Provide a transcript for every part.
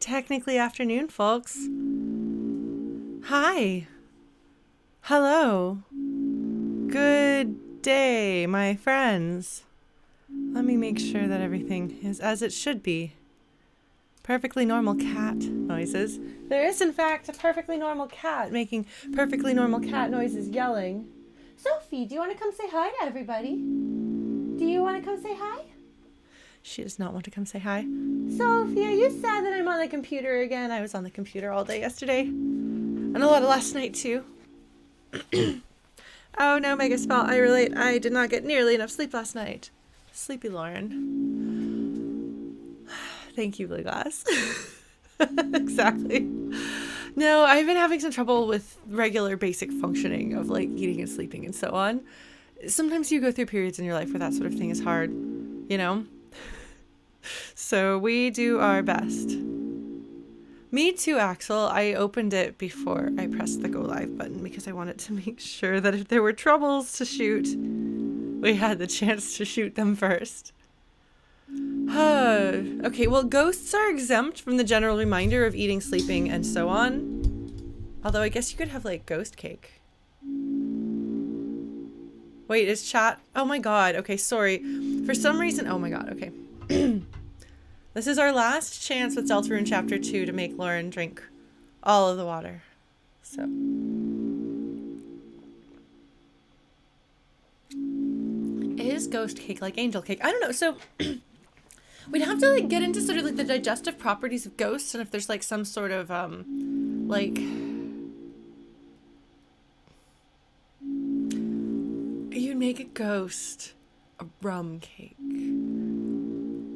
technically afternoon, folks. Hi. Hello. Good day, my friends. Let me make sure that everything is as it should be. Perfectly normal cat noises. There is, in fact, a perfectly normal cat making perfectly normal cat noises, yelling. Sophie, do you want to come say hi to everybody? Do you want to come say hi? She does not want to come say hi. Sophie, are you sad that I'm on the computer again? I was on the computer all day yesterday. And a lot of last night, too. Oh, no, Megaspell, I relate. I did not get nearly enough sleep last night. Sleepy Lauren. Thank you, Blue Glass. Exactly. No, I've been having some trouble with regular basic functioning of like eating and sleeping and so on. Sometimes you go through periods in your life where that sort of thing is hard, you know? So we do our best. Me too, Axel. I opened it before I pressed the go live button because I wanted to make sure that if there were troubles to shoot, we had the chance to shoot them first. Okay, well, ghosts are exempt from the general reminder of eating, sleeping, and so on. Although I guess you could have, like, ghost cake. Wait, is chat? Oh my god, okay, sorry. For some reason, oh my god, okay. This is our last chance with Deltarune Chapter 2 to make Lauren drink all of the water. So. Is ghost cake like angel cake? I don't know, so... We'd have to like get into sort of like the digestive properties of ghosts and if there's like some sort of like you'd make a ghost a rum cake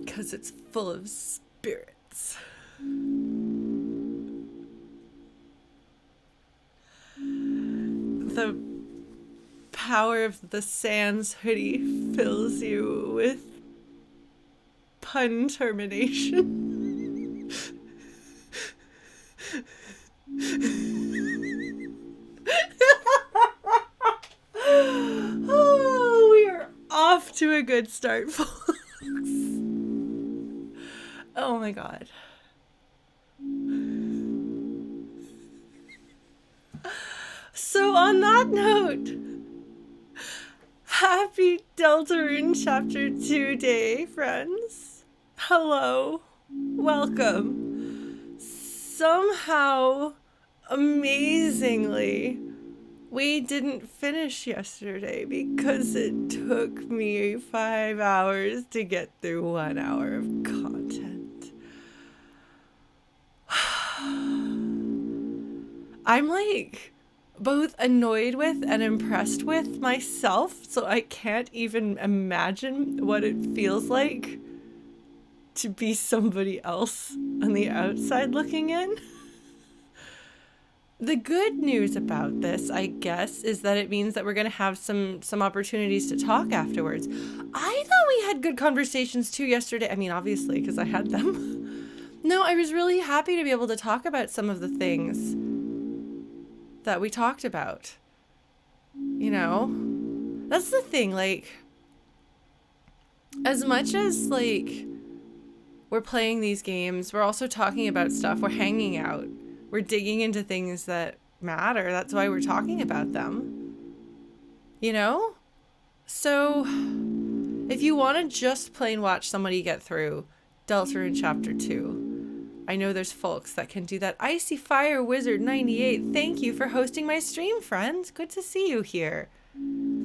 because it's full of spirits. The power of the Sans hoodie fills you with pun termination. Oh, we are off to a good start, folks. Oh my god. So on that note, happy Deltarune Chapter 2 Day, friends. Hello. Welcome. Somehow, amazingly, we didn't finish yesterday because it took me 5 hours to get through 1 hour of content. I'm like both annoyed with and impressed with myself, so I can't even imagine what it feels like to be somebody else on the outside looking in. The good news about this, I guess, is that it means that we're going to have some opportunities to talk afterwards. I thought we had good conversations too yesterday. I mean, obviously, because I had them. No, I was really happy to be able to talk about some of the things that we talked about. You know? That's the thing, like, as much as, like, we're playing these games, we're also talking about stuff, we're hanging out, we're digging into things that matter. That's why we're talking about them. You know? So, if you want to just plain watch somebody get through Deltarune Chapter 2, I know there's folks that can do that. Icy Fire Wizard 98, thank you for hosting my stream, friend. Good to see you here.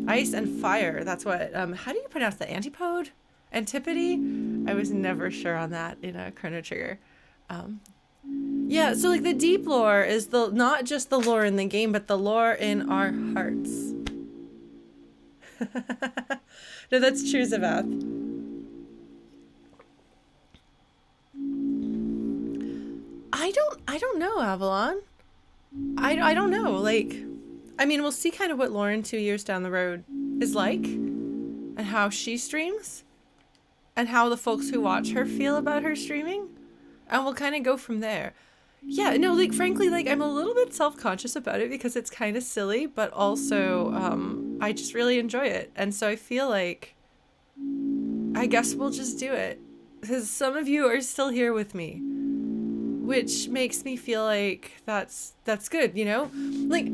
Ice and fire, that's what, how do you pronounce the antipode? Antipody? I was never sure on that in a Chrono Trigger. Yeah, so like the deep lore is the not just the lore in the game, but the lore in our hearts. No, that's true, Zavath. I don't know, Avalon. I don't know. Like, I mean, we'll see kind of what Lauren 2 years down the road is like, and how she streams, and how the folks who watch her feel about her streaming, and we'll kind of go from there. Yeah, no, like, frankly, like, I'm a little bit self-conscious about it because it's kind of silly, but also, I just really enjoy it. And so I feel like, I guess we'll just do it. Because some of you are still here with me. which makes me feel like that's good, you know? Like,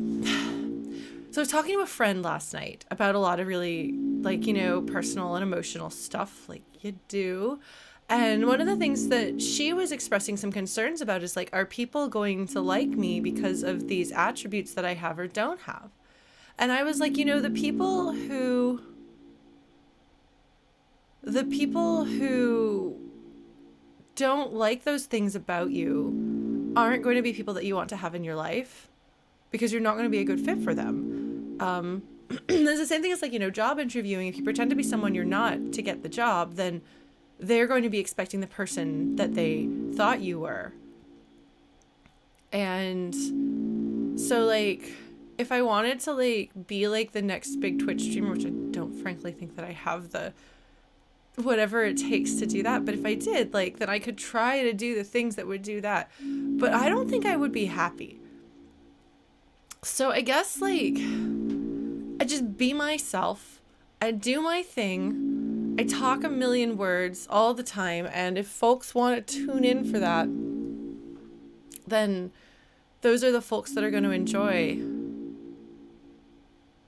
so I was talking to a friend last night about a lot of really, like, you know, personal and emotional stuff, like you do. And one of the things that she was expressing some concerns about is like, are people going to like me because of these attributes that I have or don't have? And I was like, you know, the people who don't like those things about you aren't going to be people that you want to have in your life, because you're not going to be a good fit for them. There's the same thing as, like, you know, job interviewing. If you pretend to be someone you're not to get the job, then they're going to be expecting the person that they thought you were. And so, like, if I wanted to, like, be like the next big Twitch streamer, which I don't frankly think that I have the whatever it takes to do that, but if I did, like, then I could try to do the things that would do that. But I don't think I would be happy. So I guess, like, I just be myself. I do my thing. I talk a million words all the time. And if folks want to tune in for that, then those are the folks that are going to enjoy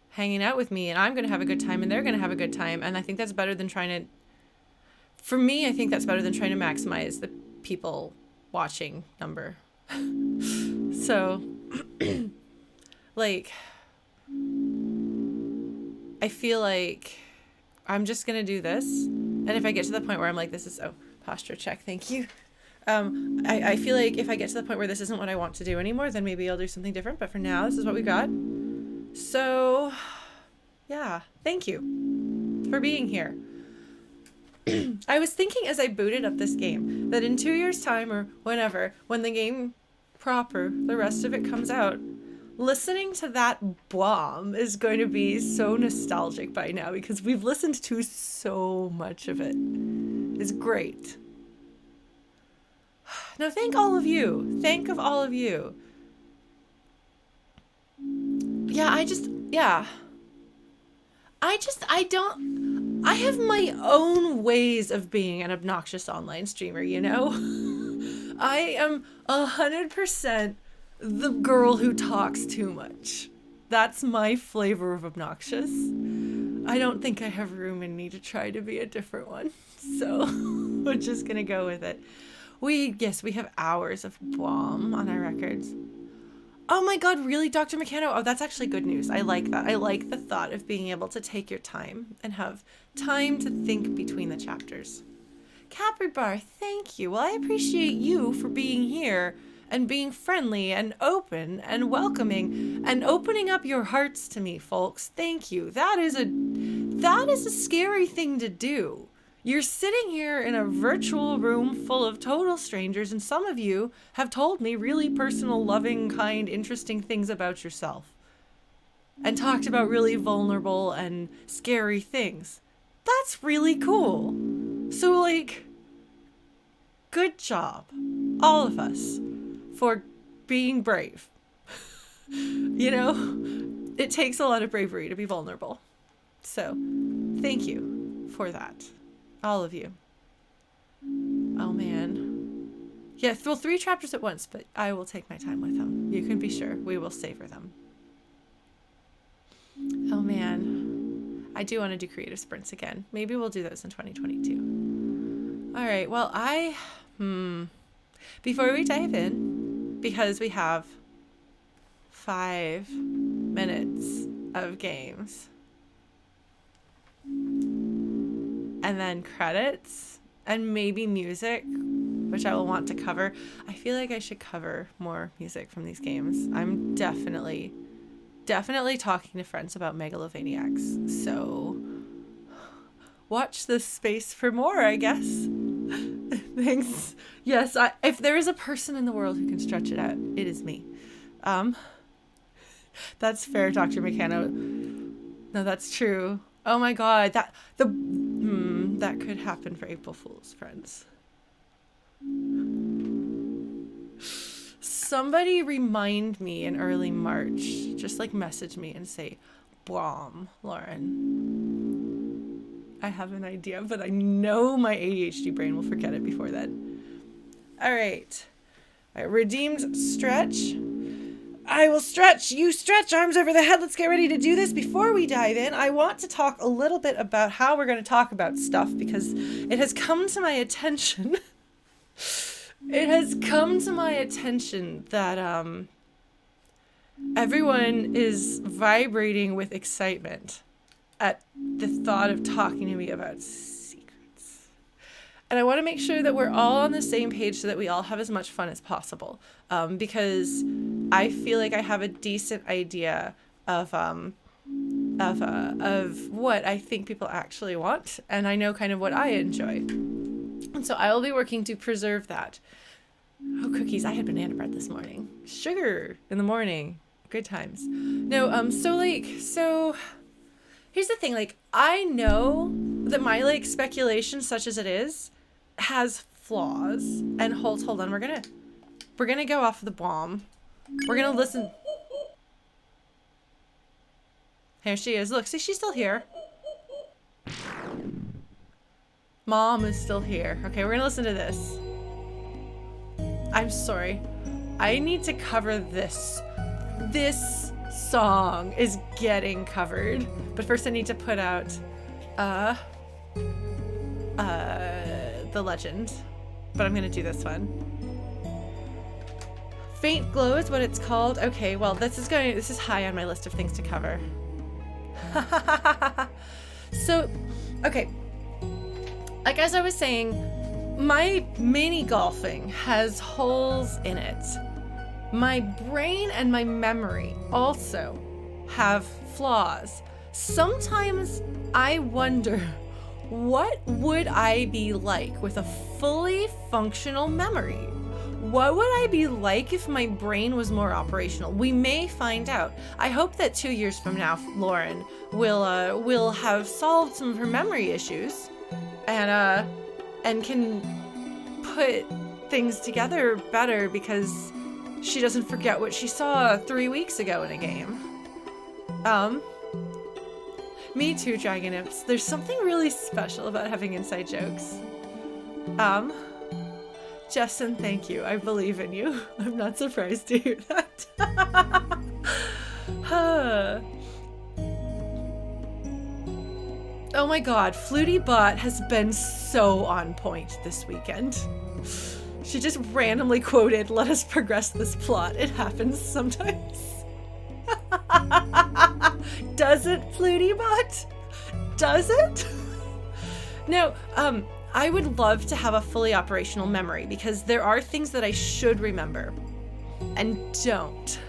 hanging out with me. And I'm going to have a good time and they're going to have a good time. And I think that's better than trying to, for me, I think that's better than trying to maximize the people watching number. So, like, I feel like I'm just going to do this. And if I get to the point where I'm like, this is, posture check, thank you. I feel like if I get to the point where this isn't what I want to do anymore, then maybe I'll do something different. But for now, this is what we got. So, yeah, thank you for being here. I was thinking as I booted up this game that in 2 years' time or whenever, when the game proper, the rest of it comes out, listening to that bomb is going to be so nostalgic by now, because we've listened to so much of it. It's great. No, thank all of you. Thank of all of you. Yeah, I have my own ways of being an obnoxious online streamer, you know? I am 100% the girl who talks too much. That's my flavor of obnoxious. I don't think I have room in me to try to be a different one. So we're just gonna go with it. We have hours of bomb on our records. Oh my God, really, Dr. McCanno? Oh, that's actually good news. I like that. I like the thought of being able to take your time and have time to think between the chapters. Capri Bar, thank you. Well, I appreciate you for being here and being friendly and open and welcoming and opening up your hearts to me, folks. Thank you. That is a scary thing to do. You're sitting here in a virtual room full of total strangers, and some of you have told me really personal, loving, kind, interesting things about yourself. And talked about really vulnerable and scary things. That's really cool. So, like, good job, all of us, for being brave. You know, it takes a lot of bravery to be vulnerable. So, thank you for that. All of you. Oh, man. Yeah, well, 3 chapters at once, but I will take my time with them. You can be sure. We will savor them. Oh, man. I do want to do creative sprints again. Maybe we'll do those in 2022. All right. Well, before we dive in, because we have 5 minutes of games, and then credits, and maybe music, which I will want to cover. I feel like I should cover more music from these games. I'm definitely talking to friends about Megalovaniacs, so watch this space for more, I guess. Thanks. Yes, if there is a person in the world who can stretch it out, it is me. That's fair, Dr. McCanno. No, that's true. Oh my God, that could happen for April Fool's, friends. Somebody remind me in early March. Just like message me and say, "Bomb, Lauren." I have an idea, but I know my ADHD brain will forget it before then. All right. All right, redeemed stretch. I will stretch. You stretch, arms over the head. Let's get ready to do this. Before we dive in, I want to talk a little bit about how we're going to talk about stuff, because it has come to my attention. It has come to my attention that everyone is vibrating with excitement at the thought of talking to me about secrets. And I want to make sure that we're all on the same page so that we all have as much fun as possible. Because I feel like I have a decent idea of what I think people actually want, and I know kind of what I enjoy. And so I will be working to preserve that. Oh, cookies. I had banana bread this morning. Sugar in the morning. Good times. No, so here's the thing. Like, I know that my, like, speculation, such as it is, has flaws. And hold on. We're gonna go off the bomb. We're gonna listen. Here she is. Look, see, she's still here. Mom is still here. Okay, we're gonna listen to this. I'm sorry. I need to cover this. This song is getting covered. But first I need to put out the legend. But I'm gonna do this one. Faint Glow is what it's called. Okay, well, this is high on my list of things to cover. So, okay. Like, as I was saying, my mini golfing has holes in it. My brain and my memory also have flaws. Sometimes I wonder, what would I be like with a fully functional memory? What would I be like if my brain was more operational? We may find out. I hope that 2 years from now, Lauren will have solved some of her memory issues and can put things together better, because she doesn't forget what she saw 3 weeks ago in a game. Me too, Dragon Imps. There's something really special about having inside jokes. Justin, thank you. I believe in you. I'm not surprised to hear that. Oh my god, Flutie Bot has been so on point this weekend. She just randomly quoted, "Let us progress this plot. It happens sometimes." Does it, Flutie Bot? Does it? No, I would love to have a fully operational memory, because there are things that I should remember and don't.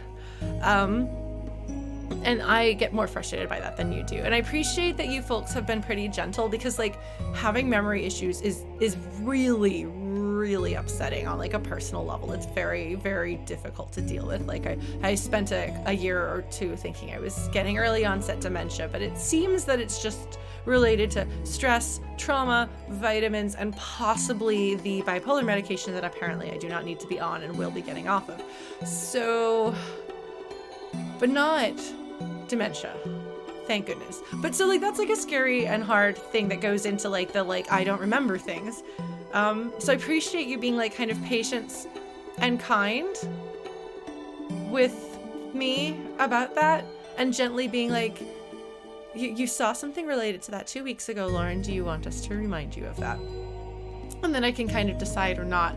And I get more frustrated by that than you do. And I appreciate that you folks have been pretty gentle, because, like, having memory issues is really, really upsetting on, like, a personal level. It's very, very difficult to deal with. Like, I spent a year or two thinking I was getting early onset dementia, but it seems that it's just related to stress, trauma, vitamins, and possibly the bipolar medication that apparently I do not need to be on and will be getting off of. So, but not dementia. Thank goodness. But so, like, that's like a scary and hard thing that goes into, like, the, like, I don't remember things. So I appreciate you being, like, kind of patient and kind with me about that, and gently being like, you saw something related to that 2 weeks ago, Lauren. Do you want us to remind you of that? And then I can kind of decide or not.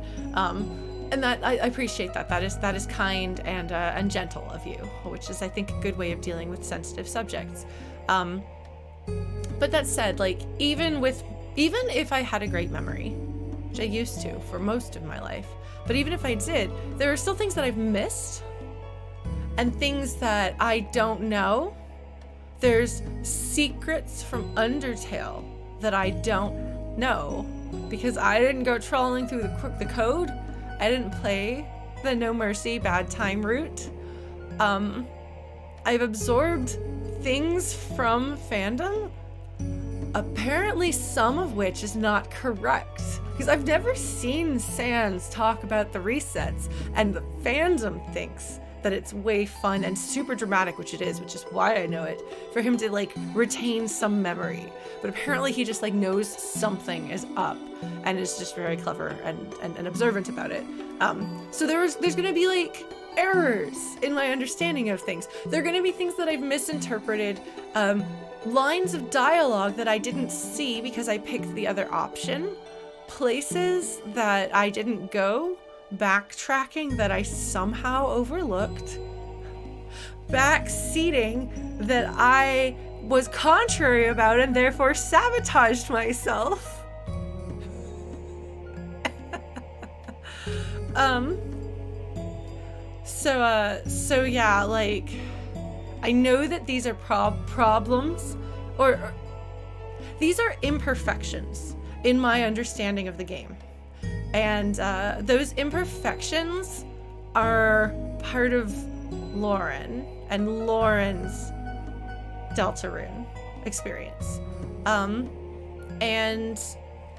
And that I appreciate that. That is kind and gentle of you, which is, I think, a good way of dealing with sensitive subjects. But that said, like, even if I had a great memory, which I used to for most of my life, but even if I did, there are still things that I've missed and things that I don't know. There's secrets from Undertale that I don't know, because I didn't go trawling through the code. I didn't play the No Mercy bad time route. I've absorbed things from fandom, apparently some of which is not correct, because I've never seen Sans talk about the resets, and the fandom thinks that it's way fun and super dramatic, which it is, which is why I know it, for him to, like, retain some memory. But apparently he just, like, knows something is up and is just very clever and observant about it. So there's going to be like errors in my understanding of things. There are going to be things that I've misinterpreted, lines of dialogue that I didn't see because I picked the other option, places that I didn't go, backtracking that I somehow overlooked, backseating that I was contrary about and therefore sabotaged myself. So yeah, like, I know that these are problems, or these are imperfections in my understanding of the game. And those imperfections are part of Lauren and Lauren's Deltarune experience. And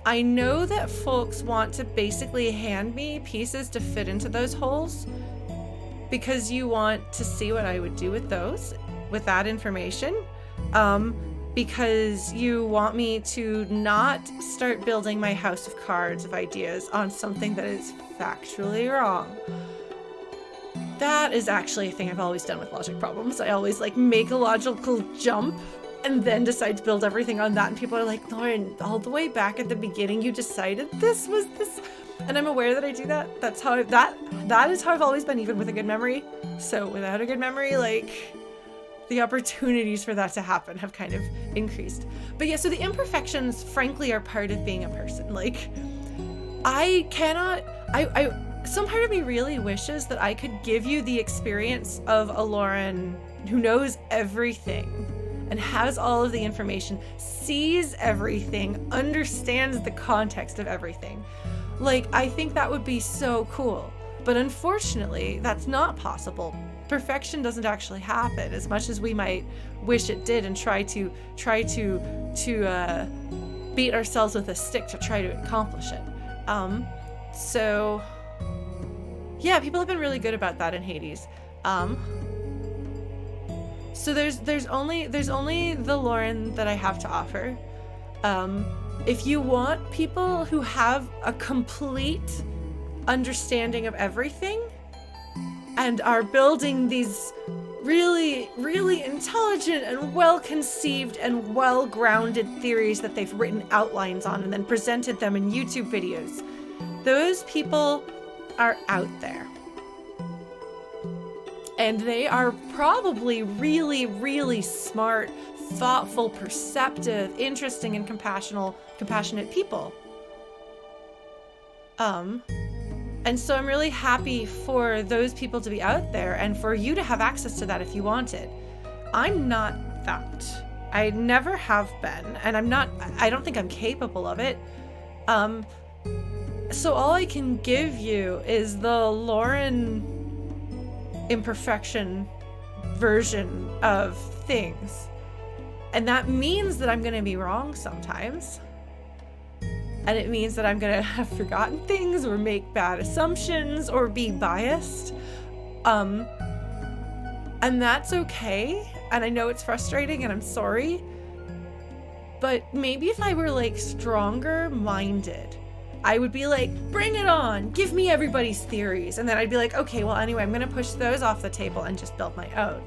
I know that folks want to basically hand me pieces to fit into those holes because you want to see what I would do with those, with that information. Because you want me to not start building my house of cards of ideas on something that is factually wrong. That is actually a thing I've always done with logic problems. I always like make a logical jump and then decide to build everything on that. And people are like, Lauren, all the way back at the beginning, you decided this was this. And I'm aware that I do that. That's how that is how I've always been, even with a good memory. So without a good memory, like, the opportunities for that to happen have kind of increased. But yeah, so the imperfections, frankly, are part of being a person. Like, some part of me really wishes that I could give you the experience of a Lauren who knows everything and has all of the information, sees everything, understands the context of everything. Like, I think that would be so cool. But unfortunately, that's not possible. Perfection doesn't actually happen as much as we might wish it did and try to beat ourselves with a stick to try to accomplish it. So yeah, people have been really good about that in Hades. So there's only the Lauren that I have to offer. If you want people who have a complete understanding of everything and are building these really, really intelligent and well-conceived and well-grounded theories that they've written outlines on and then presented them in YouTube videos, those people are out there. And they are probably really, really smart, thoughtful, perceptive, interesting, and compassionate people. And so I'm really happy for those people to be out there and for you to have access to that if you want it. I'm not that. I never have been, and I don't think I'm capable of it. So all I can give you is the Lauren imperfection version of things. And that means that I'm going to be wrong sometimes. And it means that I'm going to have forgotten things or make bad assumptions or be biased. And that's okay. And I know it's frustrating and I'm sorry. But maybe if I were like stronger minded, I would be like, bring it on, give me everybody's theories. And then I'd be like, okay, well, anyway, I'm going to push those off the table and just build my own.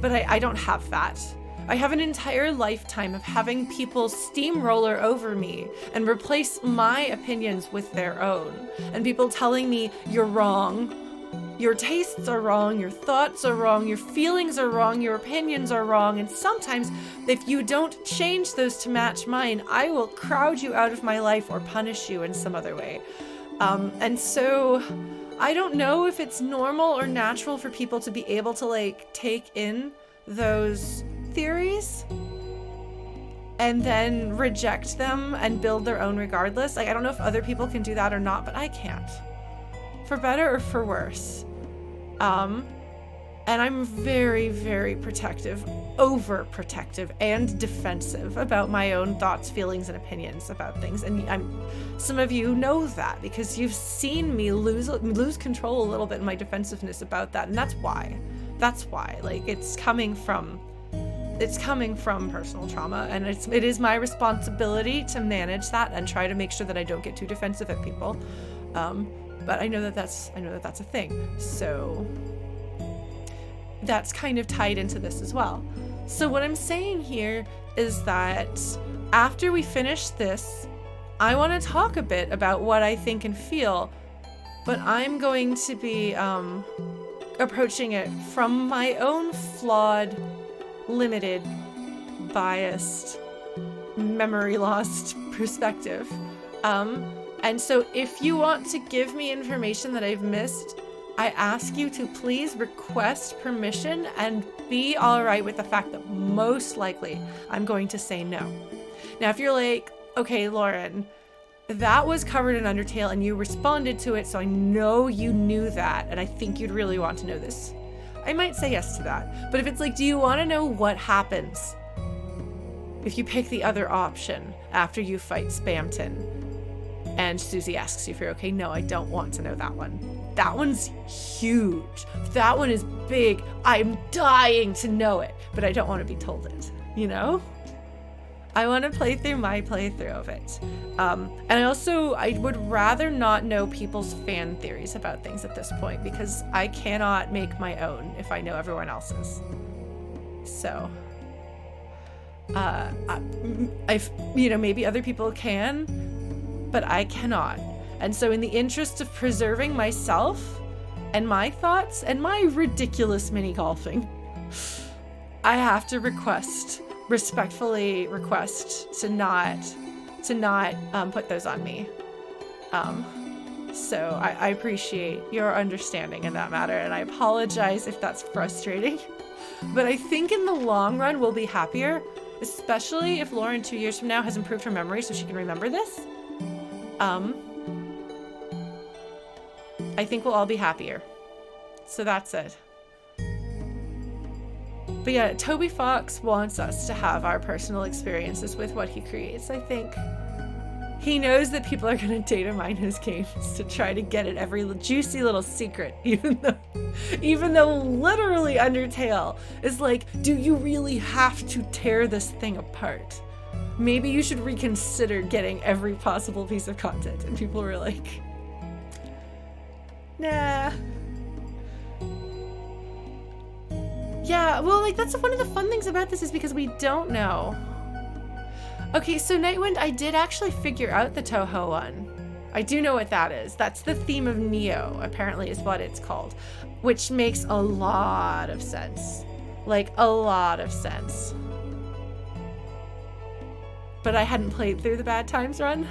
But I don't have that. I have an entire lifetime of having people steamroller over me and replace my opinions with their own. And people telling me, you're wrong. Your tastes are wrong, your thoughts are wrong, your feelings are wrong, your opinions are wrong. And sometimes, if you don't change those to match mine, I will crowd you out of my life or punish you in some other way. And so I don't know if it's normal or natural for people to be able to like take in those theories and then reject them and build their own regardless. Like, I don't know if other people can do that or not, but I can't. For better or for worse. And I'm very, very protective, overprotective, and defensive about my own thoughts, feelings, and opinions about things. And some of you know that because you've seen me lose control a little bit in my defensiveness about that, and that's why. Like, it's coming from personal trauma, and it is my responsibility to manage that and try to make sure that I don't get too defensive at people. But I know that that's a thing. So that's kind of tied into this as well. So what I'm saying here is that after we finish this, I want to talk a bit about what I think and feel, but I'm going to be approaching it from my own flawed, limited, biased, memory lost perspective. And so if you want to give me information that I've missed, I ask you to please request permission and be all right with the fact that most likely I'm going to say no. Now, if you're like, okay, Lauren, that was covered in Undertale and you responded to it, so I know you knew that, and I think you'd really want to know this, I might say yes to that. But if it's like, do you want to know what happens if you pick the other option after you fight Spamton? And Susie asks you if you're okay. No, I don't want to know that one. That one's huge. That one is big. I'm dying to know it, but I don't want to be told it, you know? I want to play through my playthrough of it. And I would rather not know people's fan theories about things at this point, because I cannot make my own if I know everyone else's. So, maybe other people can, but I cannot. And so in the interest of preserving myself and my thoughts and my ridiculous mini golfing, I have to respectfully request to not put those on me. So I appreciate your understanding in that matter, and I apologize if that's frustrating. But I think in the long run we'll be happier, especially if Lauren 2 years from now has improved her memory so she can remember this. I think we'll all be happier. So that's it. But yeah, Toby Fox wants us to have our personal experiences with what he creates, I think. He knows that people are going to data mine his games to try to get at every juicy little secret, even though literally Undertale is like, do you really have to tear this thing apart? Maybe you should reconsider getting every possible piece of content. And people were like, nah. Yeah, well, like, that's one of the fun things about this is because we don't know. Okay, so Nightwind, I did actually figure out the Toho one. I do know what that is. That's the theme of Neo, apparently is what it's called, which makes a lot of sense. Like, a lot of sense. But I hadn't played through the Bad Times run.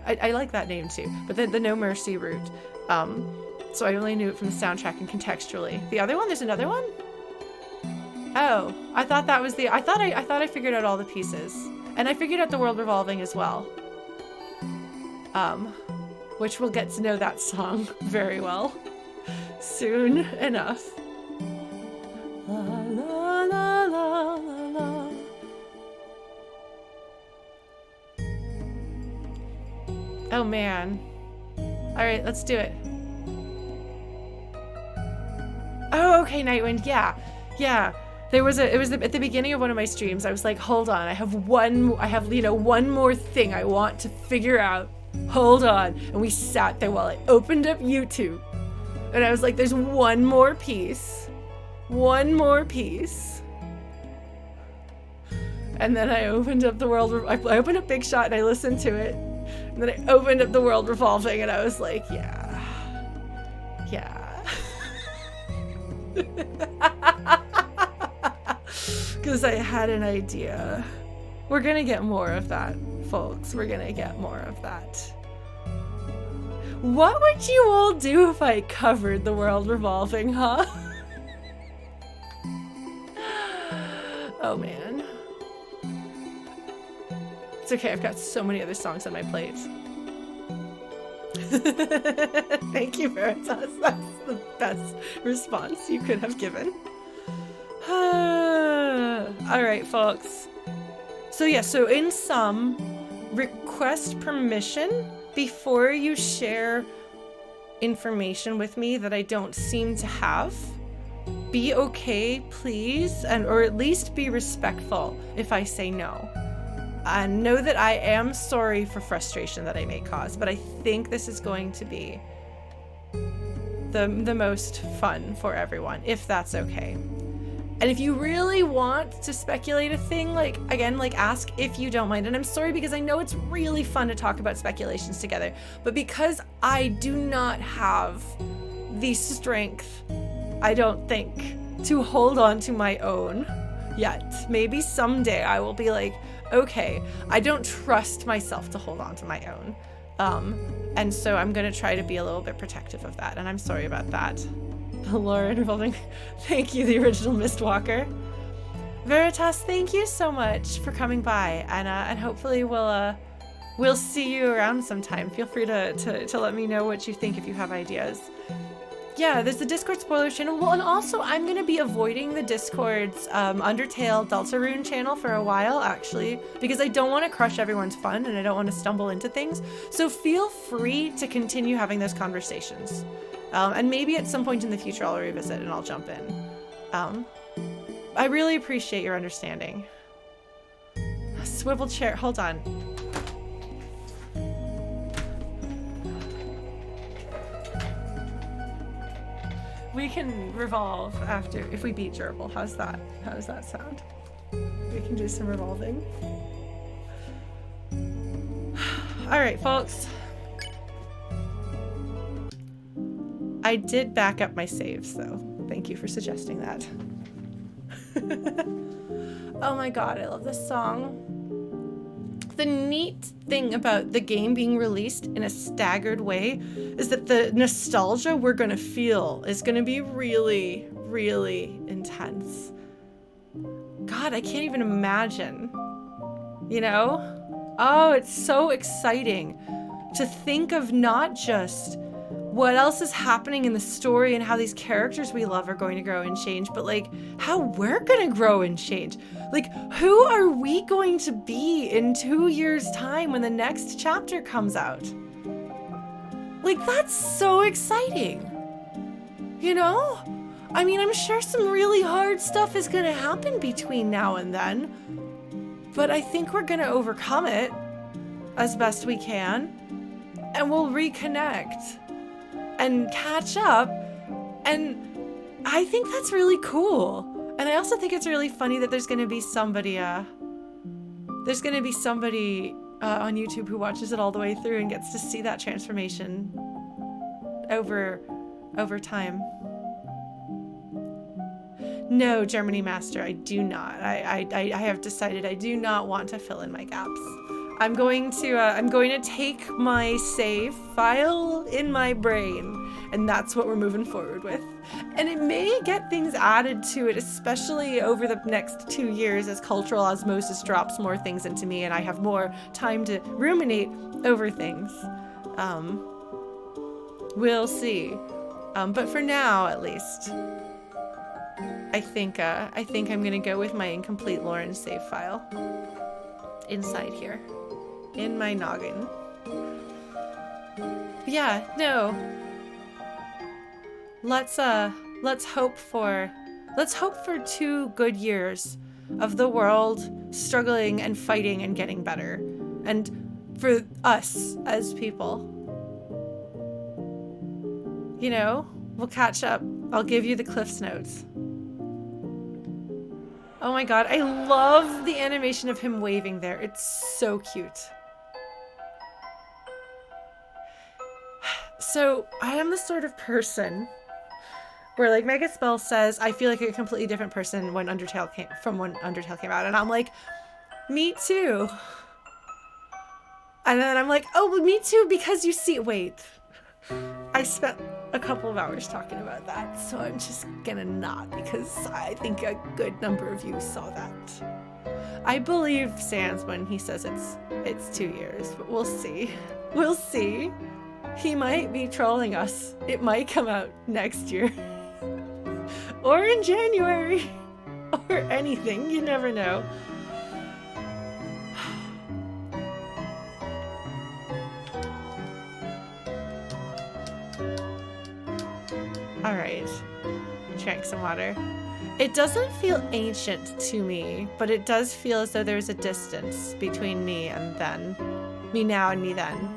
I like that name too, but the No Mercy route. So I only knew it from the soundtrack and contextually. The other one, there's another one? Oh, I thought that was I thought I figured out all the pieces. And I figured out the world revolving as well. Which we'll get to know that song very well soon enough. La, la, la, la, la, la. Oh man. Alright, let's do it. Oh, okay, Nightwind, yeah. It was at the beginning of one of my streams. I was like, hold on, I have one more thing I want to figure out. Hold on. And we sat there while I opened up YouTube. And I was like, there's one more piece. One more piece. And then I opened up the world. I opened up Big Shot and I listened to it. And then I opened up the world revolving and I was like, yeah. Because I had an idea. We're gonna get more of that, folks. We're gonna get more of that. What would you all do if I covered the world revolving, huh? Oh man. It's okay, I've got so many other songs on my plate. Thank you, Veritas. That's the best response you could have given. Alright, folks. So yeah, so in sum, request permission before you share information with me that I don't seem to have. Be okay, please, or at least be respectful if I say no. And know that I am sorry for frustration that I may cause, but I think this is going to be the most fun for everyone, if that's okay. And if you really want to speculate a thing, like, again, like, ask if you don't mind. And I'm sorry, because I know it's really fun to talk about speculations together, but because I do not have the strength, I don't think, to hold on to my own yet. Maybe someday I will be like, okay, I don't trust myself to hold on to my own. And so I'm going to try to be a little bit protective of that. And I'm sorry about that. Lauren revolving. Thank you, the original Mistwalker. Veritas, thank you so much for coming by, and hopefully we'll see you around sometime. Feel free to let me know what you think if you have ideas. Yeah, there's the Discord spoilers channel. Well, and also I'm gonna be avoiding the Discord's Undertale Deltarune channel for a while, actually, because I don't want to crush everyone's fun and I don't want to stumble into things. So feel free to continue having those conversations. And maybe at some point in the future I'll revisit and I'll jump in. I really appreciate your understanding. Swivel chair, hold on. We can revolve after, if we beat Gerbil. How's that? How does that sound? We can do some revolving. All right, folks. I did back up my saves, though. Thank you for suggesting that. Oh my god, I love this song. The neat thing about the game being released in a staggered way is that the nostalgia we're gonna feel is gonna be really, really intense. God, I can't even imagine. You know? Oh, it's so exciting to think of not just what else is happening in the story and how these characters we love are going to grow and change, but like how we're going to grow and change. Like, who are we going to be in 2 years' time when the next chapter comes out? Like, that's so exciting. You know? I mean, I'm sure some really hard stuff is going to happen between now and then, but I think we're going to overcome it as best we can, and we'll reconnect and catch up, and I think that's really cool. And I also think it's really funny that there's gonna be somebody on YouTube who watches it all the way through and gets to see that transformation over time. No, Germany Master, I do not. I have decided I do not want to fill in my gaps. I'm going to take my save file in my brain, and that's what we're moving forward with. And it may get things added to it, especially over the next 2 years as cultural osmosis drops more things into me and I have more time to ruminate over things. We'll see. But for now, at least, I think I'm gonna go with my incomplete Lauren save file inside here. In my noggin. Yeah, no. Let's hope for 2 good years of the world struggling and fighting and getting better. And for us as people. You know, we'll catch up. I'll give you the Cliff's Notes. Oh my god, I love the animation of him waving there. It's so cute. So, I am the sort of person where, like, Mega Spell says, I feel like a completely different person when Undertale came out. And I'm like, me too. And then I'm like, oh, well, me too, because you see, wait. I spent a couple of hours talking about that, so I'm just gonna not, because I think a good number of you saw that. I believe Sans when he says it's 2 years, but we'll see. We'll see. He might be trolling us. It might come out next year. Or in January. Or anything. You never know. Alright. Drank some water. It doesn't feel ancient to me, but it does feel as though there's a distance between me and then. Me now and me then.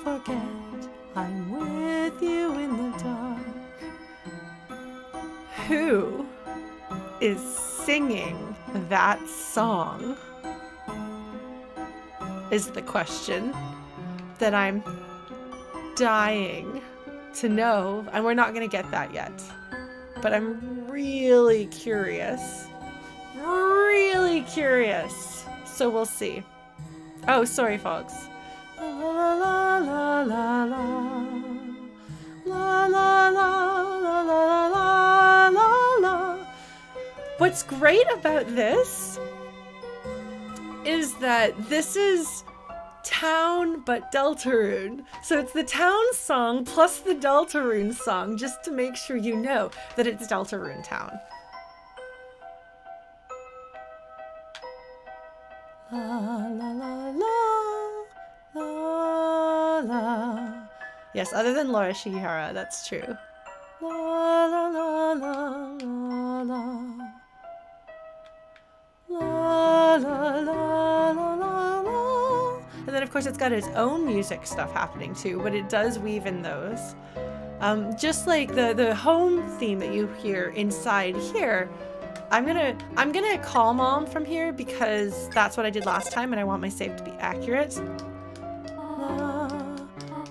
forget I'm with you in the dark. Who is singing that song is the question that I'm dying to know, and we're not going to get that yet. But I'm really curious. Really curious. So we'll see. Oh, sorry, folks. La la la la la. La la la la la la la la. What's great about this is that this is town but Deltarune. So it's the town song plus the Deltarune song, just to make sure you know that it's Deltarune town. La la la la la la. Yes, other than Laura Shihara, that's true. La la la la la la. La la la la la la. And then of course it's got its own music stuff happening too, but it does weave in those. Just like the home theme that you hear inside here. I'm gonna call Mom from here because that's what I did last time and I want my save to be accurate. La,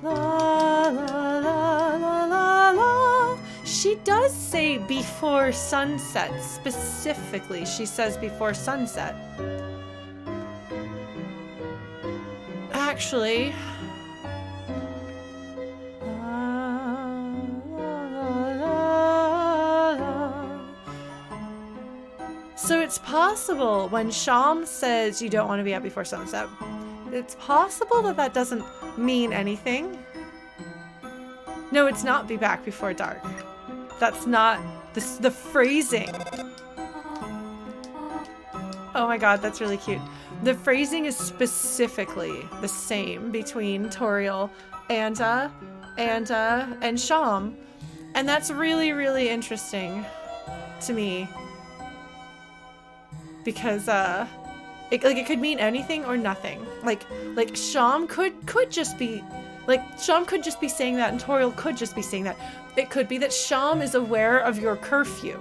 la, la, la, la, la, la. She does say before sunset, specifically. She says before sunset. Actually, so it's possible when Sham says you don't want to be out before sunset, it's possible that that doesn't mean anything. No, it's not be back before dark. That's not the phrasing. Oh my god, that's really cute. The phrasing is specifically the same between Toriel and Sham. And that's really, really interesting to me. Because it could mean anything or nothing. Like Sham could just be Sham could just be saying that and Toriel could just be saying that. It could be that Sham is aware of your curfew.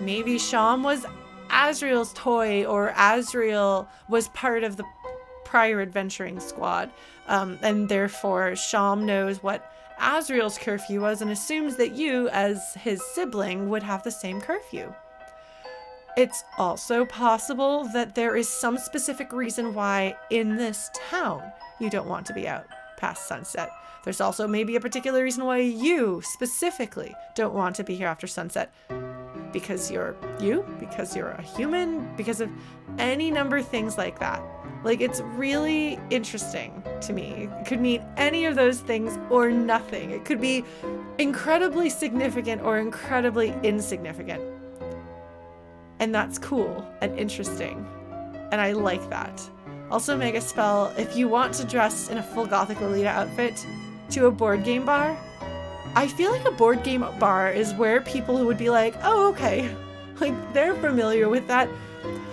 Maybe Sham was Azriel's toy, or Azriel was part of the prior adventuring squad, and therefore Sham knows what Azriel's curfew was and assumes that you, as his sibling, would have the same curfew. It's also possible that there is some specific reason why in this town you don't want to be out past sunset. There's also maybe a particular reason why you specifically don't want to be here after sunset. Because you're you, because you're a human, because of any number of things like that. Like, it's really interesting to me. It could mean any of those things or nothing. It could be incredibly significant or incredibly insignificant. And that's cool and interesting. And I like that. Also, Mega Spell, if you want to dress in a full Gothic Lolita outfit to a board game bar, I feel like a board game bar is where people who would be like, oh, okay. Like, they're familiar with that.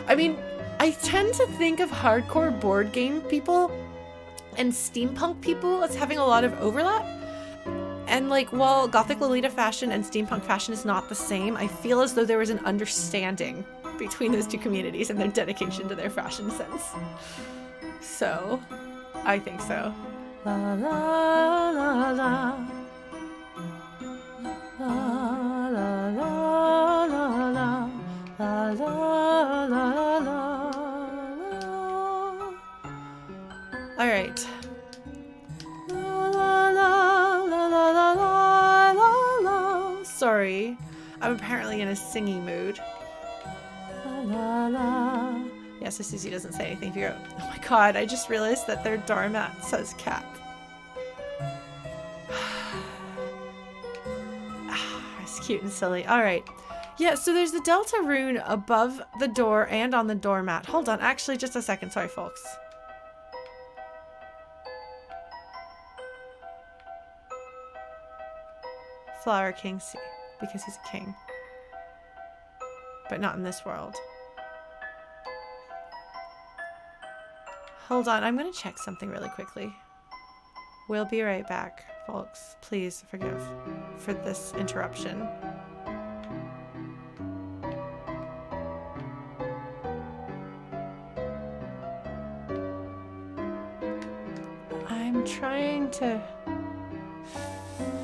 I mean, I tend to think of hardcore board game people and steampunk people as having a lot of overlap. And like, while Gothic Lolita fashion and steampunk fashion is not the same, I feel as though there was an understanding between those two communities and their dedication to their fashion sense. So, I think so. La la la la. La la la la la. La la la la la. All right. La la la la la la la la. Sorry, I'm apparently in a singing mood. La la la. Yeah, so Susie doesn't say anything. Figure out. Oh my god, I just realized that their doormat says cat. It's cute and silly. All right. Yeah, so there's the Deltarune above the door and on the doormat. Hold on, actually, just a second. Sorry, folks. Flower King C, because he's a king. But not in this world. Hold on, I'm going to check something really quickly. We'll be right back, folks. Please forgive for this interruption. I'm trying to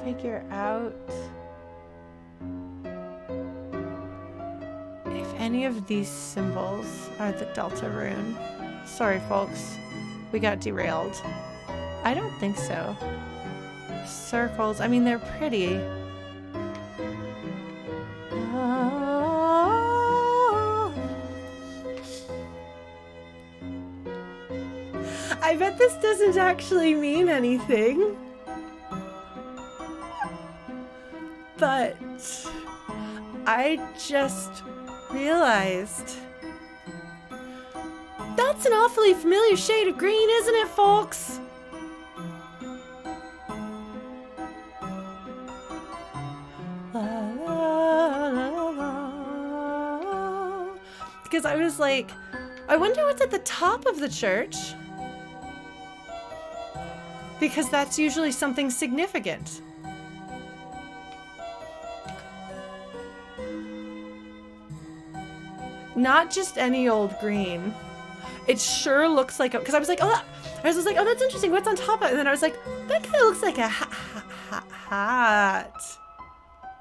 figure out if any of these symbols are the Deltarune. Sorry, folks. We got derailed. I don't think so. Circles. I mean, they're pretty. I bet this doesn't actually mean anything. But I just realized that's an awfully familiar shade of green, isn't it, folks? Because I was like, I wonder what's at the top of the church. Because that's usually something significant. Not just any old green. It sure looks like a, because I was like, oh, that's interesting. What's on top of it? And then I was like, that kind of looks like a hat.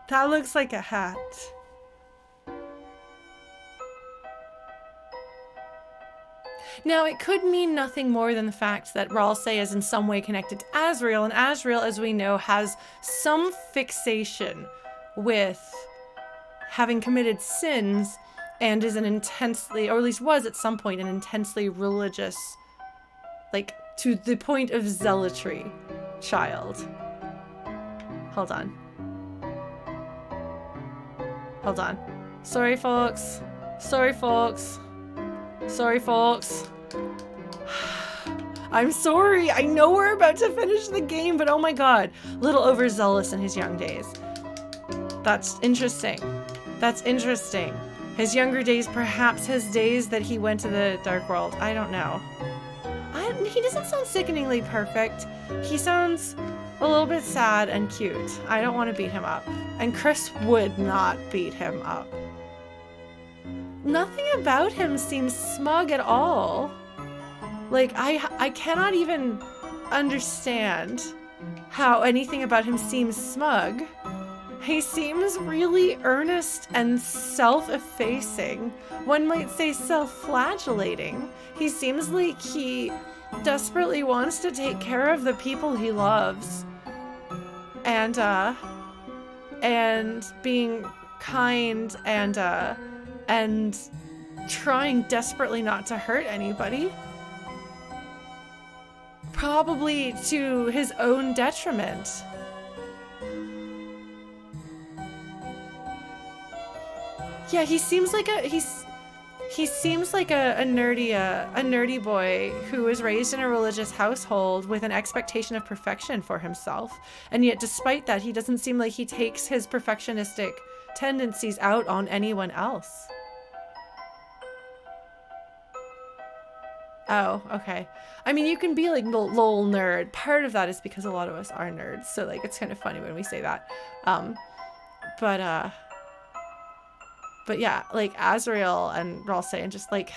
That looks like a hat. Now, it could mean nothing more than the fact that Ralsei is in some way connected to Azrael, and Azrael, as we know, has some fixation with having committed sins and is an intensely, or at least was at some point, an intensely religious, like, to the point of zealotry child. Hold on. Hold on. Sorry, folks. Sorry, folks. Sorry, folks. I'm sorry. I know we're about to finish the game, but oh my god. A little overzealous in his young days. That's interesting. That's interesting. His younger days, perhaps his days that he went to the dark world. I don't know. He doesn't sound sickeningly perfect. He sounds a little bit sad and cute. I don't want to beat him up. And Kris would not beat him up. Nothing about him seems smug at all. Like, I cannot even understand how anything about him seems smug. He seems really earnest and self-effacing. One might say self-flagellating. He seems like he desperately wants to take care of the people he loves. And being kind and trying desperately not to hurt anybody. Probably to his own detriment. Yeah, he seems like a nerdy boy who was raised in a religious household with an expectation of perfection for himself. And yet despite that, he doesn't seem like he takes his perfectionistic tendencies out on anyone else. Oh, okay. I mean, you can be like lol nerd. Part of that is because a lot of us are nerds, so like it's kind of funny when we say that. But yeah, like Azrael and Ralsei and just like...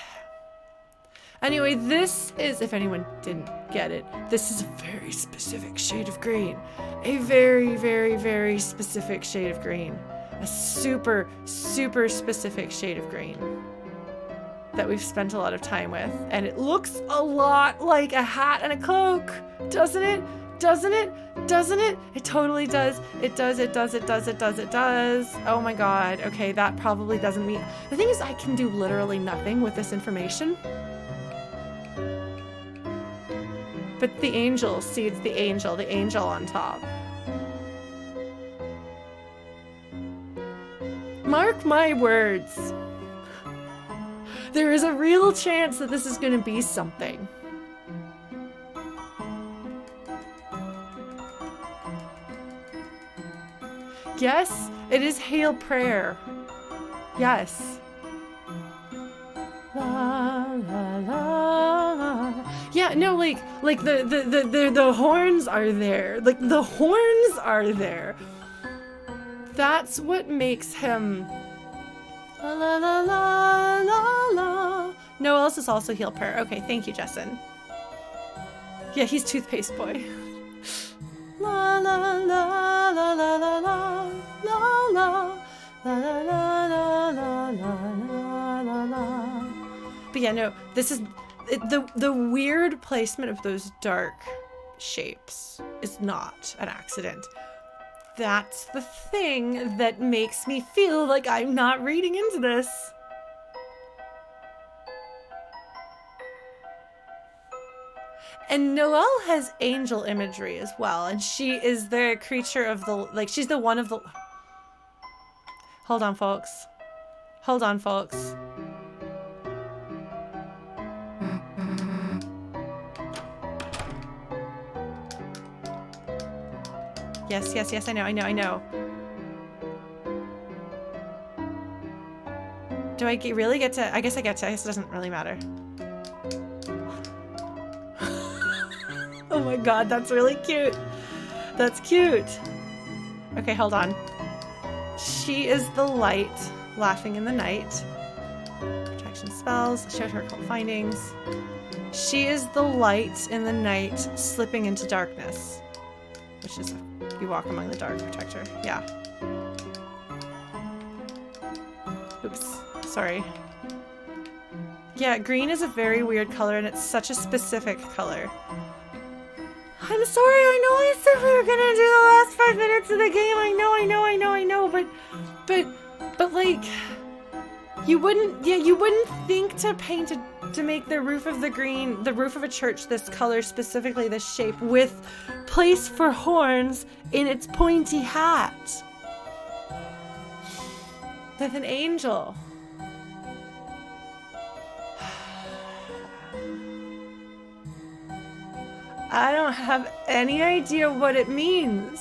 Anyway, this is, if anyone didn't get it, this is a very specific shade of green. A very, very, very specific shade of green. A super, super specific shade of green that we've spent a lot of time with. And it looks a lot like a hat and a cloak, doesn't it? Doesn't it? Doesn't it? It totally does. It does, it does, it does, it does, it does. Oh my god. Okay, that probably doesn't mean... The thing is, I can do literally nothing with this information. But the angel, see, it's the angel on top. Mark my words. There is a real chance that this is going to be something. Yes, it is Hail Prayer. Yes. La, la, la, la. Yeah, no, like the horns are there. Like, the horns are there. That's what makes him la la la la la la. No else is also heal prayer. Okay, thank you, Jessen. Yeah, he's toothpaste boy. La la la la la la la la la la la la la la la la. But yeah, no, this is the weird placement of those dark shapes is not an accident. That's the thing that makes me feel like I'm not reading into this. And Noelle has angel imagery as well, and she is the creature of the, like, she's the one of the... Hold on, folks. Hold on, folks. Yes, I know. Do I really get to... I guess I get to. I guess it doesn't really matter. Oh my god, that's really cute. That's cute. Okay, hold on. She is the light, laughing in the night. Protection spells, showed her occult findings. She is the light in the night, slipping into darkness. Which is, you walk among the dark, protector. Yeah. Oops, sorry. Yeah, green is a very weird color, and it's such a specific color. I'm sorry, I know I said we were gonna do the last 5 minutes of the game. I know, but like, you wouldn't think to paint to make the roof of the roof of a church this color, specifically this shape, with place for horns in its pointy hat. With an angel. I don't have any idea what it means,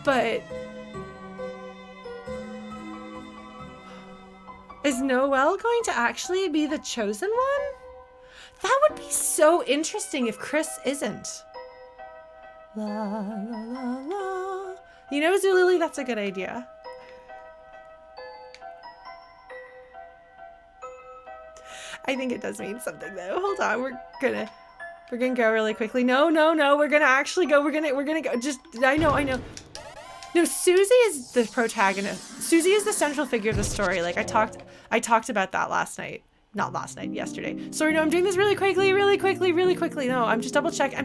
but is Noelle going to actually be the chosen one? That would be so interesting if Kris isn't. La la la la. You know, Zulily, that's a good idea. I think it does mean something though. Hold on, we're gonna go really quickly. No, we're gonna actually go. We're gonna go. Just, I know. No, Susie is the protagonist. Susie is the central figure of the story. Like, I talked about that last night. Not last night, yesterday. Sorry, no, I'm doing this really quickly. No, I'm just double checking.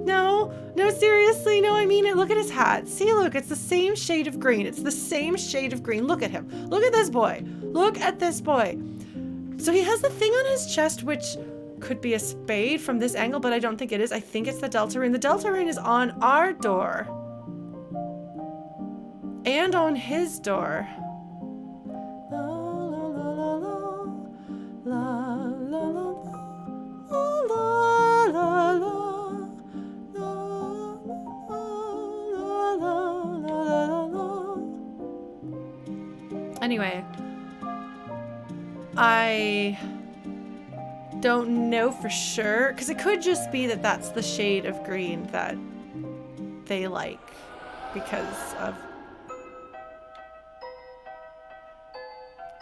No, seriously, no, I mean it. Look at his hat. See, look, it's the same shade of green. Look at him. Look at this boy. So he has the thing on his chest, which could be a spade from this angle, but I don't think it is. I think it's the Deltarune. The Deltarune is on our door. And on his door. Anyway, I don't know for sure, because it could just be that that's the shade of green that they like because of...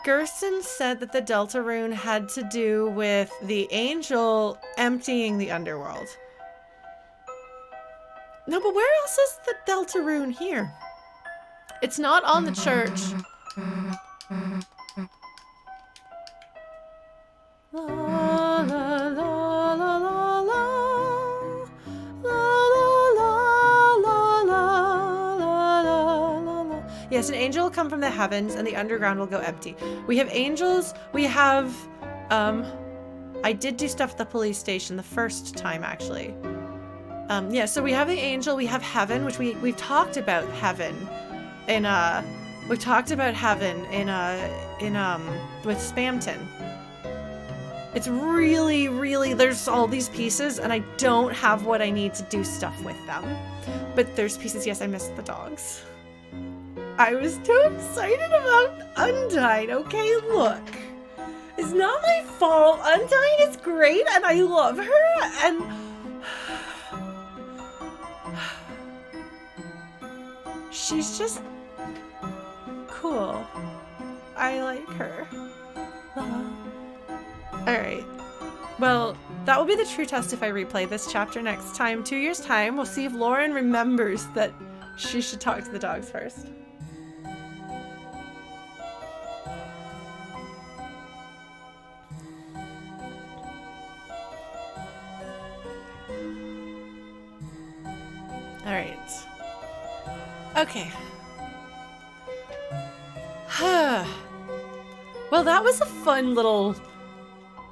Gerson said that the Deltarune had to do with the angel emptying the underworld. No, but where else is the Deltarune here? It's not on the church. La, la, la, la, la, la, la, la, la, la, la. Yes, an angel will come from the heavens and the underground will go empty. We have angels, we have, I did do stuff at the police station the first time, actually. Yeah, so we have the angel, we have heaven, which we've talked about heaven in, with Spamton. It's really, there's all these pieces, and I don't have what I need to do stuff with them. But there's pieces. Yes, I missed the dogs. I was too excited about Undyne, okay? Look. As It's not my fault. Undyne is great and I love her and... she's just cool. I like her. Alright. Well, that will be the true test if I replay this chapter next time. 2 years' time, we'll see if Lauren remembers that she should talk to the dogs first. Alright. Okay. Well, that was a fun little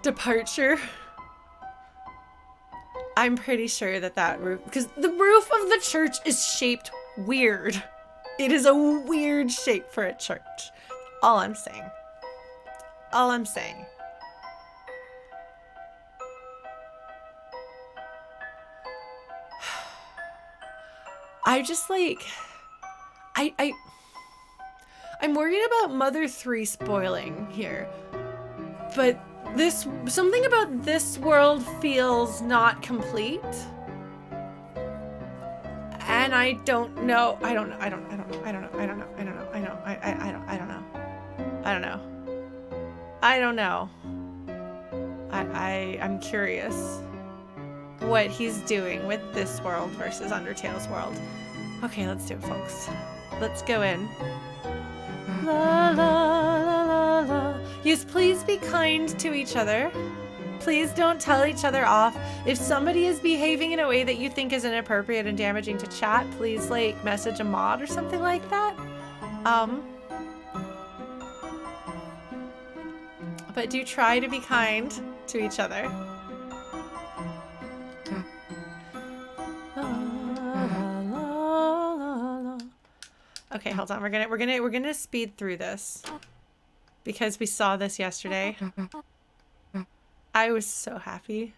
departure. I'm pretty sure that roof, because the roof of the church is shaped weird. It is a weird shape for a church. All I'm saying. All I'm saying. I just like, I'm worried about Mother 3 spoiling here, but something about this world feels not complete, and I don't know. I'm curious what he's doing with this world versus Undertale's world. Okay, let's do it, folks. Let's go in. La la la la la. Yes, please be kind to each other. Please don't tell each other off. If somebody is behaving in a way that you think is inappropriate and damaging to chat, please like message a mod or something like that. But do try to be kind to each other. Okay, hold on. We're gonna speed through this because we saw this yesterday. I was so happy.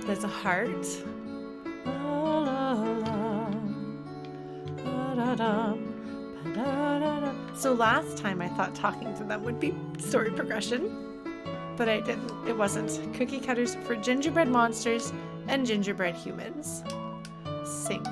There's a heart. So last time I thought talking to them would be story progression, but I didn't. It wasn't. Cookie cutters for gingerbread monsters and gingerbread humans. Sync.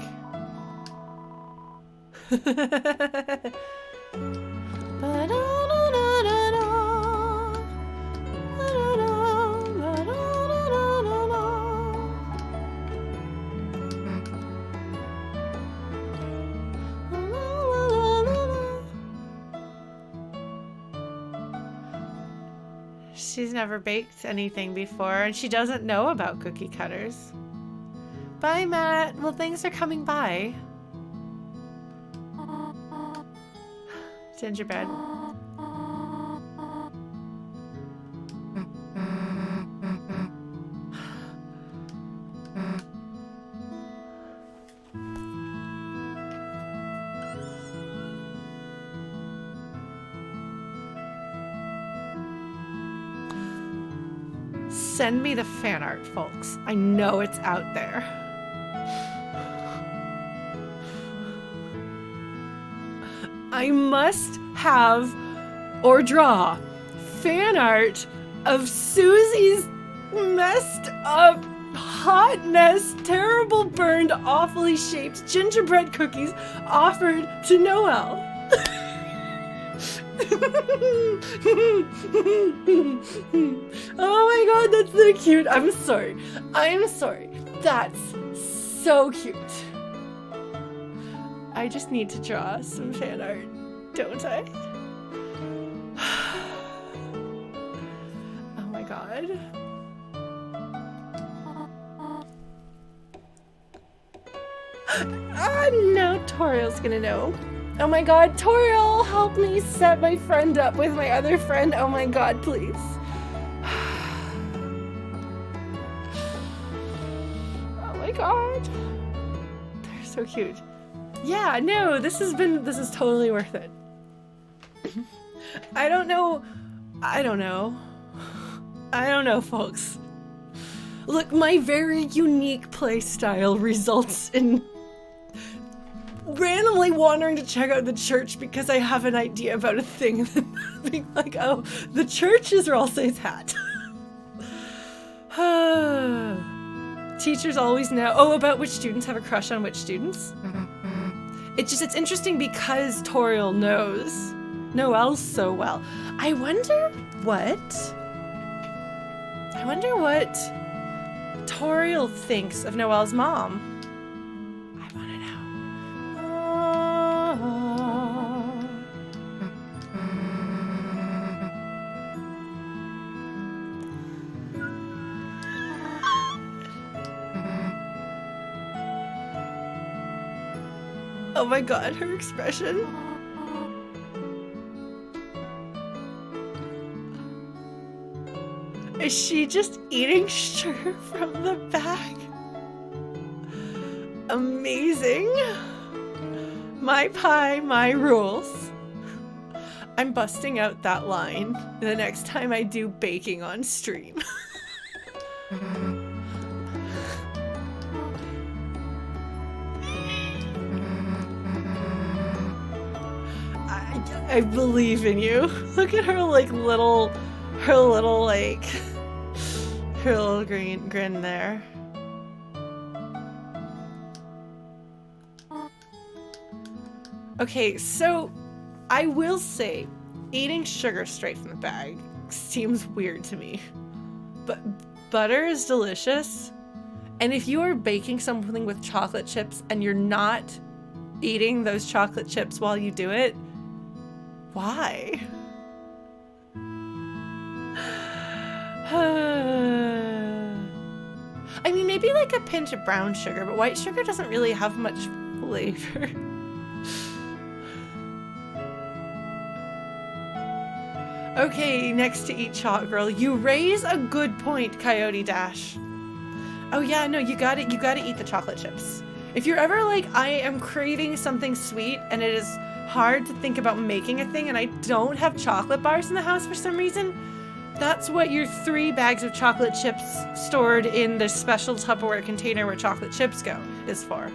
She's never baked anything before, and she doesn't know about cookie cutters. Bye, Matt. Well, thanks for coming by. Gingerbread. Send me the fan art, folks. I know it's out there. I must have or draw fan art of Susie's messed up, hot mess, terrible burned, awfully shaped gingerbread cookies offered to Noelle. Oh my god, that's so cute. I'm sorry. That's so cute. I just need to draw some fan art, don't I? Oh my god. No, Toriel's gonna know. Oh my god, Toriel, help me set my friend up with my other friend. Oh my god, please. Oh my god. They're so cute. Yeah, no, this is totally worth it. I don't know, folks. Look, my very unique play style results in randomly wandering to check out the church because I have an idea about a thing and then being like, oh, the church is Ralsei's hat. Teachers always know. Oh, about which students have a crush on which students? It's interesting because Toriel knows Noelle so well. I wonder what Toriel thinks of Noelle's mom. I want to know. Oh my god, her expression. Is she just eating sugar from the bag? Amazing. My pie, my rules. I'm busting out that line the next time I do baking on stream. I believe in you. Look at her little grin there. Okay, so I will say eating sugar straight from the bag seems weird to me. But butter is delicious. And if you are baking something with chocolate chips and you're not eating those chocolate chips while you do it, why? I mean, maybe like a pinch of brown sugar, but white sugar doesn't really have much flavor. Okay, next to eat Chalk Girl, you raise a good point, Coyote Dash. Oh yeah, no, you gotta eat the chocolate chips. If you're ever like, I am craving something sweet and it is hard to think about making a thing and I don't have chocolate bars in the house for some reason, that's what your 3 bags of chocolate chips stored in the special Tupperware container where chocolate chips go is for.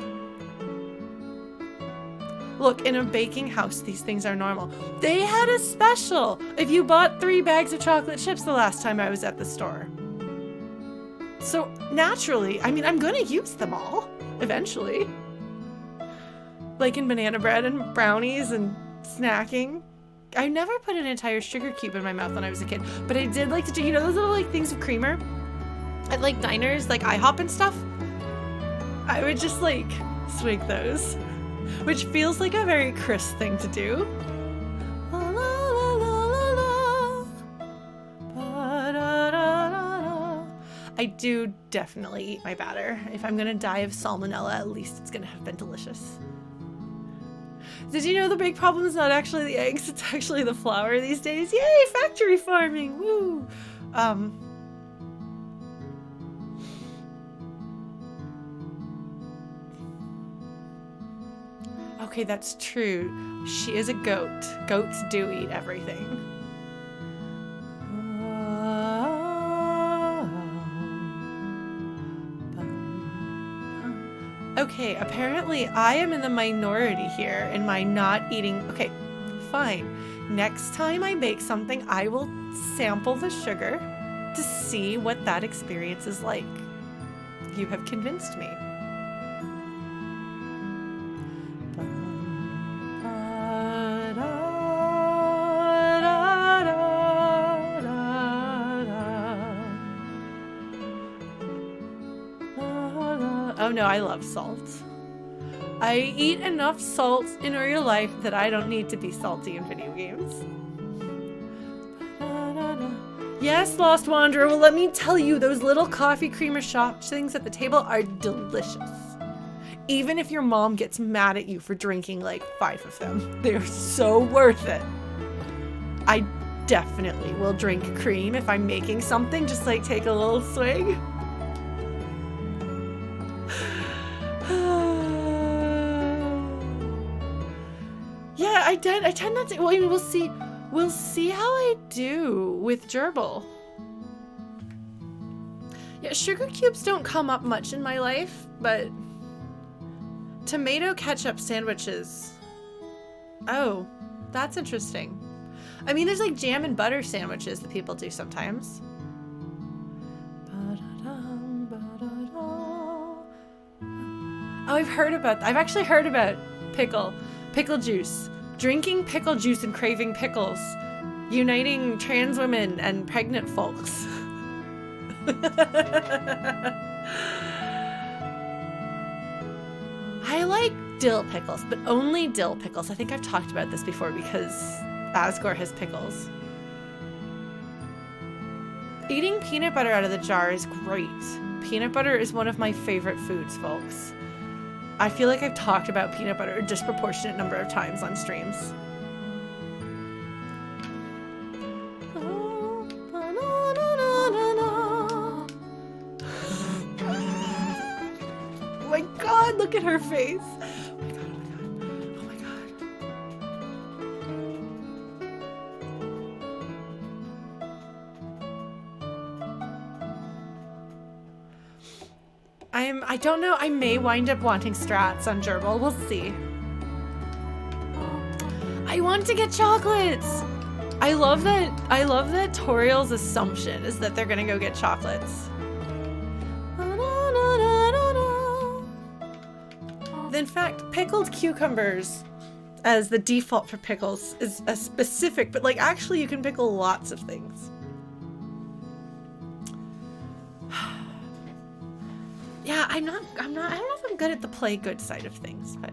Look, in a baking house, these things are normal. They had a special if you bought 3 bags of chocolate chips the last time I was at the store. So naturally, I mean, I'm gonna use them all eventually. Like in banana bread and brownies and snacking. I never put an entire sugar cube in my mouth when I was a kid, but I did like to do, you know, those little like things of creamer at like diners, like IHOP and stuff. I would just like swig those, which feels like a very Kris thing to do. La, la, la, la, la, la. Da, da, da. I do definitely eat my batter. If I'm gonna die of salmonella, at least it's gonna have been delicious. Did you know the big problem is not actually the eggs, it's actually the flour these days? Yay, factory farming, woo! Okay, that's true. She is a goat. Goats do eat everything. Okay, apparently I am in the minority here in my not eating. Okay, fine. Next time I bake something, I will sample the sugar to see what that experience is like. You have convinced me. Oh no, I love salt. I eat enough salt in real life that I don't need to be salty in video games. Yes, Lost Wanderer. Well, let me tell you, those little coffee creamer shop things at the table are delicious. Even if your mom gets mad at you for drinking like 5 of them, they're so worth it. I definitely will drink cream if I'm making something, just like take a little swig. Yeah, I tend not to. Well, I mean, we'll see how I do with gerbil. Yeah, sugar cubes don't come up much in my life, but tomato ketchup sandwiches. Oh, that's interesting. I mean, there's like jam and butter sandwiches that people do sometimes. Oh, I've actually heard about pickle juice. Drinking pickle juice and craving pickles. Uniting trans women and pregnant folks. I like dill pickles, but only dill pickles. I think I've talked about this before because Asgore has pickles. Eating peanut butter out of the jar is great. Peanut butter is one of my favorite foods, folks. I feel like I've talked about peanut butter a disproportionate number of times on streams. Oh my god, look at her face. Oh my god, oh my god. I don't know, I may wind up wanting strats on gerbil. We'll see. I want to get chocolates. I love that Toriel's assumption is that they're gonna go get chocolates. In fact, pickled cucumbers as the default for pickles is a specific, but like actually you can pickle lots of things. Yeah, I don't know if I'm good at the play good side of things, but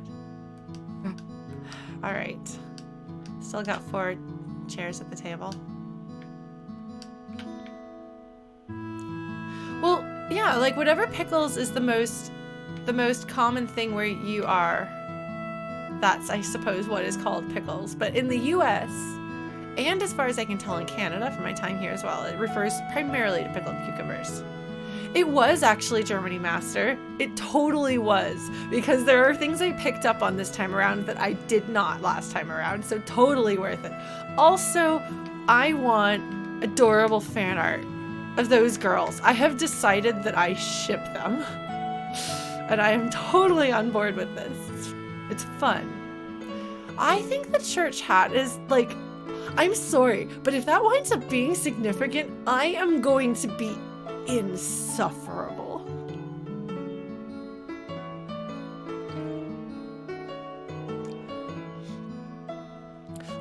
all right. Still got 4 chairs at the table. Well, yeah, like whatever pickles is the most common thing where you are, that's, I suppose, what is called pickles. But in the US, and as far as I can tell in Canada from my time here as well, it refers primarily to pickled cucumbers. It was actually Germany Master. It totally was, because there are things I picked up on this time around that I did not last time around, so totally worth it. Also, I want adorable fan art of those girls. I have decided that I ship them, and I am totally on board with this. It's fun. I think the church hat is like, I'm sorry, but if that winds up being significant, I am going to be insufferable.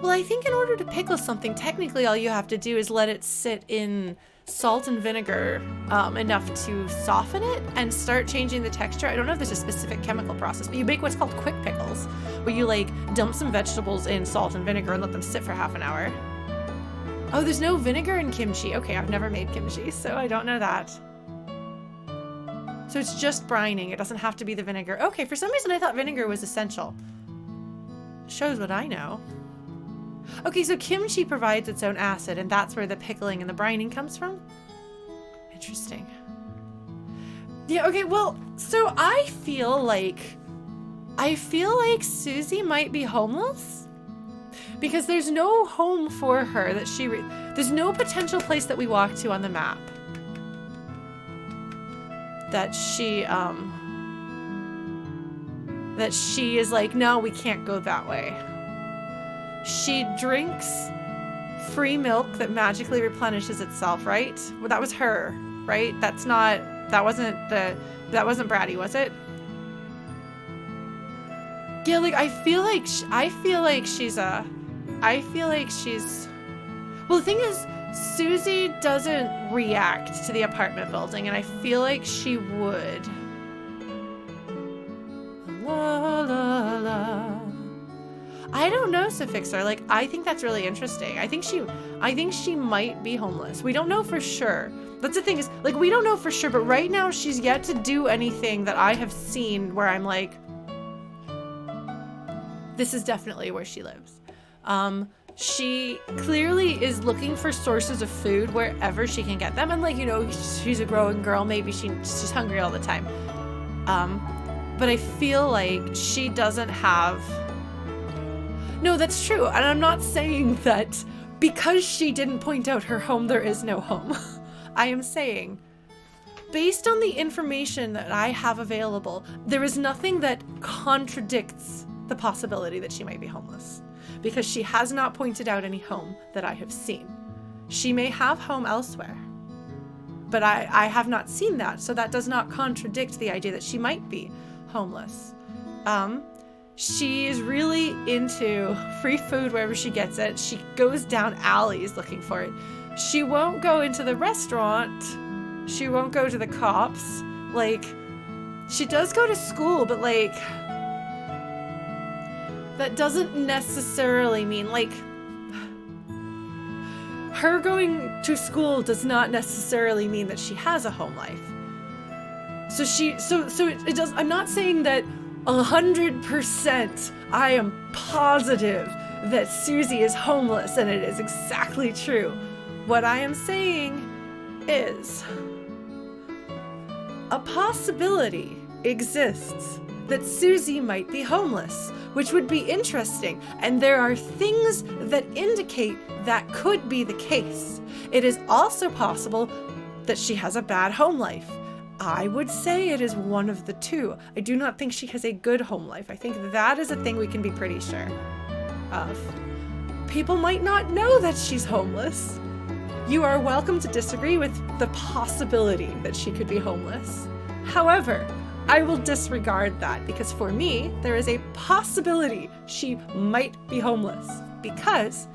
Well, I think in order to pickle something, technically all you have to do is let it sit in salt and vinegar enough to soften it and start changing the texture. I don't know if there's a specific chemical process, but you make what's called quick pickles, where you like dump some vegetables in salt and vinegar and let them sit for half an hour. Oh, there's no vinegar in kimchi. Okay, I've never made kimchi, so I don't know that. So it's just brining. It doesn't have to be the vinegar. Okay, for some reason I thought vinegar was essential. Shows what I know. Okay, so kimchi provides its own acid, and that's where the pickling and the brining comes from? Interesting. Yeah, okay, well, so I feel like Susie might be homeless. Because there's no home for her that there's no potential place that we walk to on the map that she is like, no, we can't go that way. She drinks free milk that magically replenishes itself, right? Well, that was her, right? That wasn't Bratty, was it? Yeah, like I feel like she's well, the thing is, Susie doesn't react to the apartment building, and I feel like she would. I don't know, Sufixer. Like, I think that's really interesting. I think she might be homeless. We don't know for sure. That's the thing is, like, we don't know for sure, but right now she's yet to do anything that I have seen where I'm like, this is definitely where she lives. She clearly is looking for sources of food wherever she can get them. And like, you know, she's a growing girl. Maybe she's hungry all the time. But I feel like she doesn't have... No, that's true. And I'm not saying that because she didn't point out her home, there is no home. I am saying, based on the information that I have available, there is nothing that contradicts the possibility that she might be homeless. Because she has not pointed out any home that I have seen. She may have home elsewhere, but I have not seen that, so that does not contradict the idea that she might be homeless. She is really into free food wherever she gets it. She goes down alleys looking for it. She won't go into the restaurant. She won't go to the cops. Like, she does go to school, but like... that doesn't necessarily mean, like, her going to school does not necessarily mean that she has a home life. So it does, I'm not saying that 100% I am positive that Susie is homeless and it is exactly true. What I am saying is a possibility exists that Susie might be homeless, which would be interesting, and there are things that indicate that could be the case. It is also possible that she has a bad home life. I would say it is one of the two. I do not think she has a good home life. I think that is a thing we can be pretty sure of. People might not know that she's homeless. You are welcome to disagree with the possibility that she could be homeless. However, I will disregard that because for me, there is a possibility she might be homeless because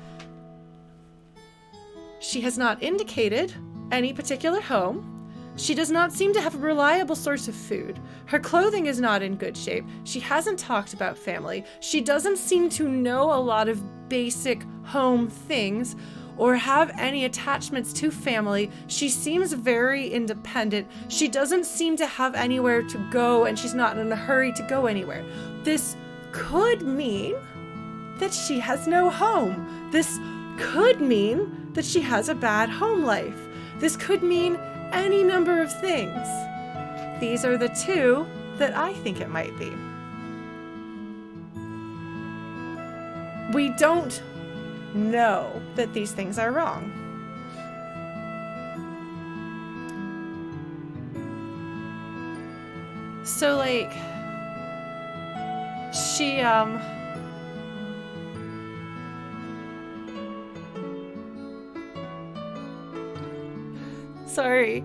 she has not indicated any particular home. She does not seem to have a reliable source of food. Her clothing is not in good shape. She hasn't talked about family. She doesn't seem to know a lot of basic home things or have any attachments to family. She seems very independent. She doesn't seem to have anywhere to go, and she's not in a hurry to go anywhere. This could mean that she has no home. This could mean that she has a bad home life. This could mean any number of things. These are the two that I think it might be. We don't know that these things are wrong. So like, she sorry.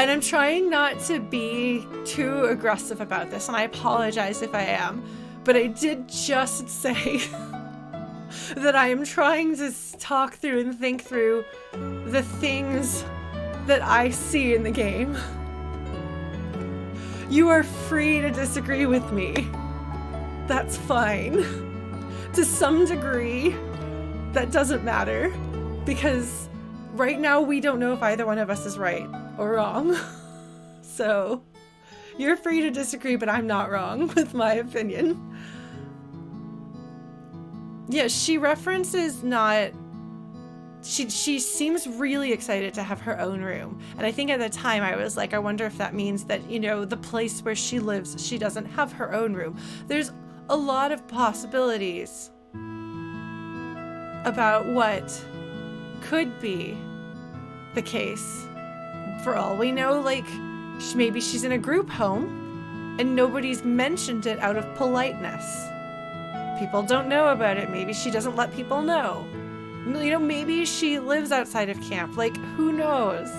I'm trying not to be too aggressive about this, and I apologize if I am, but I did just say that I am trying to talk through and think through the things that I see in the game. You are free to disagree with me. That's fine. To some degree, that doesn't matter, because right now we don't know if either one of us is right or wrong. So you're free to disagree, but I'm not wrong with my opinion. Yeah, she references not... She seems really excited to have her own room. And I think at the time I was like, I wonder if that means that, you know, the place where she lives, she doesn't have her own room. There's a lot of possibilities about what could be the case. For all we know, like, maybe she's in a group home and nobody's mentioned it out of politeness. People don't know about it. Maybe she doesn't let people know. You know, maybe she lives outside of camp. Like, who knows?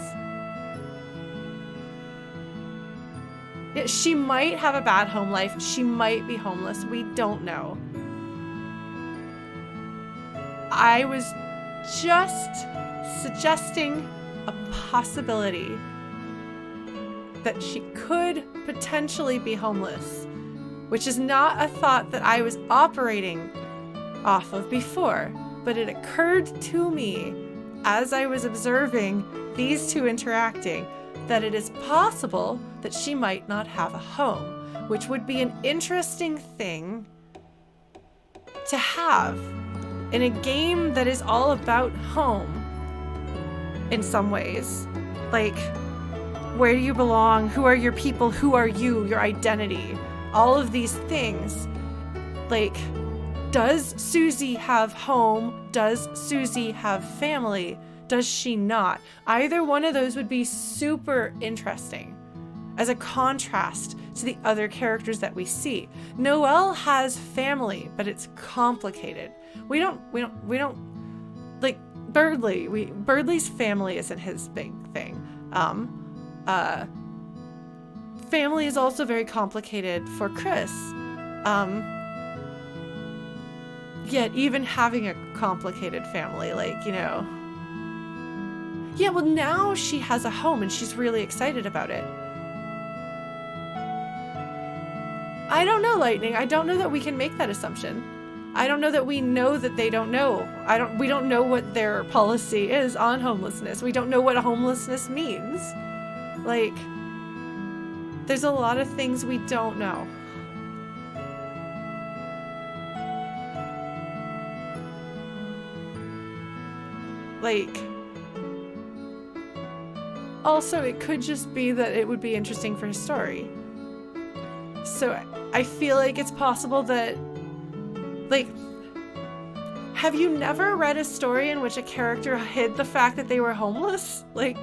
Yeah, she might have a bad home life. She might be homeless. We don't know. I was just suggesting a possibility that she could potentially be homeless, which is not a thought that I was operating off of before, but it occurred to me as I was observing these two interacting that it is possible that she might not have a home, which would be an interesting thing to have in a game that is all about home in some ways. Like, where do you belong? Who are your people? Who are you? Your identity? All of these things. Like, does Susie have home? Does Susie have family? Does she not? Either one of those would be super interesting as a contrast to the other characters that we see. Noelle has family, but it's complicated. We don't like Birdley's family isn't his big thing. Family is also very complicated for Kris. Yet even having a complicated family, like, you know. Yeah, well, now she has a home and she's really excited about it. I don't know, Lightning. I don't know that we can make that assumption. I don't know that we know that they don't know. We don't know what their policy is on homelessness. We don't know what homelessness means. Like, there's a lot of things we don't know. Like, also, it could just be that it would be interesting for his story. So I feel like it's possible that, like, have you never read a story in which a character hid the fact that they were homeless? Like,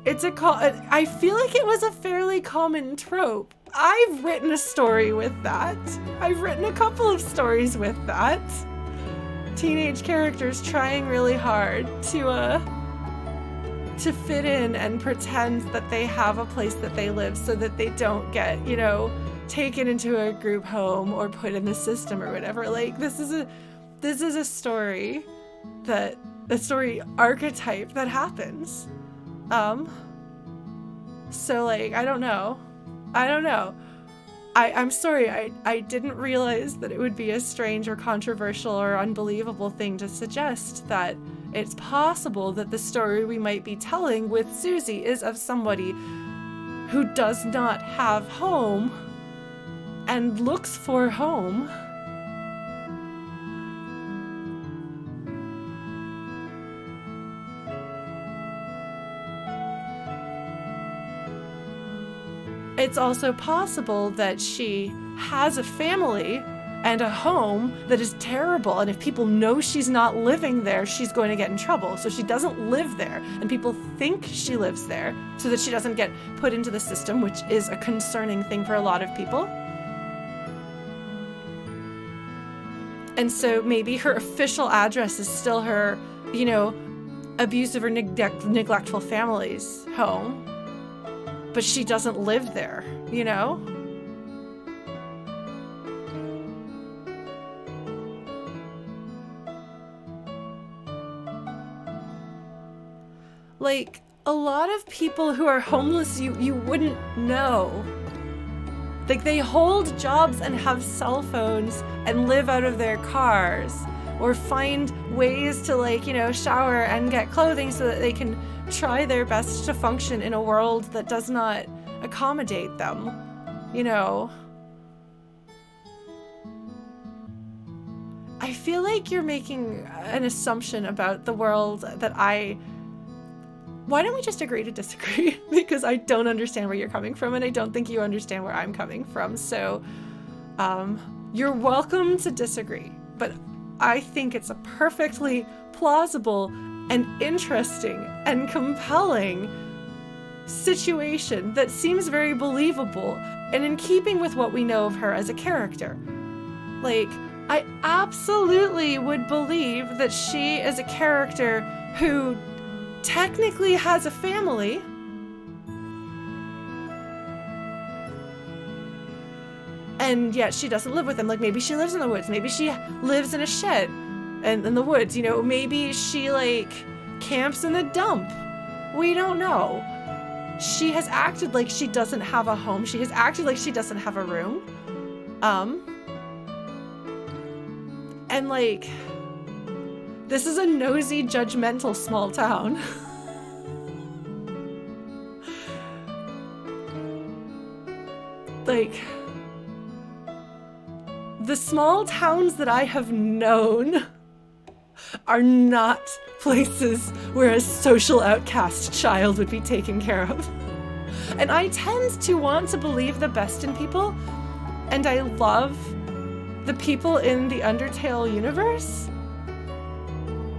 I feel like it was a fairly common trope. I've written a story with that. I've written a couple of stories with that. Teenage characters trying really hard to fit in and pretend that they have a place that they live so that they don't get, you know, taken into a group home or put in the system or whatever. Like, this is a story archetype that happens. So, like, I don't know. I'm sorry, I didn't realize that it would be a strange or controversial or unbelievable thing to suggest that it's possible that the story we might be telling with Susie is of somebody who does not have home and looks for home. It's also possible that she has a family and a home that is terrible, and if people know she's not living there, she's going to get in trouble. So she doesn't live there, and people think she lives there so that she doesn't get put into the system, which is a concerning thing for a lot of people. And so maybe her official address is still her, you know, abusive or neglectful family's home. But she doesn't live there, you know? Like, a lot of people who are homeless, you wouldn't know. Like, they hold jobs and have cell phones and live out of their cars, or find ways to, like, you know, shower and get clothing so that they can try their best to function in a world that does not accommodate them, you know. I feel like you're making an assumption about the world that why don't we just agree to disagree? Because I don't understand where you're coming from, and I don't think you understand where I'm coming from. So you're welcome to disagree, but I think it's a perfectly plausible and interesting and compelling situation that seems very believable and in keeping with what we know of her as a character. Like, I absolutely would believe that she is a character who technically has a family, and yet she doesn't live with them. Like, maybe she lives in the woods, maybe she lives in a shed and in the woods, you know, maybe she, like, camps in the dump. We don't know. she has acted like she doesn't have a home. She has acted like she doesn't have a room. And like, this is a nosy, judgmental small town. Like, the small towns that I have known are not places where a social outcast child would be taken care of. And I tend to want to believe the best in people, and I love the people in the Undertale universe.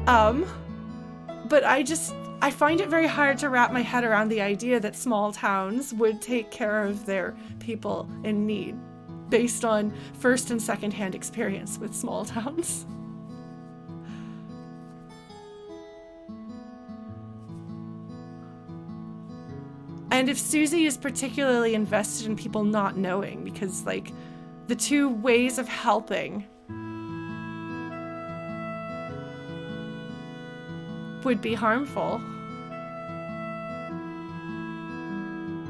But I find it very hard to wrap my head around the idea that small towns would take care of their people in need based on first and second-hand experience with small towns. And if Susie is particularly invested in people not knowing, because like the two ways of helping would be harmful.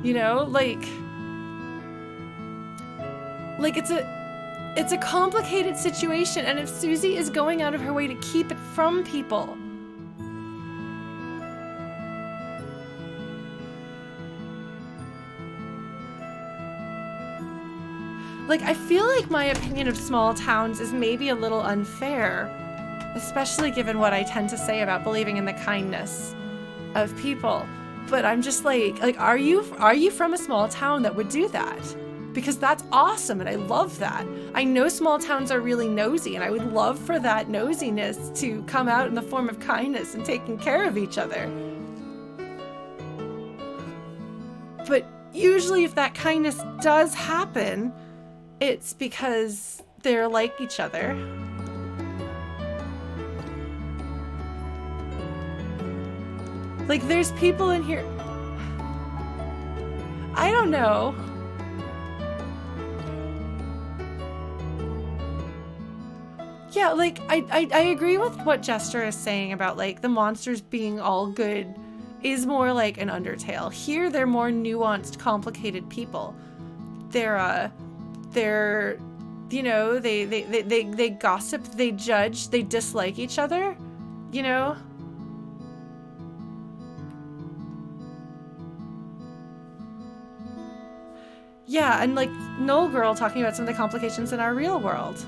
You know, like it's a complicated situation, and if Susie is going out of her way to keep it from people, like, I feel like my opinion of small towns is maybe a little unfair, especially given what I tend to say about believing in the kindness of people. But I'm just like, are you from a small town that would do that? Because that's awesome, and I love that. I know small towns are really nosy, and I would love for that nosiness to come out in the form of kindness and taking care of each other. But usually if that kindness does happen, it's because they're like each other. Like, there's people in here. I don't know. Yeah, like, I agree with what Jester is saying about, like, the monsters being all good is more like an Undertale. Here, they're more nuanced, complicated people. They're, you know, they gossip, they judge, they dislike each other, you know? Yeah, and like Knoll Girl talking about some of the complications in our real world.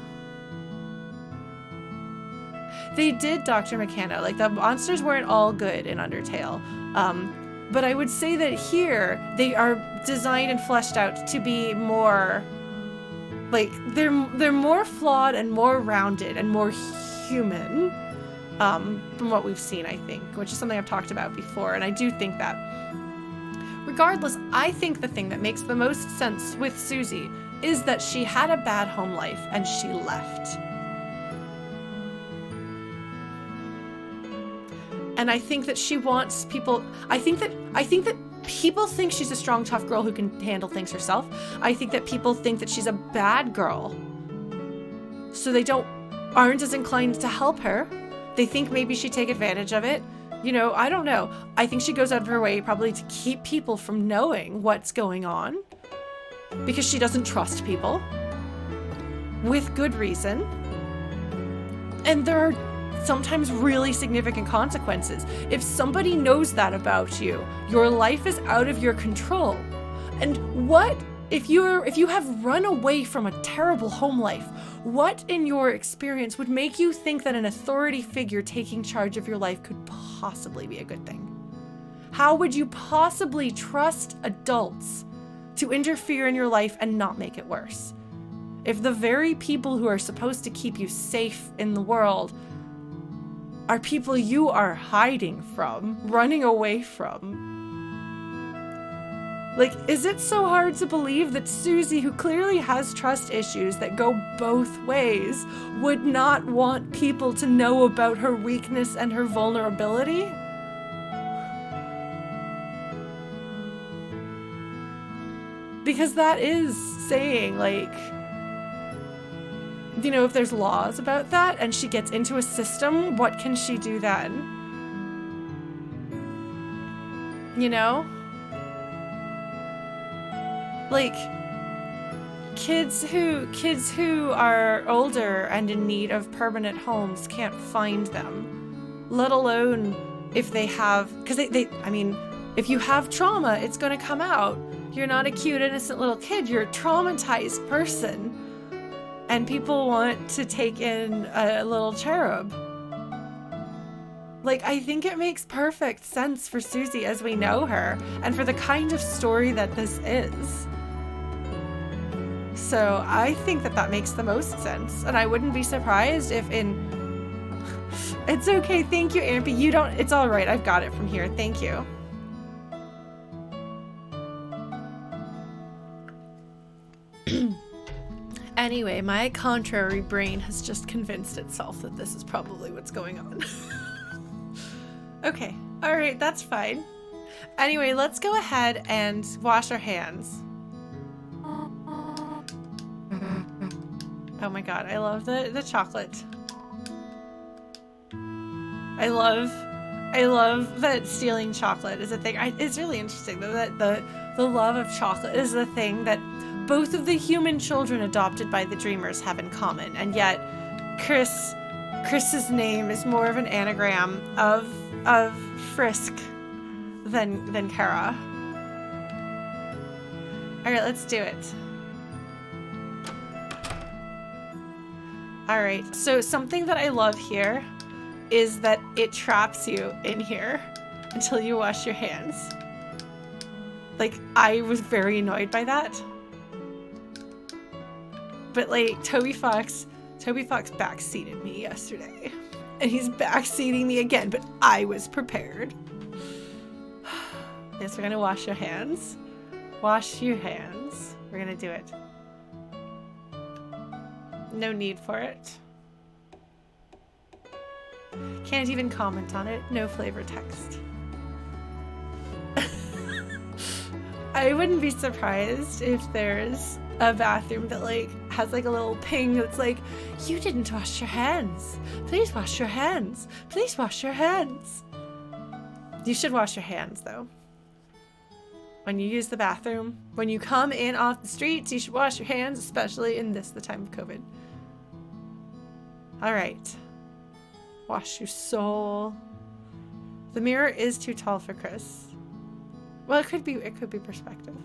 They did Dr. McKenna. Like, the monsters weren't all good in Undertale. But I would say that here, they are designed and fleshed out to be more, like, they're more flawed and more rounded and more human from what we've seen, I think, which is something I've talked about before. And I do think that. Regardless, I think the thing that makes the most sense with Susie is that she had a bad home life and she left. And I think that she wants people, I think that people think she's a strong, tough girl who can handle things herself. I think that people think that she's a bad girl, so they aren't as inclined to help her. They think maybe she'd take advantage of it. You know, I don't know. I think she goes out of her way probably to keep people from knowing what's going on because she doesn't trust people, with good reason. And there are sometimes really significant consequences. If somebody knows that about you, your life is out of your control. And what if you have run away from a terrible home life? What in your experience would make you think that an authority figure taking charge of your life could possibly be a good thing? How would you possibly trust adults to interfere in your life and not make it worse? If the very people who are supposed to keep you safe in the world are people you are hiding from, running away from. Like, is it so hard to believe that Susie, who clearly has trust issues that go both ways, would not want people to know about her weakness and her vulnerability? Because that is saying, like, you know, if there's laws about that and she gets into a system, what can she do then? You know? Like, kids who are older and in need of permanent homes can't find them, let alone if they have, because I mean, if you have trauma, it's going to come out. You're not a cute, innocent little kid. You're a traumatized person. And people want to take in a little cherub. Like, I think it makes perfect sense for Susie as we know her, and for the kind of story that this is. So I think that makes the most sense. And I wouldn't be surprised if It's okay, thank you, Ampy. You don't... It's alright, I've got it from here. Thank you. Anyway, my contrary brain has just convinced itself that this is probably what's going on. Okay, alright, that's fine. Anyway, let's go ahead and wash our hands. Oh my god, I love the chocolate. I love that stealing chocolate is a thing. It's really interesting though that the love of chocolate is the thing that both of the human children adopted by the Dreamers have in common, and yet Kris's name is more of an anagram of Frisk than Kara. All right, let's do it. All right, so something that I love here is that it traps you in here until you wash your hands. Like, I was very annoyed by that. But like, Toby Fox backseated me yesterday. And he's backseating me again, but I was prepared. Yes, we're gonna wash your hands. Wash your hands. We're gonna do it. No need for it. Can't even comment on it. No flavor text. I wouldn't be surprised if there's a bathroom that like has like a little ping that's like, you didn't wash your hands. Please wash your hands. Please wash your hands. You should wash your hands though. When you use the bathroom, when you come in off the streets, you should wash your hands, especially in the time of COVID. All right. Wash your soul. The mirror is too tall for Kris. Well, it could be perspective.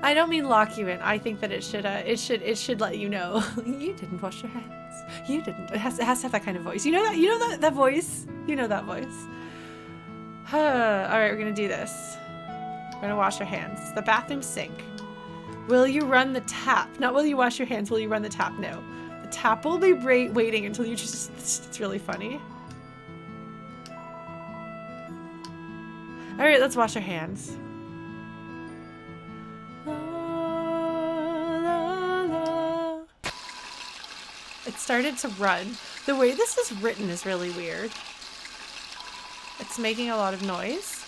I don't mean lock you in. I think that it should let you know you didn't wash your hands. You didn't. It has to have that kind of voice. You know that voice. You know that voice. All right, we're gonna do this. We're gonna wash our hands. It's the bathroom sink. Will you run the tap? Not will you wash your hands. Will you run the tap? No. The tap will be waiting until you just. It's really funny. All right, let's wash our hands. It started to run. The way this is written is really weird. It's making a lot of noise.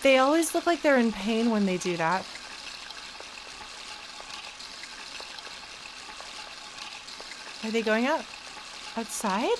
They always look like they're in pain when they do that. Are they going out? Outside?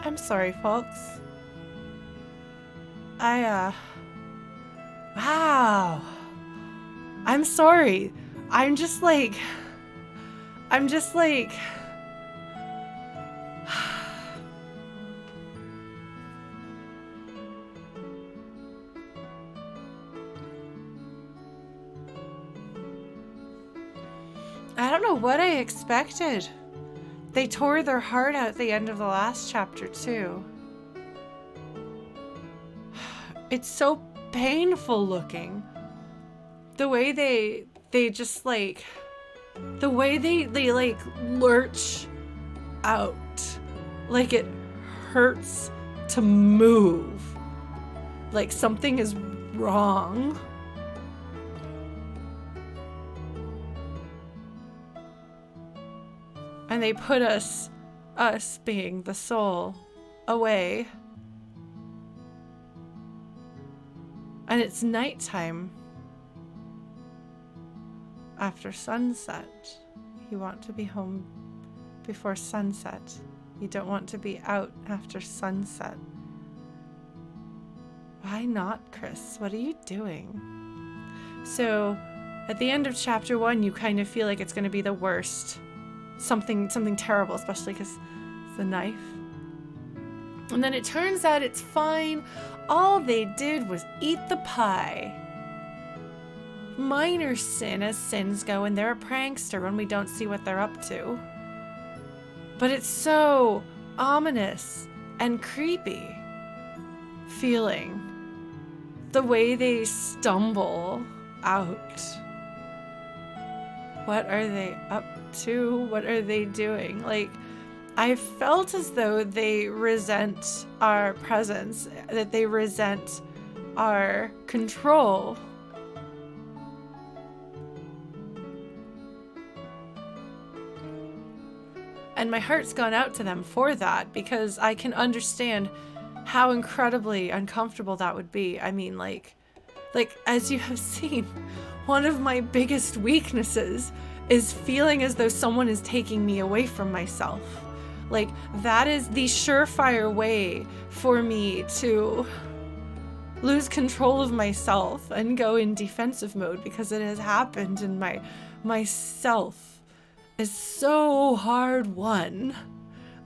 I'm sorry, folks. Wow. I'm sorry. I'm just like... I don't know what I expected. They tore their heart out at the end of the last chapter, too. It's so painful looking. The way they just like... The way they like lurch out. Like it hurts to move. Like something is wrong. And they put us being the soul, away. And it's nighttime. After sunset. You want to be home before sunset. You don't want to be out after sunset. Why not, Kris? What are you doing? So, at the end of chapter 1, you kind of feel like it's going to be the worst. Something terrible, especially because it's the knife. And then it turns out it's fine. All they did was eat the pie. Minor sin as sins go, and they're a prankster when we don't see what they're up to. But it's so ominous and creepy feeling. The way they stumble out. What are they up to? What are they doing? Like, I felt as though they resent our presence, that they resent our control. And my heart's gone out to them for that, because I can understand how incredibly uncomfortable that would be. I mean, like as you have seen, one of my biggest weaknesses is feeling as though someone is taking me away from myself. Like, that is the surefire way for me to lose control of myself and go in defensive mode, because it has happened, and my self is so hard won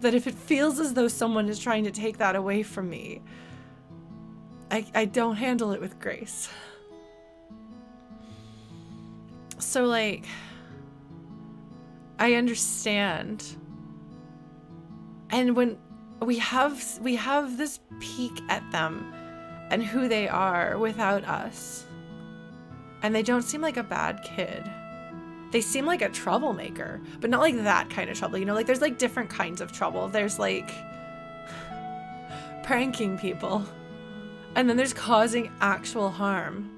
that if it feels as though someone is trying to take that away from me, I don't handle it with grace. So, like, I understand. And when we have this peek at them and who they are without us, and they don't seem like a bad kid. They seem like a troublemaker, but not like that kind of trouble. You know, like there's like different kinds of trouble. There's like pranking people, and then there's causing actual harm.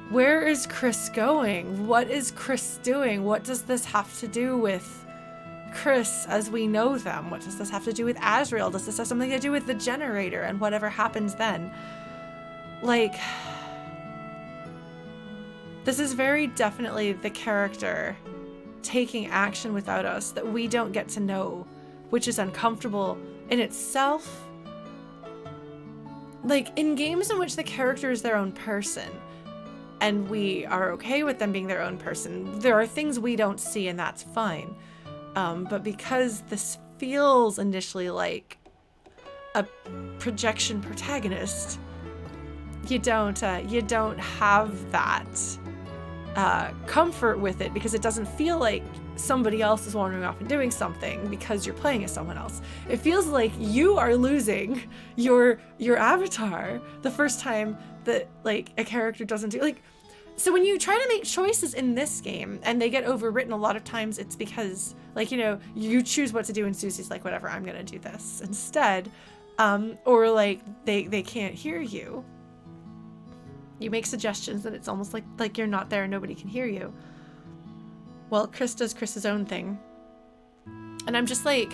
Where is Kris going? What is Kris doing? What does this have to do with Kris as we know them? What does this have to do with Azrael? Does this have something to do with the generator and whatever happens then? Like, this is very definitely the character taking action without us that we don't get to know, which is uncomfortable in itself. Like, in games in which the character is their own person, and we are okay with them being their own person, there are things we don't see, and that's fine. But because this feels initially like a projection protagonist, you don't have that comfort with it, because it doesn't feel like somebody else is wandering off and doing something because you're playing as someone else. It feels like you are losing your avatar the first time that like a character doesn't do like. So when you try to make choices in this game and they get overwritten, a lot of times it's because, like, you know, you choose what to do and Susie's like, whatever, I'm gonna do this instead. Or like they can't hear you. You make suggestions and it's almost like you're not there and nobody can hear you. Well, Kris does Kris's own thing. And I'm just like,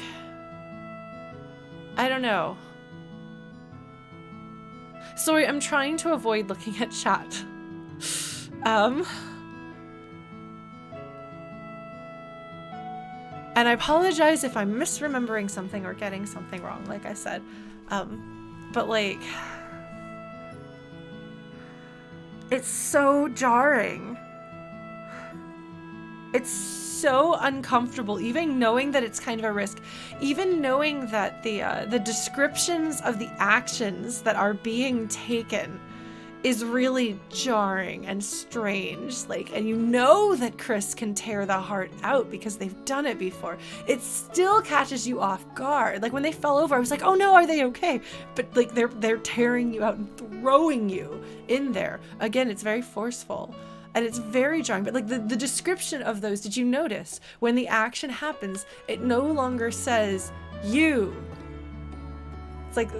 I don't know. Sorry, I'm trying to avoid looking at chat. And I apologize if I'm misremembering something or getting something wrong, like I said. But like, it's so jarring. It's so uncomfortable, even knowing that it's kind of a risk, even knowing that the descriptions of the actions that are being taken is really jarring and strange. Like, and you know that Kris can tear the heart out because they've done it before. It still catches you off guard. Like when they fell over, I was like, oh no, are they okay? But like they're tearing you out and throwing you in there. Again, it's very forceful and it's very jarring. But like the description of those, did you notice when the action happens, it no longer says you. Like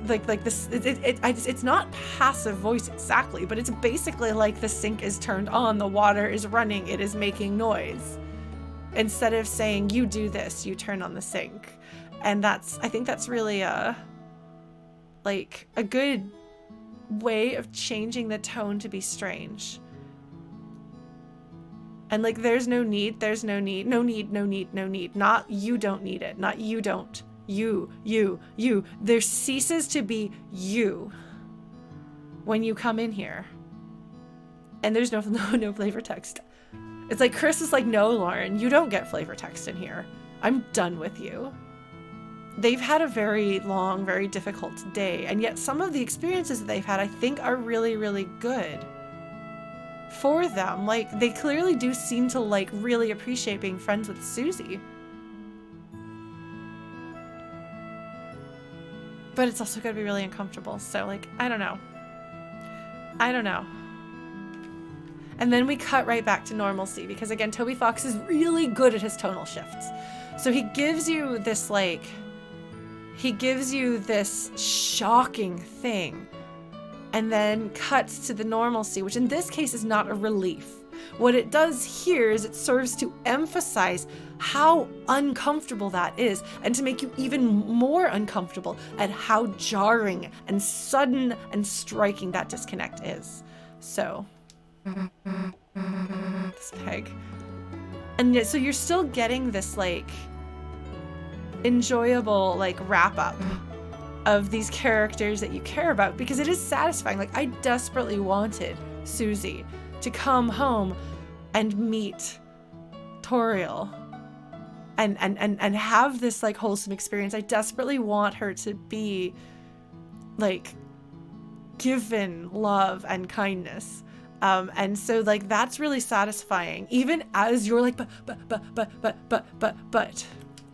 this, it's not passive voice exactly, but it's basically like the sink is turned on, the water is running, it is making noise. Instead of saying you do this, you turn on the sink. And I think that's really like a good way of changing the tone to be strange. And like there's no need, not you don't need it, not you don't. You. There ceases to be you when you come in here. And there's no flavor text. It's like Kris is like, no, Lauren, you don't get flavor text in here. I'm done with you. They've had a very long, very difficult day. And yet some of the experiences that they've had, I think, are really, really good for them. Like, they clearly do seem to like really appreciate being friends with Susie. But it's also going to be really uncomfortable. So, like, I don't know. And then we cut right back to normalcy. Because, again, Toby Fox is really good at his tonal shifts. So he gives you this, like... He gives you this shocking thing. And then cuts to the normalcy, which in this case is not a relief. What it does here is it serves to emphasize how uncomfortable that is and to make you even more uncomfortable at how jarring and sudden and striking that disconnect is. So, this peg. And yet, so you're still getting this like enjoyable like wrap up of these characters that you care about because it is satisfying. Like I desperately wanted Susie to come home and meet Toriel and have this like wholesome experience. I desperately want her to be like given love and kindness. And so like that's really satisfying, even as you're like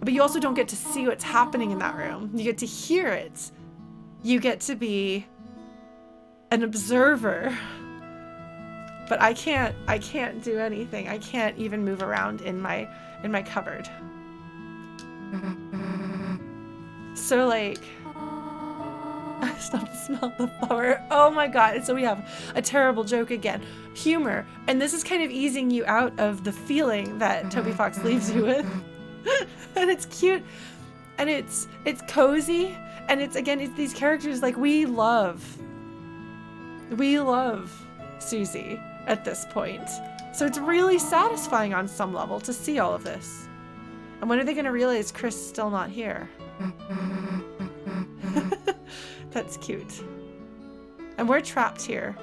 but you also don't get to see what's happening in that room. You get to hear it. You get to be an observer. But I can't do anything. I can't even move around in my cupboard. So like I stop to smell the flower. Oh my god. So we have a terrible joke again. Humor. And this is kind of easing you out of the feeling that Toby Fox leaves you with. And it's cute. And it's cozy. And it's these characters like we love Susie at this point. So it's really satisfying on some level to see all of this. And when are they going to realize Kris is still not here? That's cute. And we're trapped here.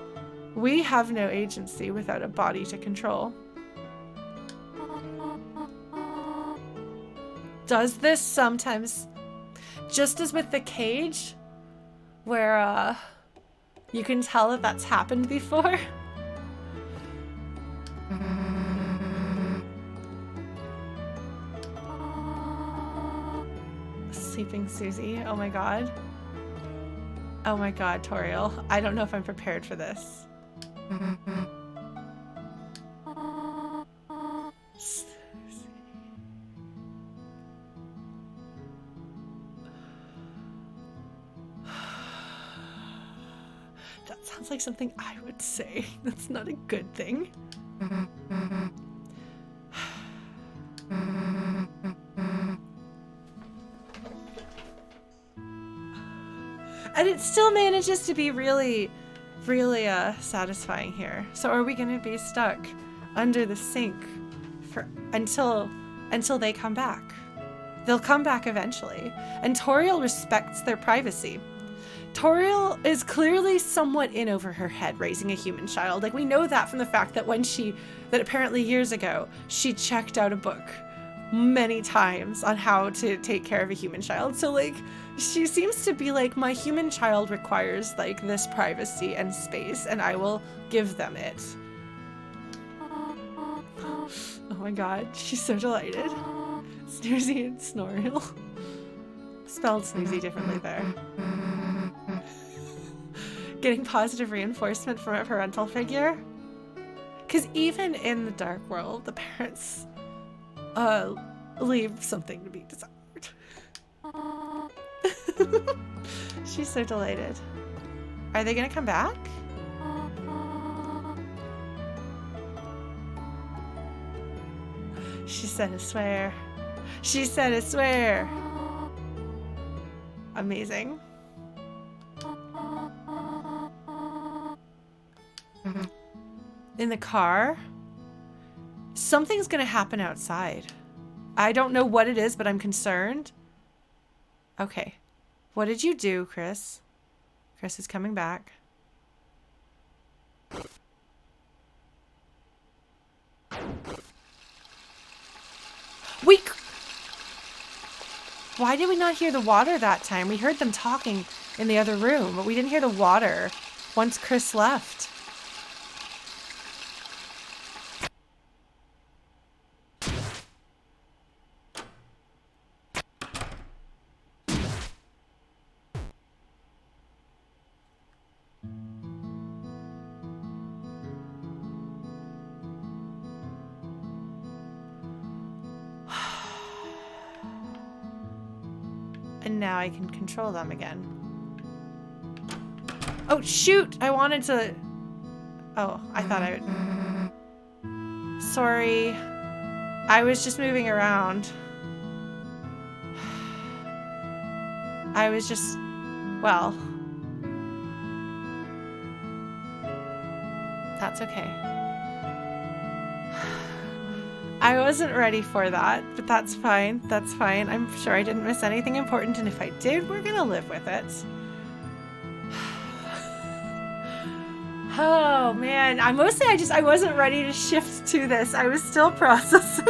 We have no agency without a body to control. Does this sometimes, just as with the cage, where you can tell that that's happened before? Sleeping Susie. Oh my god. Oh my god, Toriel. I don't know if I'm prepared for this. That sounds like something I would say. That's not a good thing. And it still manages to be really, really satisfying here. So are we going to be stuck under the sink for until they come back? They'll come back eventually. And Toriel respects their privacy. Toriel is clearly somewhat in over her head raising a human child. Like, we know that from the fact that that apparently years ago, she checked out a book many times on how to take care of a human child. So, like, she seems to be like, my human child requires, like, this privacy and space, and I will give them it. Oh my god, she's so delighted. Snoozy and Snorriel. Spelled Snoozy differently there. Getting positive reinforcement from a parental figure. Because even in the dark world, the parents leave something to be desired. She's so delighted. Are they gonna come back? She said a swear. She said a swear. Amazing. In the car, something's gonna happen outside. I don't know what it is, but I'm concerned. Okay. What did you do, Kris? Kris is coming back. Why did we not hear the water that time? We heard them talking in the other room, but we didn't hear the water once Kris left. And now I can control them again. Oh, shoot! I wanted to... Oh, I thought I would... Sorry. I was just moving around. I was just... Well... That's okay. I wasn't ready for that, but that's fine. That's fine. I'm sure I didn't miss anything important, and if I did, we're gonna live with it. Oh man, I wasn't ready to shift to this. I was still processing.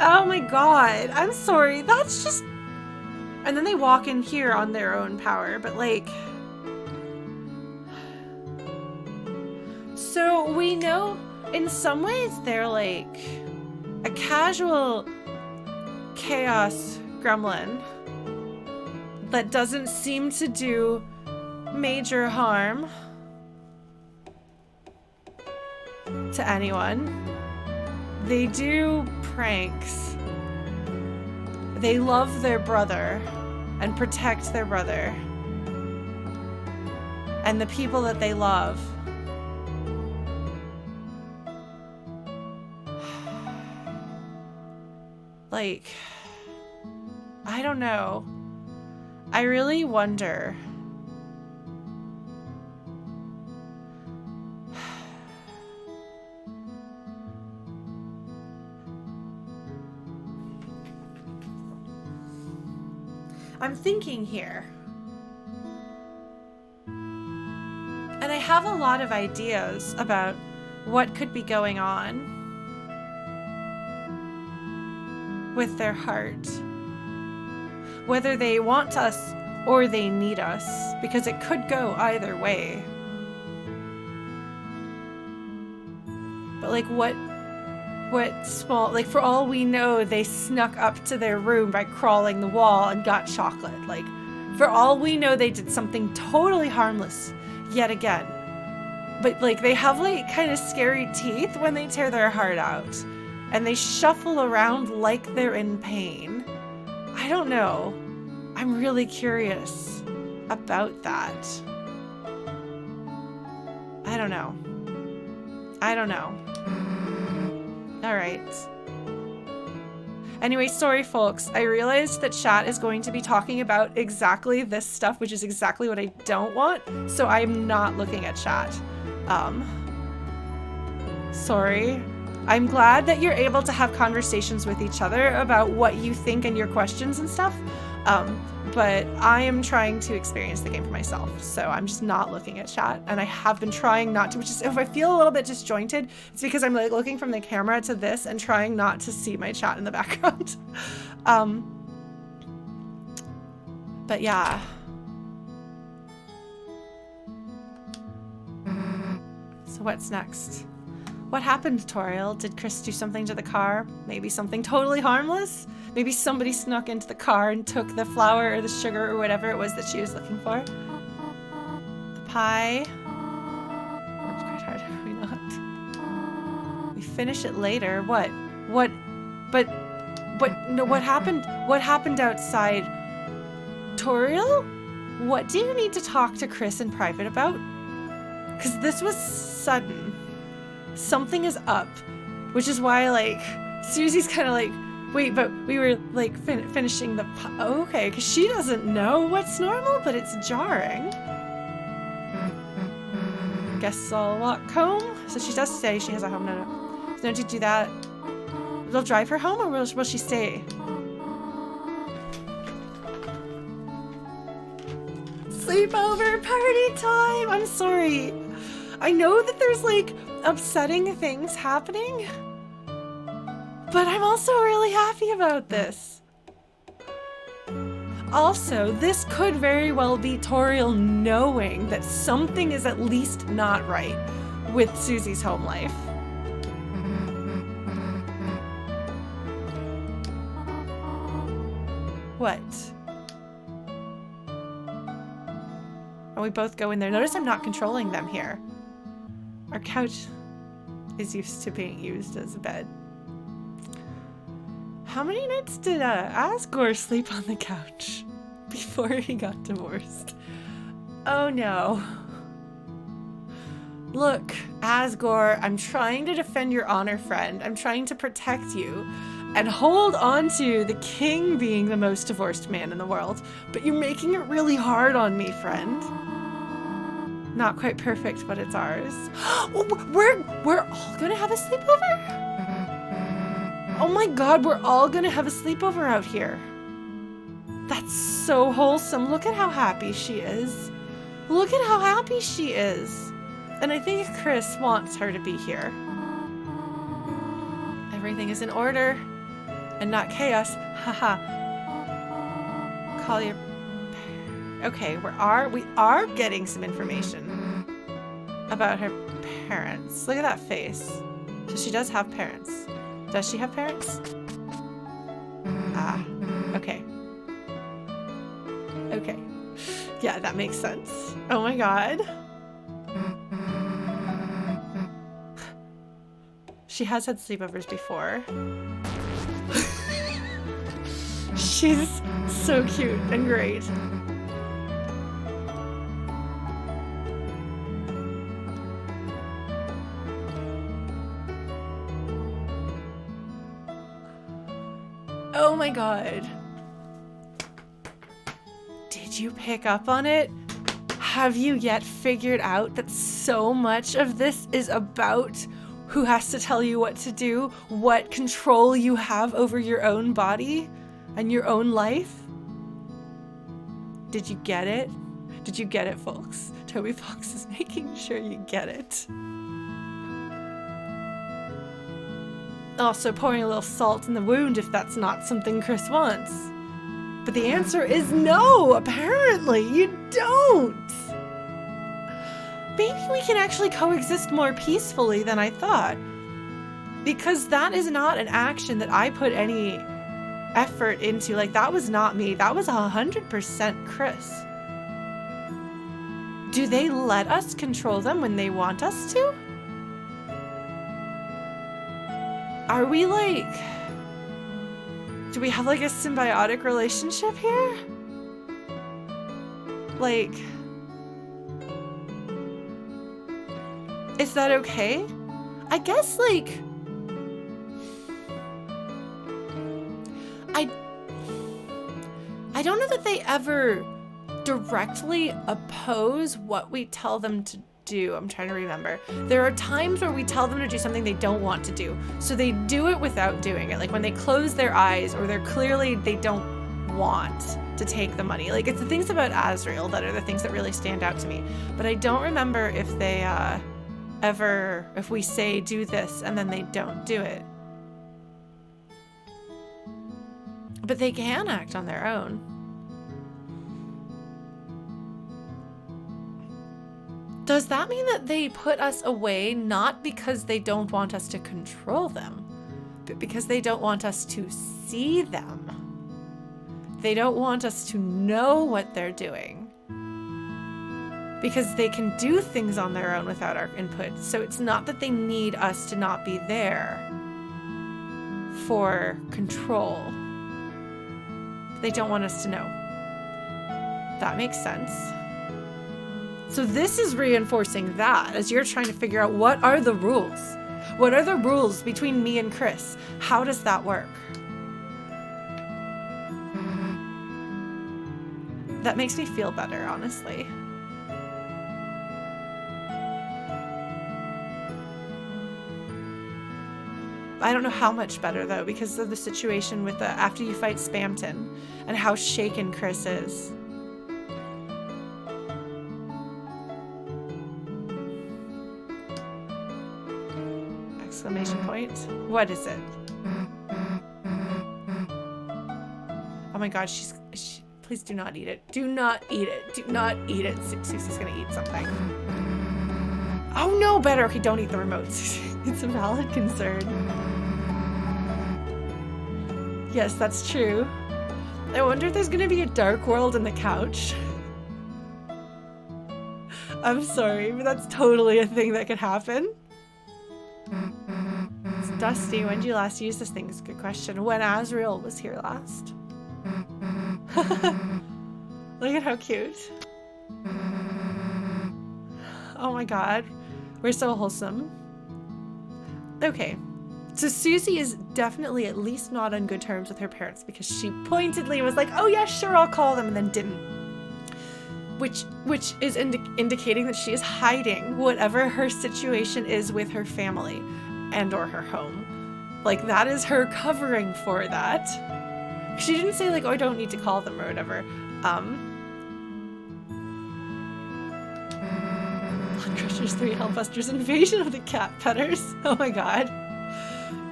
Oh my god, I'm sorry. That's just... And then they walk in here on their own power, but like... So we know... In some ways, they're like a casual chaos gremlin that doesn't seem to do major harm to anyone. They do pranks. They love their brother and protect their brother and the people that they love. Like, I don't know. I really wonder. I'm thinking here. And I have a lot of ideas about what could be going on with their heart. Whether they want us or they need us, because it could go either way. But like what small, like for all we know, they snuck up to their room by crawling the wall and got chocolate. Like for all we know, they did something totally harmless yet again. But like they have like kind of scary teeth when they tear their heart out. And they shuffle around like they're in pain. I don't know. I'm really curious about that. I don't know. All right. Anyway, sorry folks. I realized that chat is going to be talking about exactly this stuff, which is exactly what I don't want. So I'm not looking at chat. Sorry. I'm glad that you're able to have conversations with each other about what you think and your questions and stuff. But I am trying to experience the game for myself, so I'm just not looking at chat, and I have been trying not to, which is, if I feel a little bit disjointed, it's because I'm like looking from the camera to this and trying not to see my chat in the background. But yeah. So what's next? What happened, Toriel? Did Kris do something to the car? Maybe something totally harmless? Maybe somebody snuck into the car and took the flour or the sugar or whatever it was that she was looking for. The pie. Worked quite hard, have we not? We finish it later. What? But no, what happened? What happened outside? Toriel? What do you need to talk to Kris in private about? Because this was sudden. Something is up, which is why, like, Susie's kind of like, wait, but we were, like, finishing the okay, because she doesn't know what's normal, but it's jarring. Guess I'll walk home. So she does say she has a home. No. So to do that, they'll drive her home, or will she stay? Sleepover party time! I'm sorry. I know that there's, like, upsetting things happening, but I'm also really happy about this. Also, this could very well be Toriel knowing that something is at least not right with Susie's home life. What? And we both go in there. Notice I'm not controlling them here. Our couch is used to being used as a bed. How many nights did Asgore sleep on the couch before he got divorced? Oh no. Look, Asgore, I'm trying to defend your honor, friend. I'm trying to protect you and hold on to the king being the most divorced man in the world, but you're making it really hard on me, friend. Not quite perfect, but it's ours. Oh, we're all gonna have a sleepover? Oh my god, we're all gonna have a sleepover out here. That's so wholesome. Look at how happy she is. Look at how happy she is. And I think Kris wants her to be here. Everything is in order and not chaos. Haha. Call your... Okay, we are getting some information about her parents. Look at that face. So she does have parents. Does she have parents? Ah, okay. Okay. Yeah, that makes sense. Oh my god. She has had sleepovers before. She's so cute and great. Oh my god. Did you pick up on it? Have you yet figured out that so much of this is about who has to tell you what to do, what control you have over your own body and your own life? Did you get it? Did you get it, folks? Toby Fox is making sure you get it. Also pouring a little salt in the wound if that's not something Kris wants. But the answer is no, apparently. You don't. Maybe we can actually coexist more peacefully than I thought. Because that is not an action that I put any effort into. Like, that was not me. That was 100% Kris. Do they let us control them when they want us to? Are we like... Do we have like a symbiotic relationship here? Like... Is that okay? I guess like... I don't know that they ever directly oppose what we tell them to do? I'm trying to remember. There are times where we tell them to do something they don't want to do. So they do it without doing it. Like when they close their eyes or they don't want to take the money. Like it's the things about Azrael that are the things that really stand out to me. But I don't remember if they if we say do this and then they don't do it. But they can act on their own. Does that mean that they put us away not because they don't want us to control them, but because they don't want us to see them? They don't want us to know what they're doing because they can do things on their own without our input. So it's not that they need us to not be there for control. They don't want us to know. That makes sense. So this is reinforcing that as you're trying to figure out what are the rules? What are the rules between me and Kris? How does that work? That makes me feel better, honestly. I don't know how much better though, because of the situation with after you fight Spamton and how shaken Kris is. Exclamation point. What is it? Oh my god, please do not eat it. Do not eat it. Do not eat it. Susie's gonna eat something. Oh no, better. Okay, don't eat the remote. It's a valid concern. Yes, that's true. I wonder if there's gonna be a dark world in the couch. I'm sorry, but that's totally a thing that could happen. It's Dusty. When did you last use this thing? It's a good question. When Azrael was here last. Look at how cute. Oh my god. We're so wholesome. Okay. So Susie is definitely at least not on good terms with her parents because she pointedly was like, oh yeah, sure, I'll call them, and then didn't. Which is indicating that she is hiding whatever her situation is with her family and or her home. Like that is her covering for that. She didn't say like, oh, I don't need to call them or whatever. Blood Crushers 3 Hellbusters Invasion of the Cat Petters. Oh my god.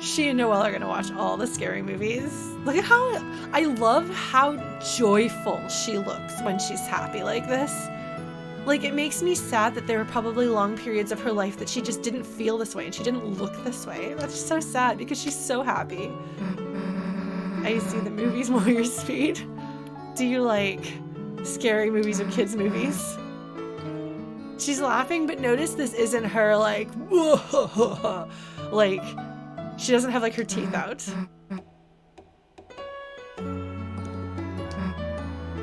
She and Noelle are gonna watch all the scary movies. Look at how, I love how joyful she looks when she's happy like this. Like it makes me sad that there were probably long periods of her life that she just didn't feel this way and she didn't look this way. That's just so sad because she's so happy. I see the movies more your speed. Do you like scary movies or kids movies? She's laughing, but notice this isn't her like, like, she doesn't have like her teeth out.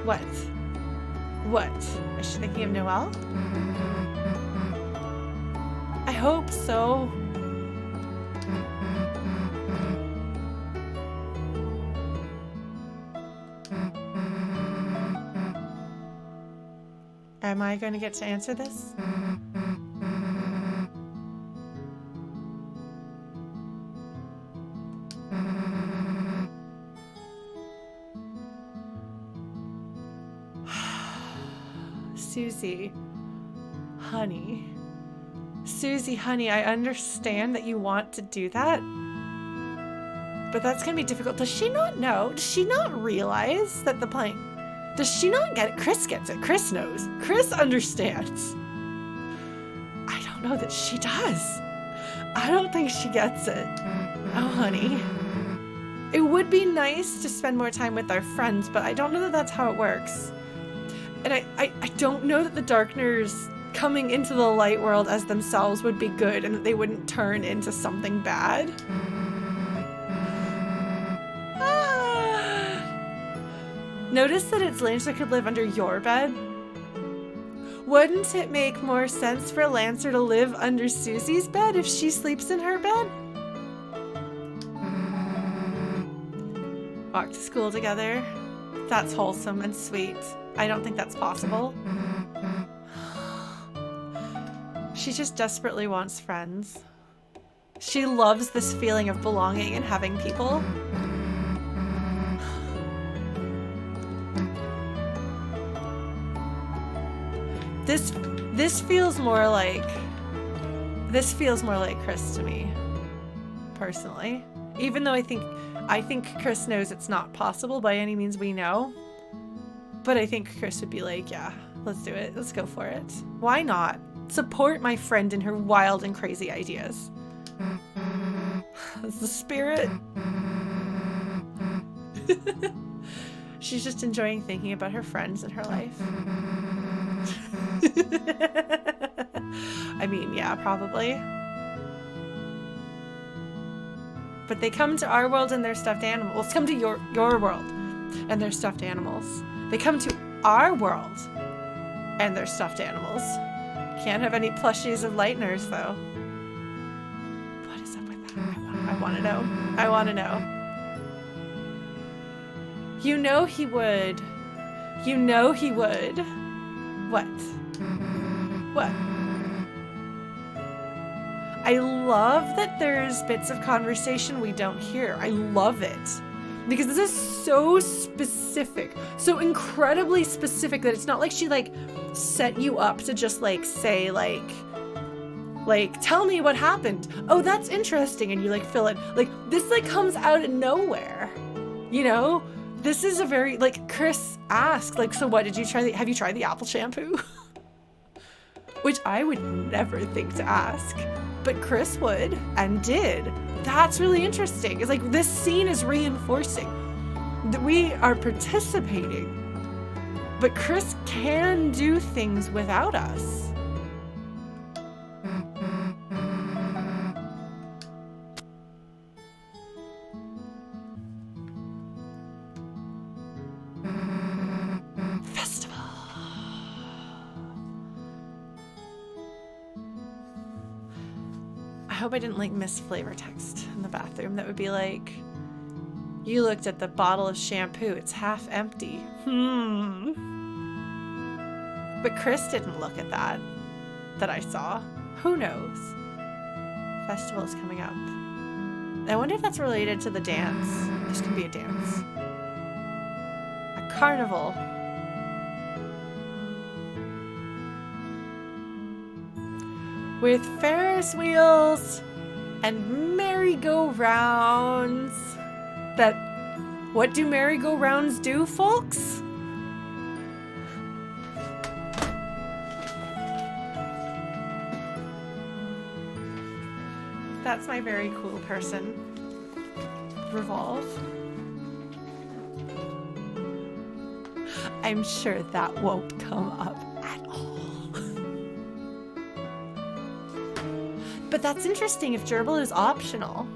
What? What? Is she thinking of Noelle? I hope so. Am I going to get to answer this? Susie, honey. Susie, honey, I understand that you want to do that, but that's going to be difficult. Does she not know? Does she not realize that the plane... Does she not get it? Kris gets it. Kris knows. Kris understands. I don't know that she does. I don't think she gets it. Oh, honey. It would be nice to spend more time with our friends, but I don't know that that's how it works. And I don't know that the Darkners coming into the light world as themselves would be good and that they wouldn't turn into something bad. Notice that it's Lancer could live under your bed. Wouldn't it make more sense for Lancer to live under Susie's bed if she sleeps in her bed? Walk to school together. That's wholesome and sweet. I don't think that's possible. She just desperately wants friends. She loves this feeling of belonging and having people. This feels more like Kris to me, personally. Even though I think Kris knows it's not possible by any means we know. But I think Kris would be like, yeah, let's do it. Let's go for it. Why not? Support my friend in her wild and crazy ideas. That's the spirit. She's just enjoying thinking about her friends in her life. I mean, yeah, probably. But they come to our world and they're stuffed animals. Let's come to your world and they're stuffed animals. They come to our world and they're stuffed animals. Can't have any plushies of Lighteners, though. What is up with that? I want to know. I want to know. You know he would. You know he would. What? What? I love that there's bits of conversation we don't hear. I love it. Because this is so specific. So incredibly specific that it's not like she like set you up to just like say like tell me what happened. Oh, that's interesting. And you like fill it. Like this like comes out of nowhere. You know? This is a very like Kris asked like, so what did you try? Have you tried the apple shampoo? Which I would never think to ask. But Kris would and did. That's really interesting. It's like this scene is reinforcing that we are participating, but Kris can do things without us. I hope I didn't like miss flavor text in the bathroom. That would be like, you looked at the bottle of shampoo. It's half empty. But Kris didn't look at that I saw. Who knows? Festival is coming up. I wonder if that's related to the dance. This could be a dance. A carnival. With Ferris wheels and merry-go-rounds. What do merry-go-rounds do, folks? That's my very cool person. Revolve. I'm sure that won't come up at all. But that's interesting if gerbil is optional.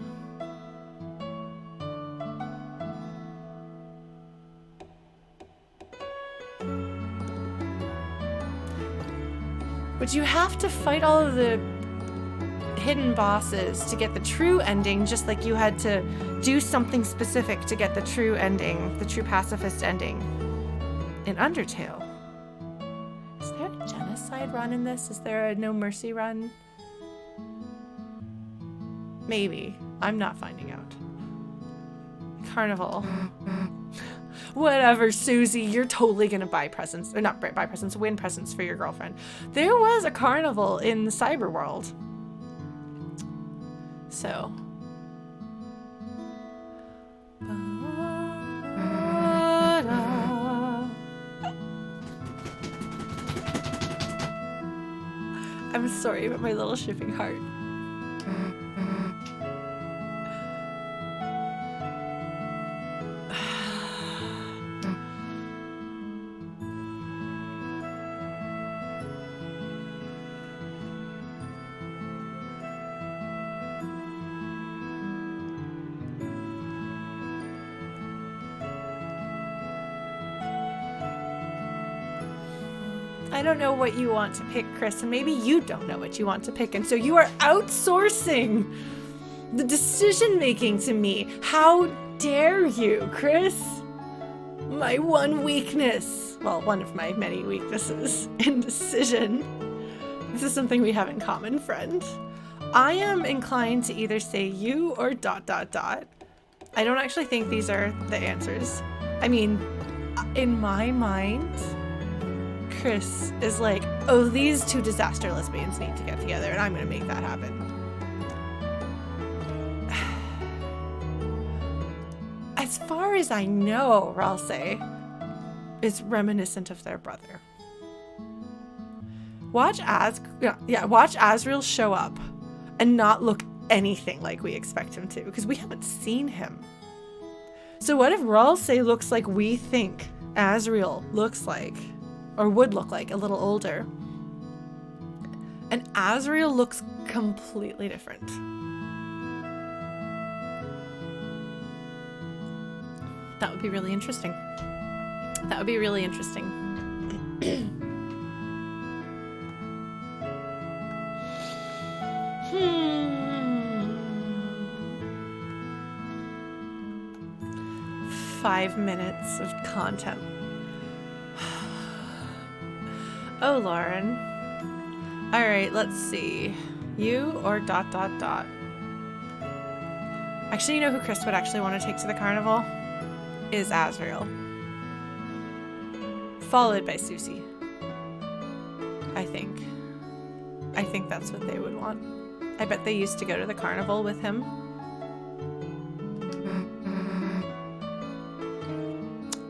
Would you have to fight all of the hidden bosses to get the true ending, just like you had to do something specific to get the true ending, the true pacifist ending in Undertale? Is there a genocide run in this? Is there a no mercy run? Maybe. I'm not finding out. Carnival. Whatever, Susie. You're totally gonna buy presents. Or not buy presents, win presents for your girlfriend. There was a carnival in the cyber world. So. I'm sorry about my little shipping heart. I don't know what you want to pick, Kris, and maybe you don't know what you want to pick, and so you are outsourcing the decision-making to me. How dare you, Kris? My one weakness. Well, one of my many weaknesses. Indecision. This is something we have in common, friend. I am inclined to either say you or ... I don't actually think these are the answers. I mean, in my mind, Kris is like, oh, these two disaster lesbians need to get together, and I'm gonna make that happen. As far as I know, Ralsei is reminiscent of their brother. Watch Asriel show up and not look anything like we expect him to, because we haven't seen him. So what if Ralsei looks like we think Asriel looks like, or would look like, a little older, and Asriel looks completely different? That would be really interesting. That would be really interesting. 5 minutes of content. Oh, Lauren. All right, let's see. You or ... Actually, you know who Kris would actually want to take to the carnival? Is Asriel. Followed by Susie. I think. I think that's what they would want. I bet they used to go to the carnival with him.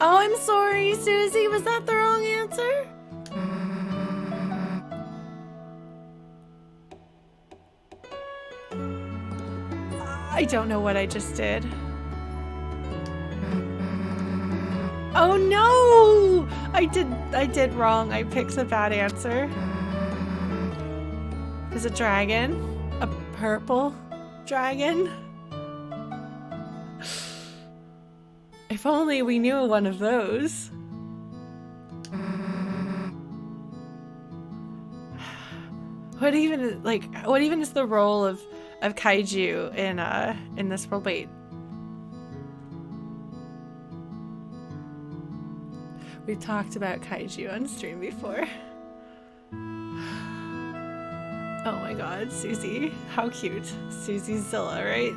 Oh, I'm sorry, Susie. Was that the wrong answer? I don't know what I just did. Oh no! I did wrong. I picked a bad answer. There's a dragon. A purple dragon. If only we knew one of those. What even is the role of kaiju in this world? Wait. We've talked about kaiju on stream before. Oh my god, Susie. How cute. Susie's Zilla, right?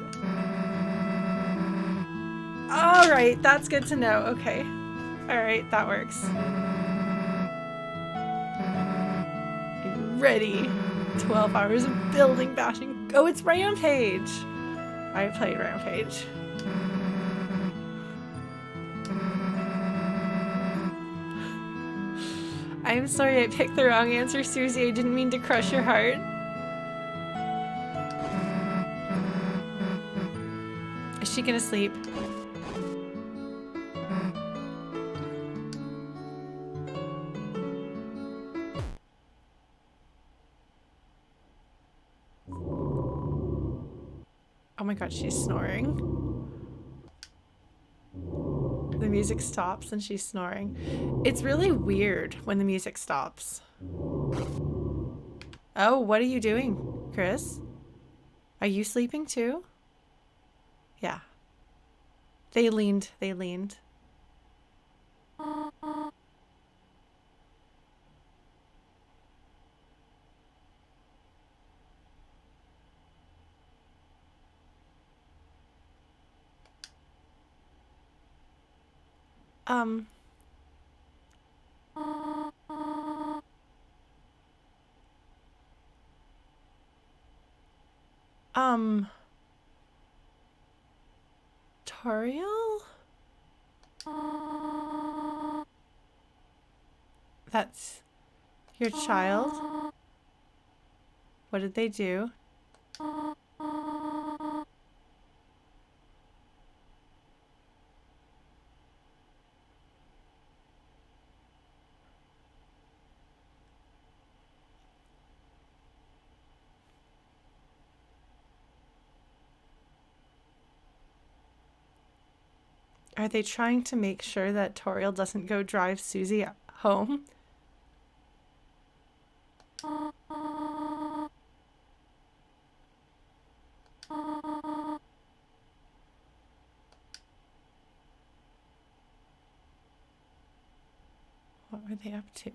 Alright, that's good to know. Okay. Alright, that works. Are you ready? 12 hours of building bashing. Oh, it's Rampage! I played Rampage. I'm sorry I picked the wrong answer, Susie. I didn't mean to crush your heart. Is she gonna sleep? Oh my god, she's snoring. The music stops and she's snoring. It's really weird when the music stops. Oh, what are you doing, Kris? Are you sleeping too? Yeah. They leaned. Toriel? That's your child? What did they do? Are they trying to make sure that Toriel doesn't go drive Susie home? What were they up to?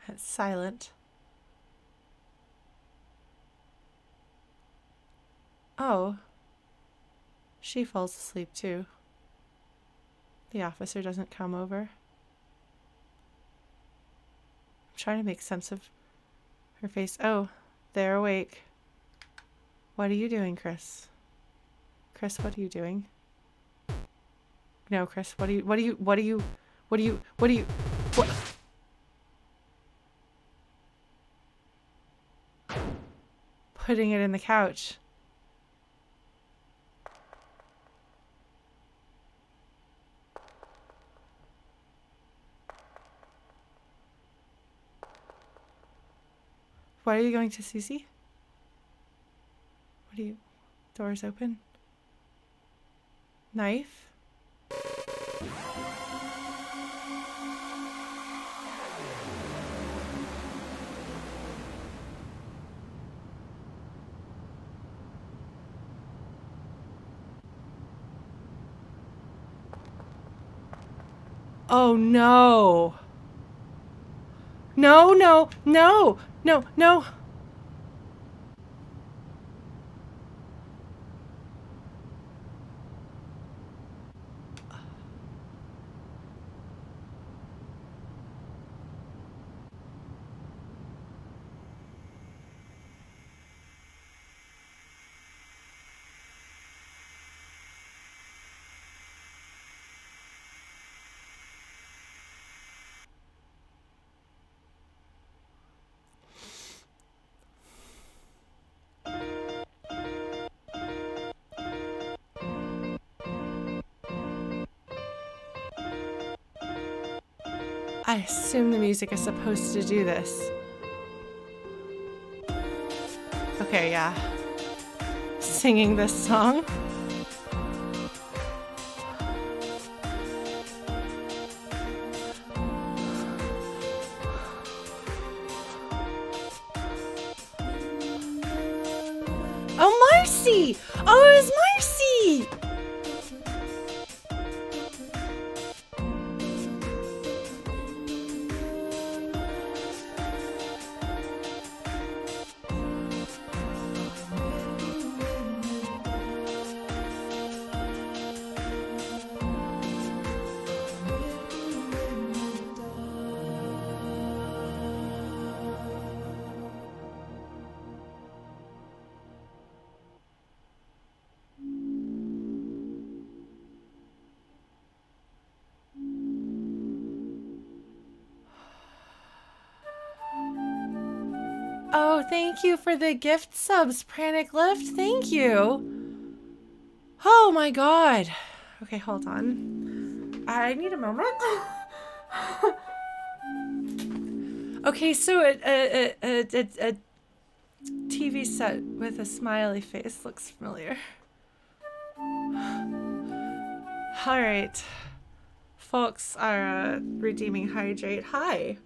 It's silent. Oh. She falls asleep too. The officer doesn't come over. I'm trying to make sense of her face. Oh, they're awake. What are you doing, Kris? Kris, what are you doing? No, Kris, what? Putting it in the couch. Why are you going to Susie? What are you... Doors open? Knife? Oh no! No, no, no, no, no! I assume the music is supposed to do this. Okay, yeah. Singing this song. Oh, Marcy! Oh, it was Marcy! Oh, thank you for the gift subs, Pranic Lift. Thank you. Oh my god. Okay, hold on. I need a moment. Okay, so a TV set with a smiley face looks familiar. Alright. Folks are redeeming hydrate. Hi.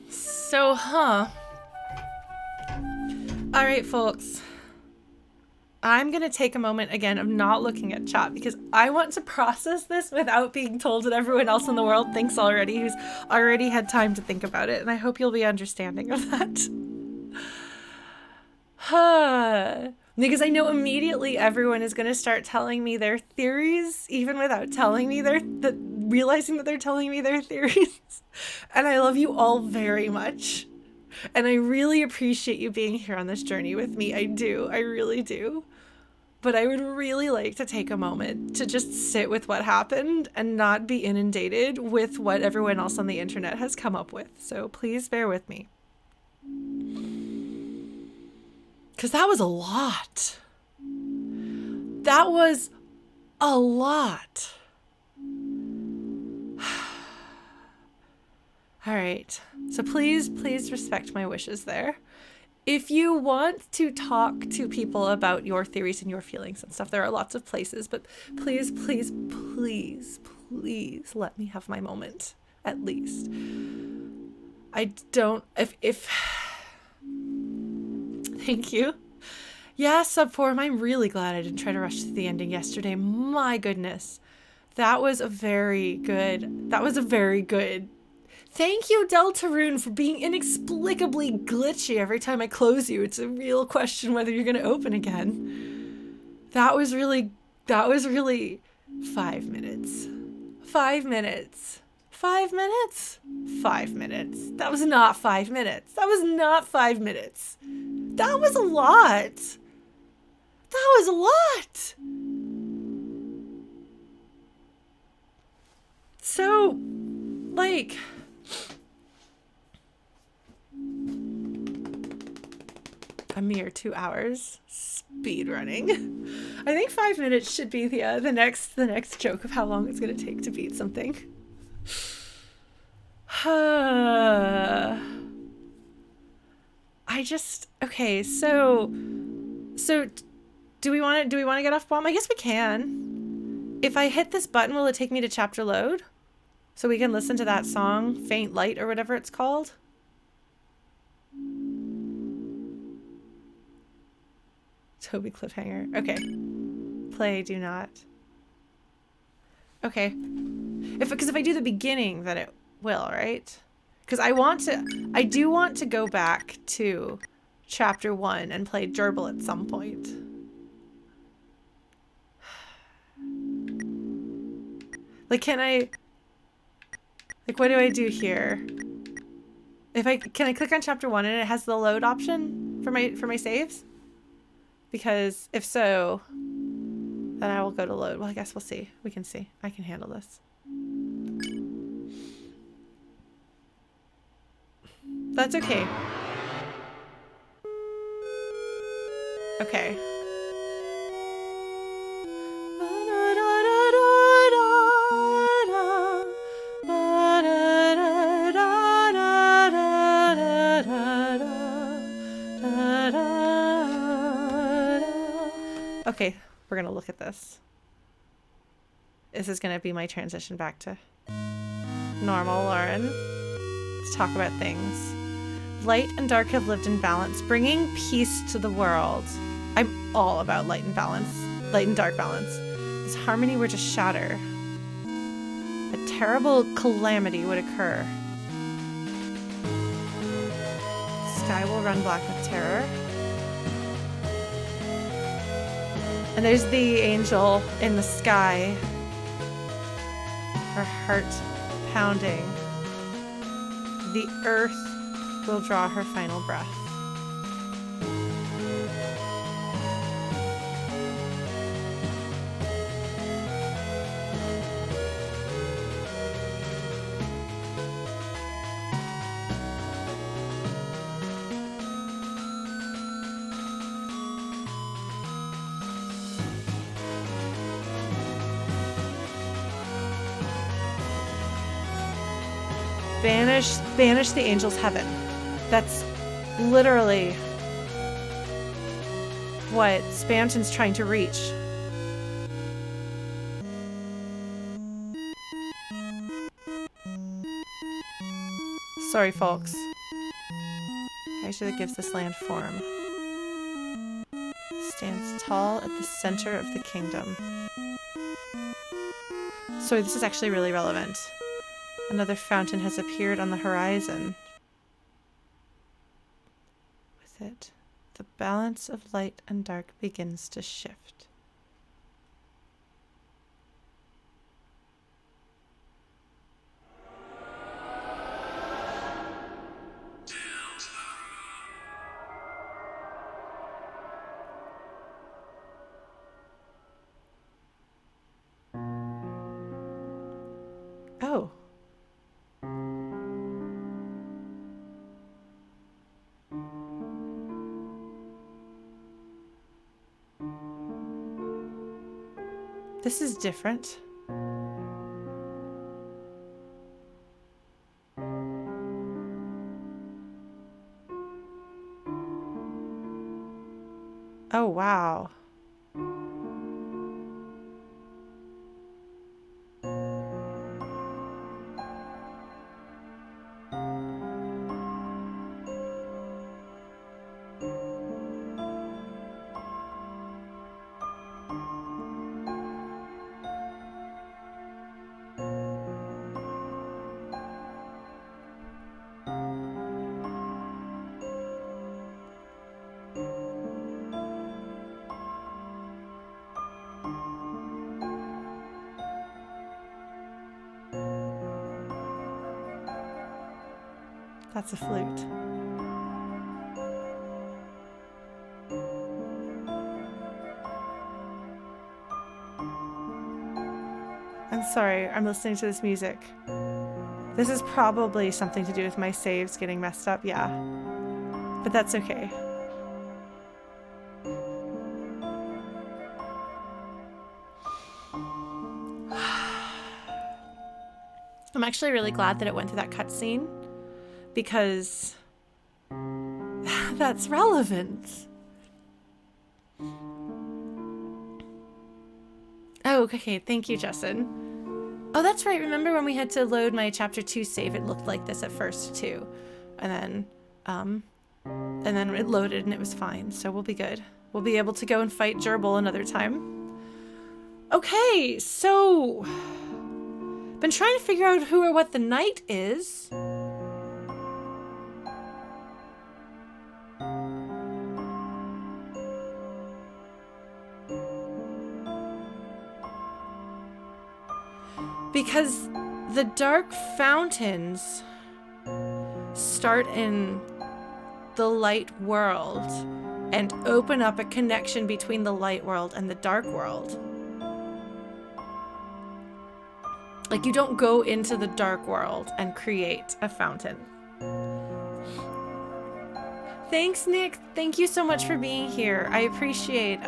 So, Alright, folks. I'm going to take a moment again of not looking at chat because I want to process this without being told that everyone else in the world thinks already, who's already had time to think about it. And I hope you'll be understanding of that. Because I know immediately everyone is going to start telling me their theories, even without telling me realizing that they're telling me their theories. And I love you all very much. And I really appreciate you being here on this journey with me. I do. I really do. But I would really like to take a moment to just sit with what happened and not be inundated with what everyone else on the internet has come up with. So please bear with me. Because that was a lot. That was a lot. All right. So please respect my wishes there. If you want to talk to people about your theories and your feelings and stuff, there are lots of places, but please let me have my moment, at least. I don't, if thank you. Yeah, Sub4, I'm really glad I didn't try to rush to the ending yesterday. My goodness. That was a very good. Thank you, Deltarune, for being inexplicably glitchy every time I close you. It's a real question whether you're going to open again. That was really 5 minutes. 5 minutes. 5 minutes? 5 minutes. That was not 5 minutes. That was not 5 minutes. That was a lot. That was a lot. So, like, a mere 2 hours speed running. I think 5 minutes should be the next joke of how long it's going to take to beat something. Okay, so do we want to get off bomb? I guess we can. If I hit this button, will it take me to chapter load? So we can listen to that song, Faint Light or whatever it's called? Toby cliffhanger. Okay. Play, do not. Okay. Because if I do the beginning, then it will, right? Because I do want to go back to chapter 1 and play Gerbil at some point. Like, what do I do here? Can I click on chapter 1 and it has the load option for my saves? Because if so, then I will go to load. Well, I guess we'll see. We can see. I can handle this. That's okay. Okay. Okay, we're gonna look at this. This is gonna be my transition back to normal Lauren. Let's talk about things. Light and dark have lived in balance, bringing peace to the world. I'm all about light and dark balance. This harmony were to shatter. A terrible calamity would occur. The sky will run black with terror. And there's the angel in the sky. Her heart pounding. The earth will draw her final breath. Banish the angel's heaven. That's literally what Spamton's trying to reach. Sorry, folks. Actually, that gives this land form. Stands tall at the center of the kingdom. Sorry, this is actually really relevant. Another fountain has appeared on the horizon. With it, the balance of light and dark begins to shift. Oh. This is different. Oh, wow. That's a flute. I'm sorry, I'm listening to this music. This is probably something to do with my saves getting messed up, yeah. But that's okay. I'm actually really glad that it went through that cutscene because that's relevant. Oh, okay. Thank you, Justin. Oh, that's right. Remember when we had to load my chapter 2 save? It looked like this at first too, and then it loaded and it was fine. So we'll be good. We'll be able to go and fight Gerbil another time. Okay, so been trying to figure out who or what the knight is. Because the dark fountains start in the light world and open up a connection between the light world and the dark world. Like, you don't go into the dark world and create a fountain. Thanks, Nick. Thank you so much for being here. I appreciate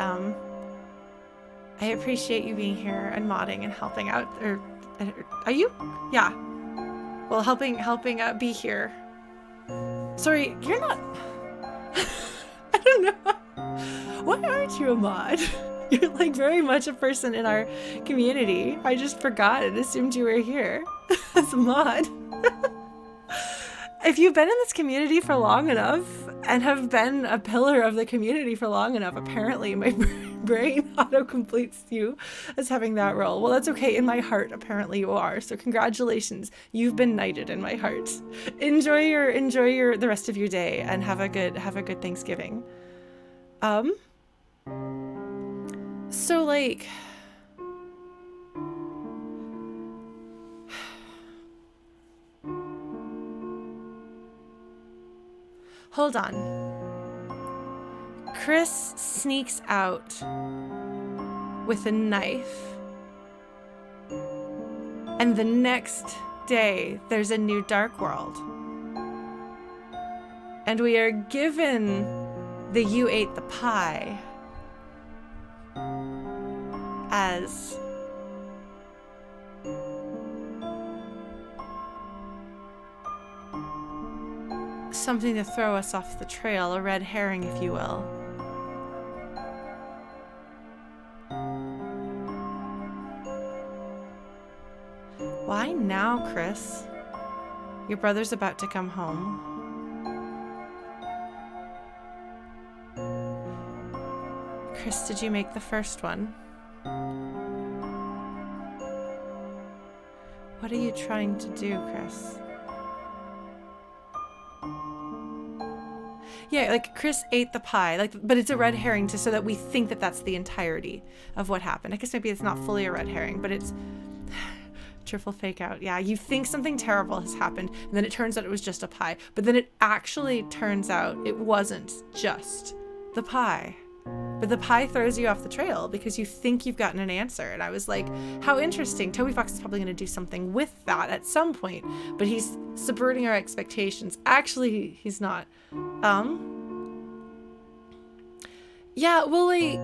you being here and modding and helping out. Or are you? Yeah. Well, helping be here. Sorry, you're not. I don't know. Why aren't you a mod? You're like very much a person in our community. I just forgot and assumed you were here as a mod. If you've been in this community for long enough and have been a pillar of the community for long enough, apparently my brain auto-completes you as having that role. Well, that's okay. In my heart, apparently you are. So congratulations. You've been knighted in my heart. Enjoy the rest of your day and have a good Thanksgiving. So like, hold on. Kris sneaks out with a knife, and the next day there's a new dark world, and we are given the "you ate the pie" as something to throw us off the trail, a red herring, if you will. Why now, Kris? Your brother's about to come home. Kris, did you make the first one? What are you trying to do, Kris? Yeah, like Kris ate the pie, like, but it's a red herring so that we think that that's the entirety of what happened. I guess maybe it's not fully a red herring, but it's triple fake out. Yeah, you think something terrible has happened, and then it turns out it was just a pie. But then it actually turns out it wasn't just the pie. But the pie throws you off the trail because you think you've gotten an answer. And I was like, how interesting. Toby Fox is probably going to do something with that at some point, but he's subverting our expectations. Actually, he's not. Yeah, well, like,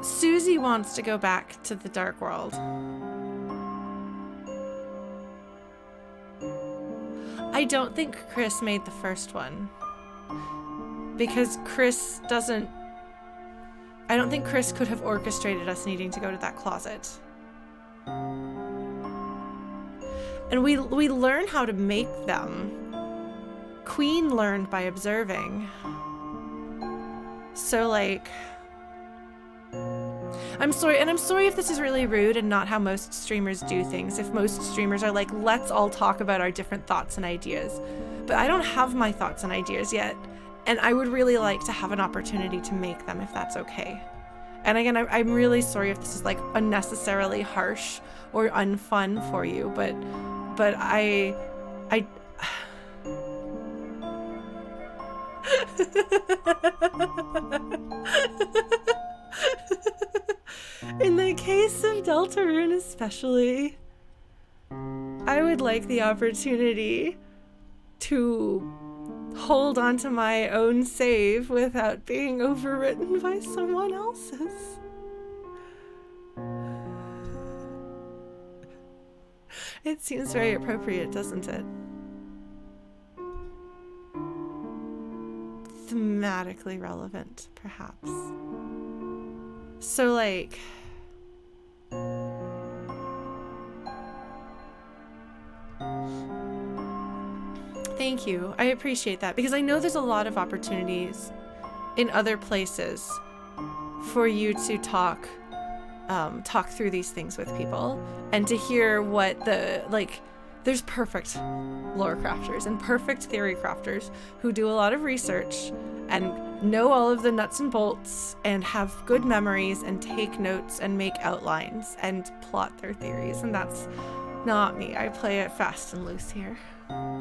Susie wants to go back to the dark world. I don't think Kris made the first one because Kris doesn't. I don't think Kris could have orchestrated us needing to go to that closet. And we learn how to make them. Queen learned by observing. So like, I'm sorry if this is really rude and not how most streamers do things. If most streamers are like, let's all talk about our different thoughts and ideas. But I don't have my thoughts and ideas yet. And I would really like to have an opportunity to make them if that's okay. And again, I'm really sorry if this is like unnecessarily harsh or unfun for you, but In the case of Deltarune especially, I would like the opportunity to hold on to my own save without being overwritten by someone else's. It seems very appropriate, doesn't it? Thematically relevant, perhaps. So, like, thank you. I appreciate that because I know there's a lot of opportunities in other places for you to talk through these things with people and to hear what there's perfect lore crafters and perfect theory crafters who do a lot of research and know all of the nuts and bolts and have good memories and take notes and make outlines and plot their theories. And that's not me. I play it fast and loose here.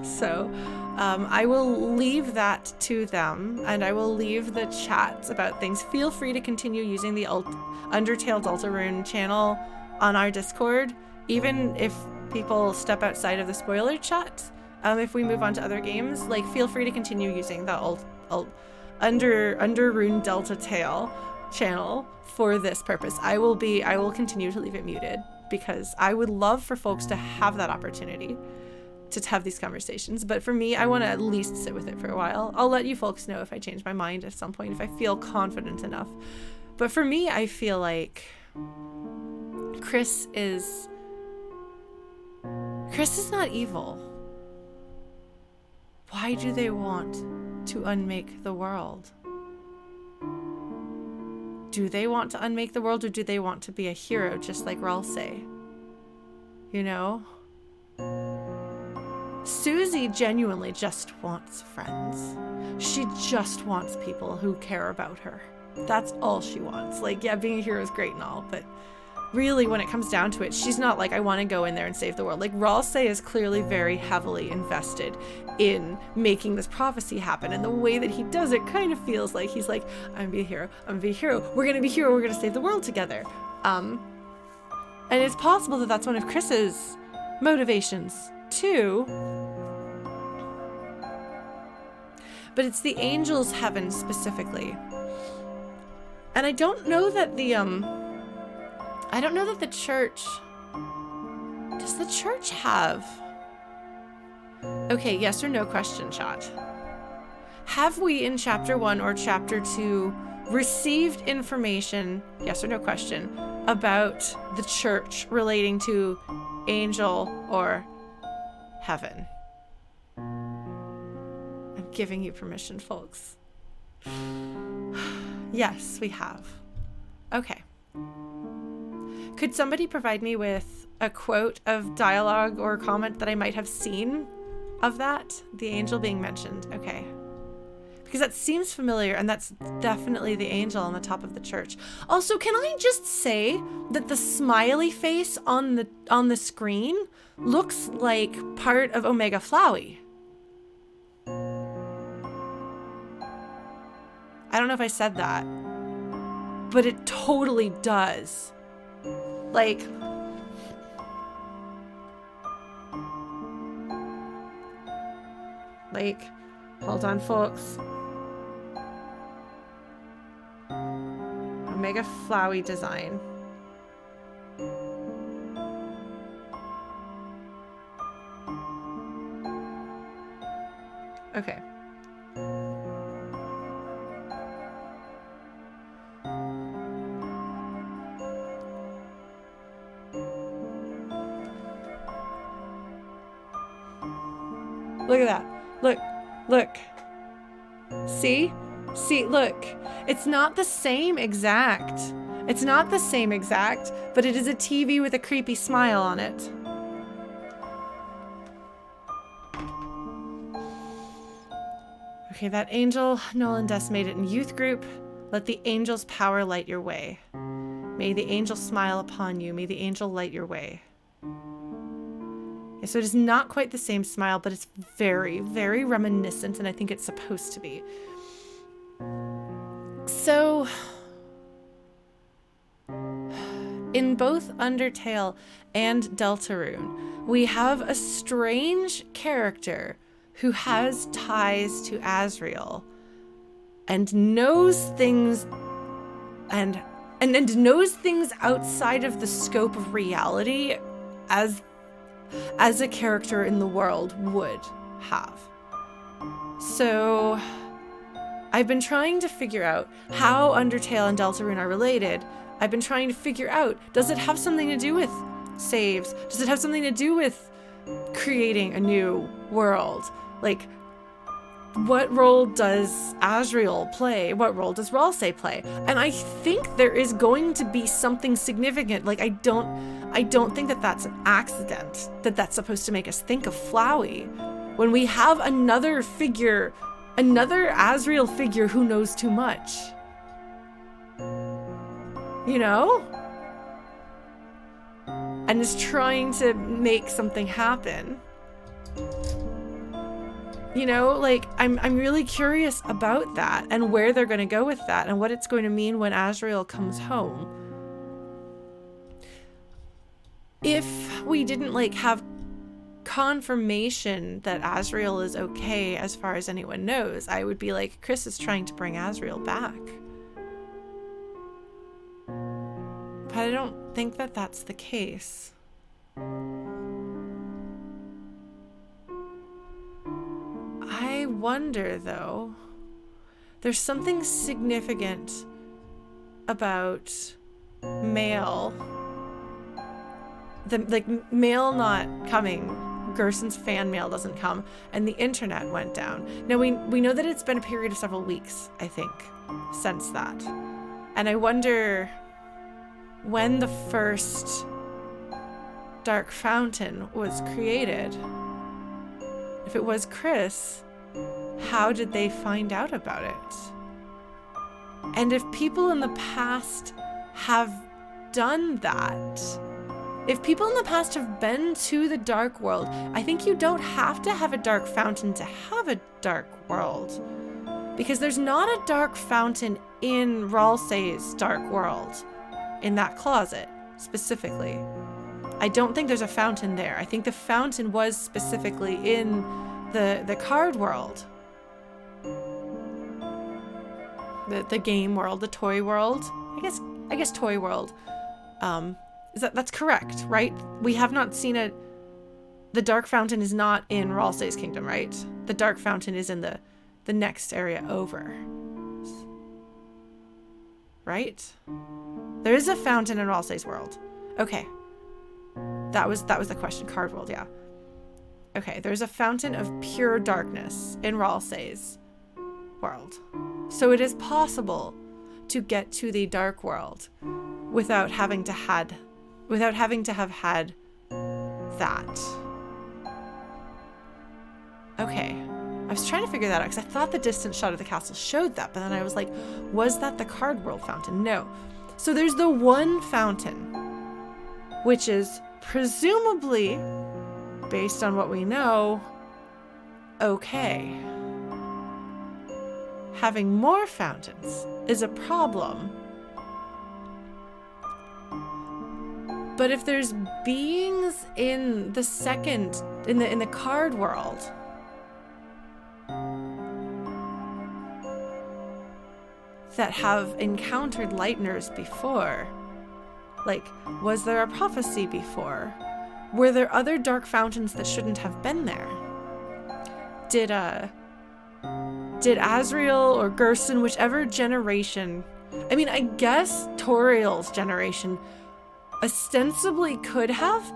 So I will leave that to them, and I will leave the chats about things. Feel free to continue using the Undertale Deltarune channel on our Discord, even if people step outside of the spoiler chat. If we move on to other games, like, feel free to continue using the Underrune Delta Tale channel for this purpose. I will continue to leave it muted because I would love for folks to have that opportunity to have these conversations. But for me, I want to at least sit with it for a while. I'll let you folks know if I change my mind at some point, if I feel confident enough. But for me, I feel like Kris is not evil. Why do they want to unmake the world? Do they want to unmake the world, or do they want to be a hero just like Ralsei? You know? Susie genuinely just wants friends. She just wants people who care about her. That's all she wants. Like, yeah, being a hero is great and all, but really, when it comes down to it, she's not like, I want to go in there and save the world. Like, Ralsei is clearly very heavily invested in making this prophecy happen, and the way that he does it kind of feels like he's like, I'm gonna be a hero, I'm gonna be a hero, we're gonna be a hero, we're gonna save the world together. And it's possible that that's one of Kris's motivations too. But it's the angels' heaven specifically. And I don't know that the church, does the church have, okay, yes or no question, chat. Have we in chapter 1 or chapter 2 received information, yes or no question, about the church relating to angel or heaven? I'm giving you permission, folks. Yes, we have. Okay. Could somebody provide me with a quote of dialogue or comment that I might have seen of that? The angel being mentioned. Okay. Because that seems familiar, and that's definitely the angel on the top of the church. Also, can I just say that the smiley face on the screen looks like part of Omega Flowey? I don't know if I said that, but it totally does. Like, hold on, folks. Omega Flowey design. Okay. Look at that. Look. See, look. It's not the same exact. But it is a TV with a creepy smile on it. Okay, that angel, Nolan decimated in youth group. Let the angel's power light your way. May the angel smile upon you. May the angel light your way. So it is not quite the same smile, but it's very, very reminiscent, and I think it's supposed to be. So, in both Undertale and Deltarune, we have a strange character who has ties to Asriel and knows things and knows things outside of the scope of reality as a character in the world would have. So I've been trying to figure out how Undertale and Deltarune are related. I've been trying to figure out, does it have something to do with saves? Does it have something to do with creating a new world? Like, what role does Asriel play? What role does Ralsei play? And I think there is going to be something significant. Like, I don't think that that's an accident, that that's supposed to make us think of Flowey. When we have another Asriel figure who knows too much. You know? And is trying to make something happen. You know, like, I'm really curious about that and where they're going to go with that and what it's going to mean when Asriel comes home. If we didn't, like, have confirmation that Asriel is okay as far as anyone knows, I would be like, Kris is trying to bring Asriel back. But I don't think that that's the case. I wonder, though, there's something significant about mail. Mail not coming. Gerson's fan mail doesn't come, and the internet went down. Now, we know that it's been a period of several weeks, I think, since that. And I wonder when the first Dark Fountain was created. If it was Kris, how did they find out about it? And if people in the past have done that, if people in the past have been to the Dark World, I think you don't have to have a Dark Fountain to have a Dark World. Because there's not a Dark Fountain in Ralsei's Dark World, in that closet, specifically. I don't think there's a fountain there. I think the fountain was specifically in the card world. The game world, the toy world. I guess toy world. That's correct, right? We have not seen it. The Dark Fountain is not in Ralsei's kingdom, right? The Dark Fountain is in the next area over. Right? There is a fountain in Ralsei's world. Okay. That was the question. Card world, yeah. Okay, there's a fountain of pure darkness in Ralsei's world. So it is possible to get to the Dark World without having to have had that. Okay. I was trying to figure that out because I thought the distant shot of the castle showed that, but then I was like, was that the card world fountain? No. So there's the one fountain, which is presumably, based on what we know, okay. Having more fountains is a problem. But if there's beings in the second, in the card world, that have encountered Lightners before, like, was there a prophecy before? Were there other dark fountains that shouldn't have been there? Did Asriel or Gerson, whichever generation, I mean, I guess Toriel's generation ostensibly could have,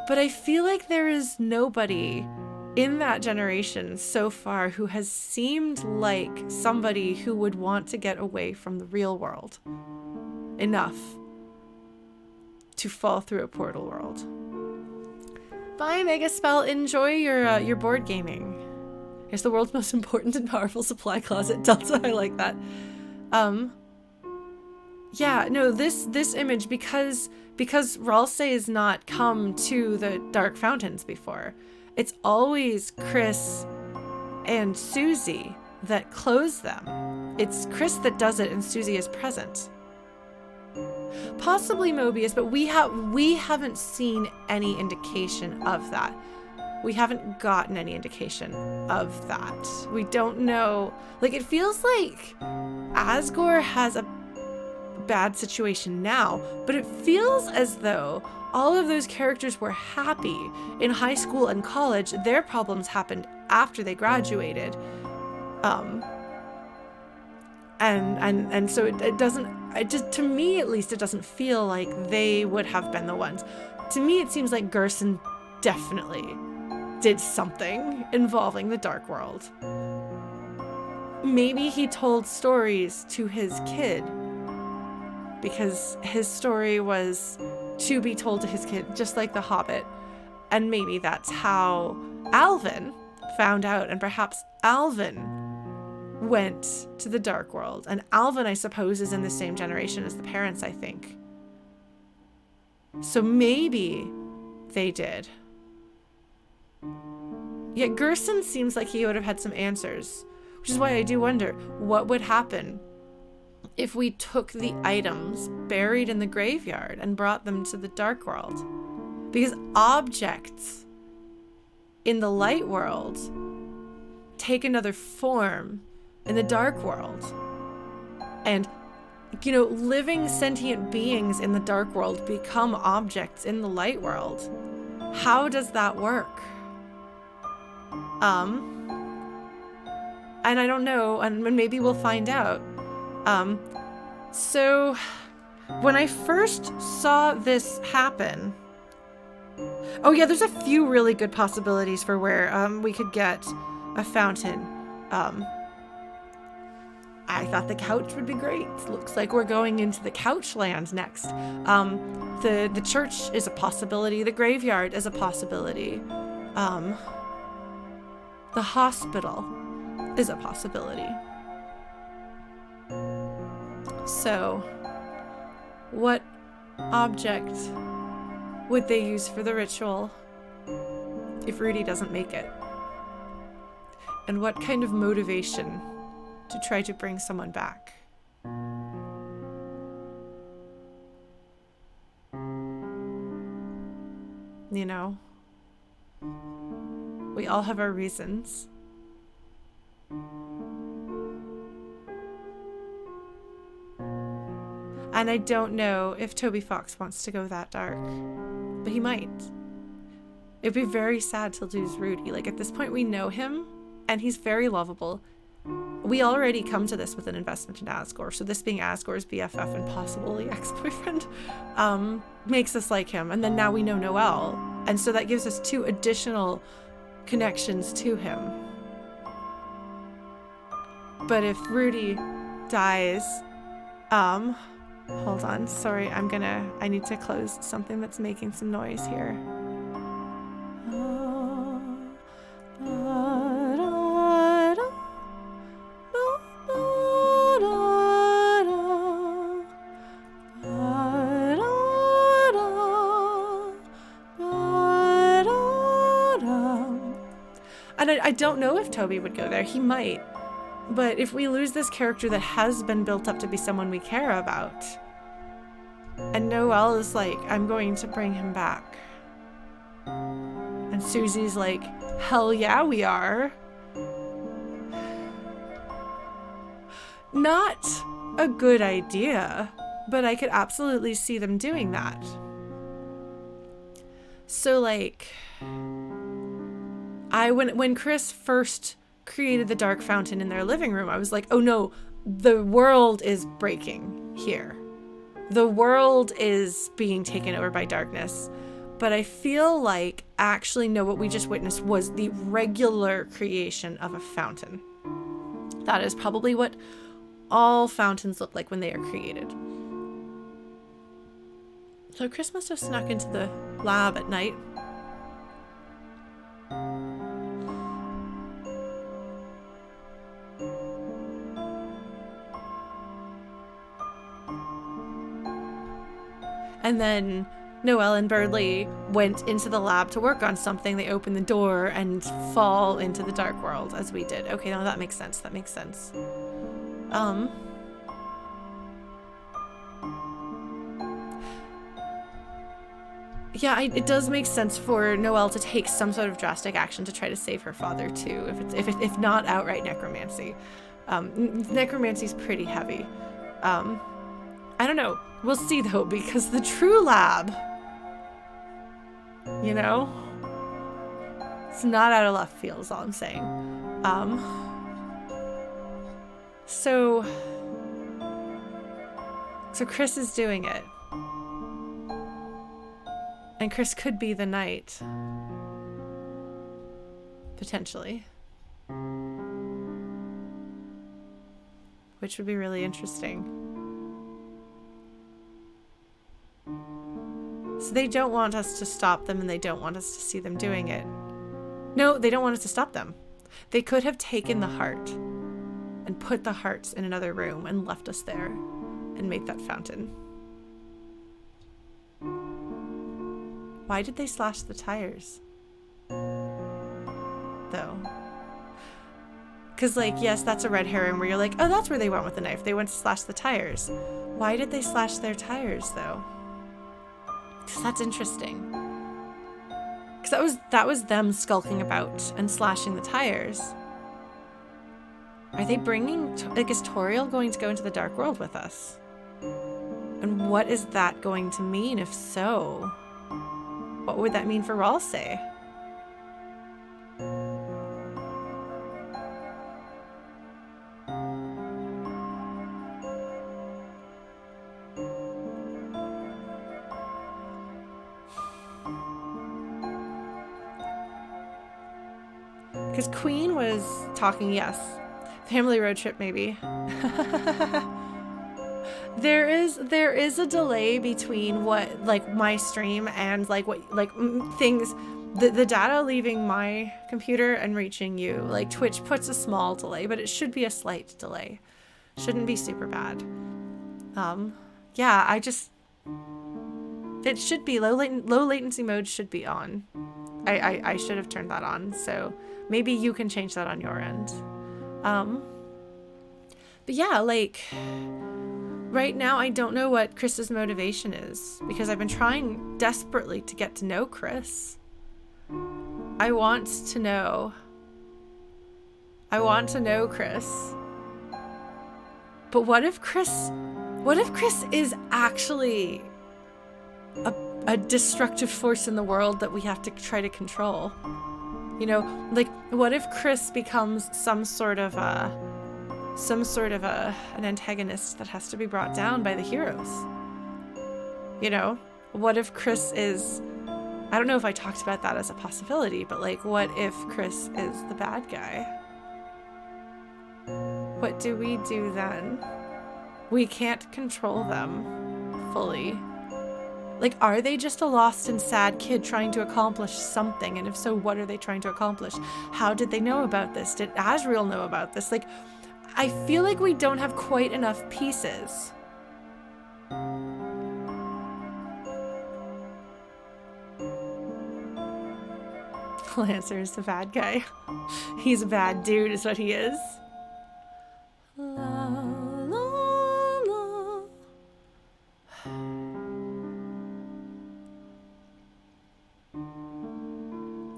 but I feel like there is nobody in that generation so far who has seemed like somebody who would want to get away from the real world enough to fall through a portal world. Bye, Megaspell. Enjoy your board gaming. It's the world's most important and powerful supply closet. Delta, I like that. Yeah, no, this image, because Ralsei has not come to the Dark Fountains before, it's always Kris and Susie that close them. it's Kris that does it and Susie is present. Possibly Mobius, but we haven't seen any indication of that. We haven't gotten any indication of that. We don't know. Like, it feels like Asgore has a bad situation now, but it feels as though all of those characters were happy in high school and college. Their problems happened after they graduated. And so it doesn't, to me at least, it doesn't feel like they would have been the ones. To me, it seems like Gerson definitely did something involving the Dark World. Maybe he told stories to his kid because his story was to be told to his kid, just like The Hobbit. And maybe that's how Alvin found out, and perhaps Alvin went to the Dark World. And Alvin, I suppose, is in the same generation as the parents, I think. So maybe they did. Yet Gerson seems like he would have had some answers, which is why I do wonder what would happen if we took the items buried in the graveyard and brought them to the Dark World. Because objects in the light world take another form in the Dark World. And, living sentient beings in the Dark World become objects in the light world. How does that work? And I don't know, and maybe we'll find out. So when I first saw this happen, there's a few really good possibilities for where we could get a fountain. I thought the couch would be great. Looks like we're going into the couch land next. The church is a possibility. The graveyard is a possibility. The hospital is a possibility. So, what object would they use for the ritual if Rudy doesn't make it? And what kind of motivation to try to bring someone back? We all have our reasons. And I don't know if Toby Fox wants to go that dark, but he might. It'd be very sad to lose Rudy. Like, at this point, we know him, and he's very lovable. We already come to this with an investment in Asgore, so this being Asgore's BFF and possibly ex-boyfriend makes us like him. And then now we know Noelle, and so that gives us 2 additional connections to him. But if Rudy dies, hold on, sorry, I need to close something that's making some noise here. And I don't know if Toby would go there. He might. But if we lose this character that has been built up to be someone we care about, and Noelle is like, I'm going to bring him back. And Susie's like, hell yeah, we are. Not a good idea, but I could absolutely see them doing that. So like, when Kris first created the dark fountain in their living room, I was like, oh no, the world is breaking here. The world is being taken over by darkness. But I feel like actually no, what we just witnessed was the regular creation of a fountain. That is probably what all fountains look like when they are created. So Kris must have snuck into the lab at night. And then Noelle and Birdley went into the lab to work on something. They open the door and fall into the dark world, as we did. Okay, now that makes sense. That makes sense. Yeah, it does make sense for Noelle to take some sort of drastic action to try to save her father too, if not outright necromancy. Necromancy's pretty heavy. I don't know. We'll see though, because the true lab, you know, it's not out of left field is all I'm saying. So Kris is doing it. And Kris could be the knight. Potentially. Which would be really interesting. So they don't want us to stop them, and they don't want us to see them doing it. No, they don't want us to stop them. They could have taken the heart and put the hearts in another room and left us there and made that fountain. Why did they slash the tires? Though. Because, like, yes, that's a red herring where you're like, oh, that's where they went with the knife. They went to slash the tires. Why did they slash their tires, though? Because that's interesting. Because that was them skulking about and slashing the tires. Are they bringing... like, is Toriel going to go into the Dark World with us? And what is that going to mean, if so? What would that mean for Ralsei? Because Queen was talking, yes. Family road trip, maybe. There is a delay between what, like, my stream and, like, what, like, things, the data leaving my computer and reaching you. Like, Twitch puts a small delay, but it should be a slight delay. Shouldn't be super bad. Yeah, it should be low latency mode should be on. I should have turned that on, so maybe you can change that on your end. But yeah, like, right now I don't know what Kris's motivation is, because I've been trying desperately to get to know Kris. I want to know Kris. But what if Kris is actually a destructive force in the world that we have to try to control? You know, like, what if Kris becomes some sort of an antagonist that has to be brought down by the heroes? You know, what if Kris is, I don't know if I talked about that as a possibility, but, like, what if Kris is the bad guy? What do we do then? We can't control them fully. Like, are they just a lost and sad kid trying to accomplish something? And if so, what are they trying to accomplish? How did they know about this? Did Asriel know about this? Like, I feel like we don't have quite enough pieces. Lancer is the bad guy. He's a bad dude is what he is. La, la, la.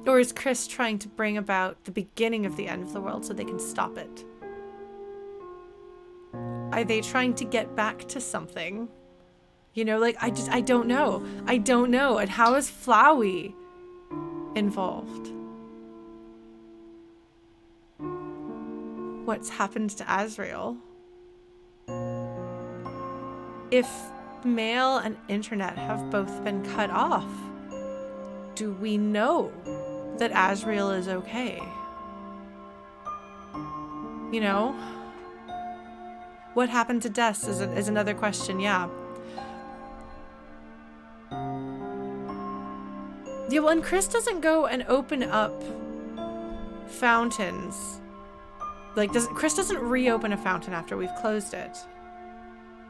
Or is Kris trying to bring about the beginning of the end of the world so they can stop it? Are they trying to get back to something? You know, like, I don't know. I don't know. And how is Flowey involved? What's happened to Asriel? If mail and internet have both been cut off, do we know that Asriel is okay? You know? What happened to Des is another question, yeah. Yeah, well, and Kris doesn't go and open up fountains. Like, Kris doesn't reopen a fountain after we've closed it.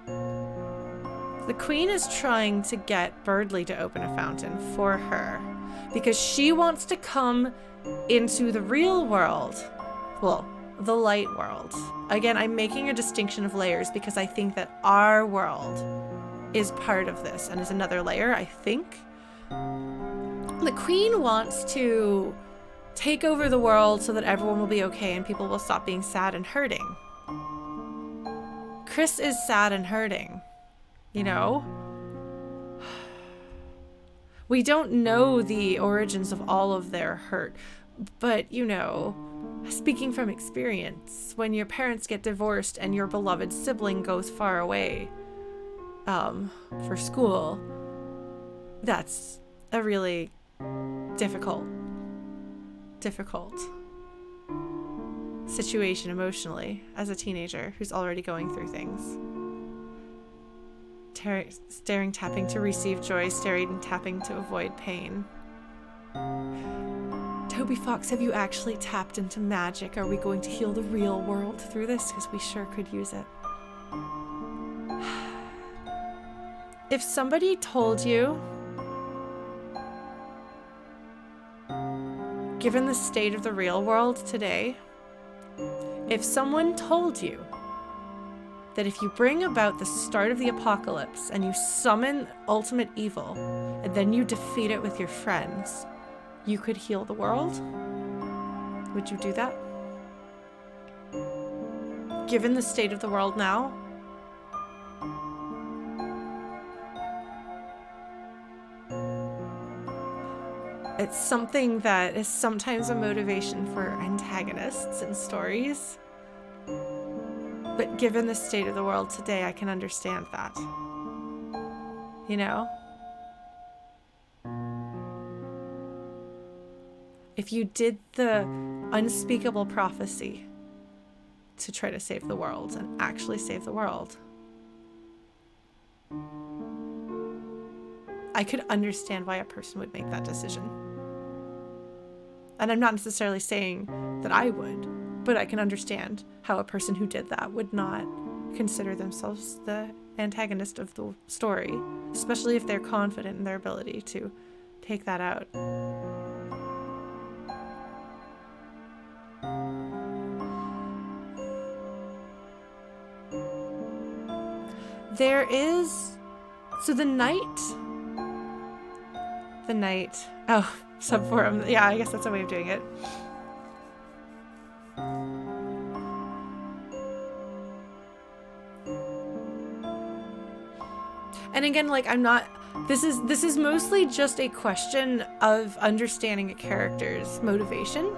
The Queen is trying to get Birdley to open a fountain for her, because she wants to come into the real world. Well, the light world. Again, I'm making a distinction of layers because I think that our world is part of this and is another layer, I think. The queen wants to take over the world so that everyone will be okay and people will stop being sad and hurting. Kris is sad and hurting, you know? We don't know the origins of all of their hurt, but, you know, speaking from experience, when your parents get divorced and your beloved sibling goes far away for school, that's a really difficult situation emotionally as a teenager who's already going through things. Staring, tapping to receive joy, staring, tapping to avoid pain. Toby Fox, have you actually tapped into magic? Are we going to heal the real world through this? Because we sure could use it. If somebody told you, given the state of the real world today, if someone told you that if you bring about the start of the apocalypse and you summon ultimate evil and then you defeat it with your friends, you could heal the world, would you do that? Given the state of the world now, it's something that is sometimes a motivation for antagonists in stories. But given the state of the world today, I can understand that. You know? If you did the unspeakable prophecy to try to save the world and actually save the world, I could understand why a person would make that decision. And I'm not necessarily saying that I would, but I can understand how a person who did that would not consider themselves the antagonist of the story, especially if they're confident in their ability to take that out. There is... So the night... Oh, subforum. Yeah, I guess that's a way of doing it. And again, like, I'm not... This is mostly just a question of understanding a character's motivation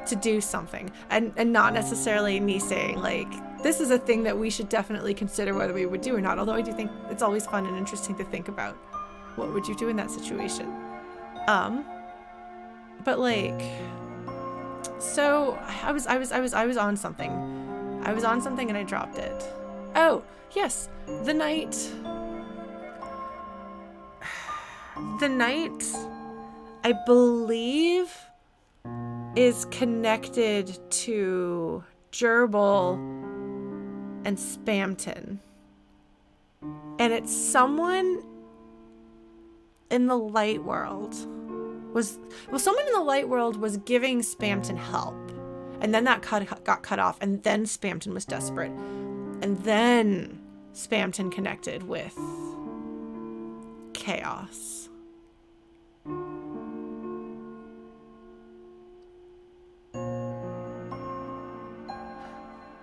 to do something. And not necessarily me saying, like, this is a thing that we should definitely consider whether we would do or not. Although I do think it's always fun and interesting to think about what would you do in that situation. But like, so I was on something. I was on something and I dropped it. Oh, yes. The night, I believe, is connected to Gerbil and Spamton. And it's someone in the light world someone in the light world was giving Spamton help. And then that got cut off. And then Spamton was desperate. And then Spamton connected with Chaos.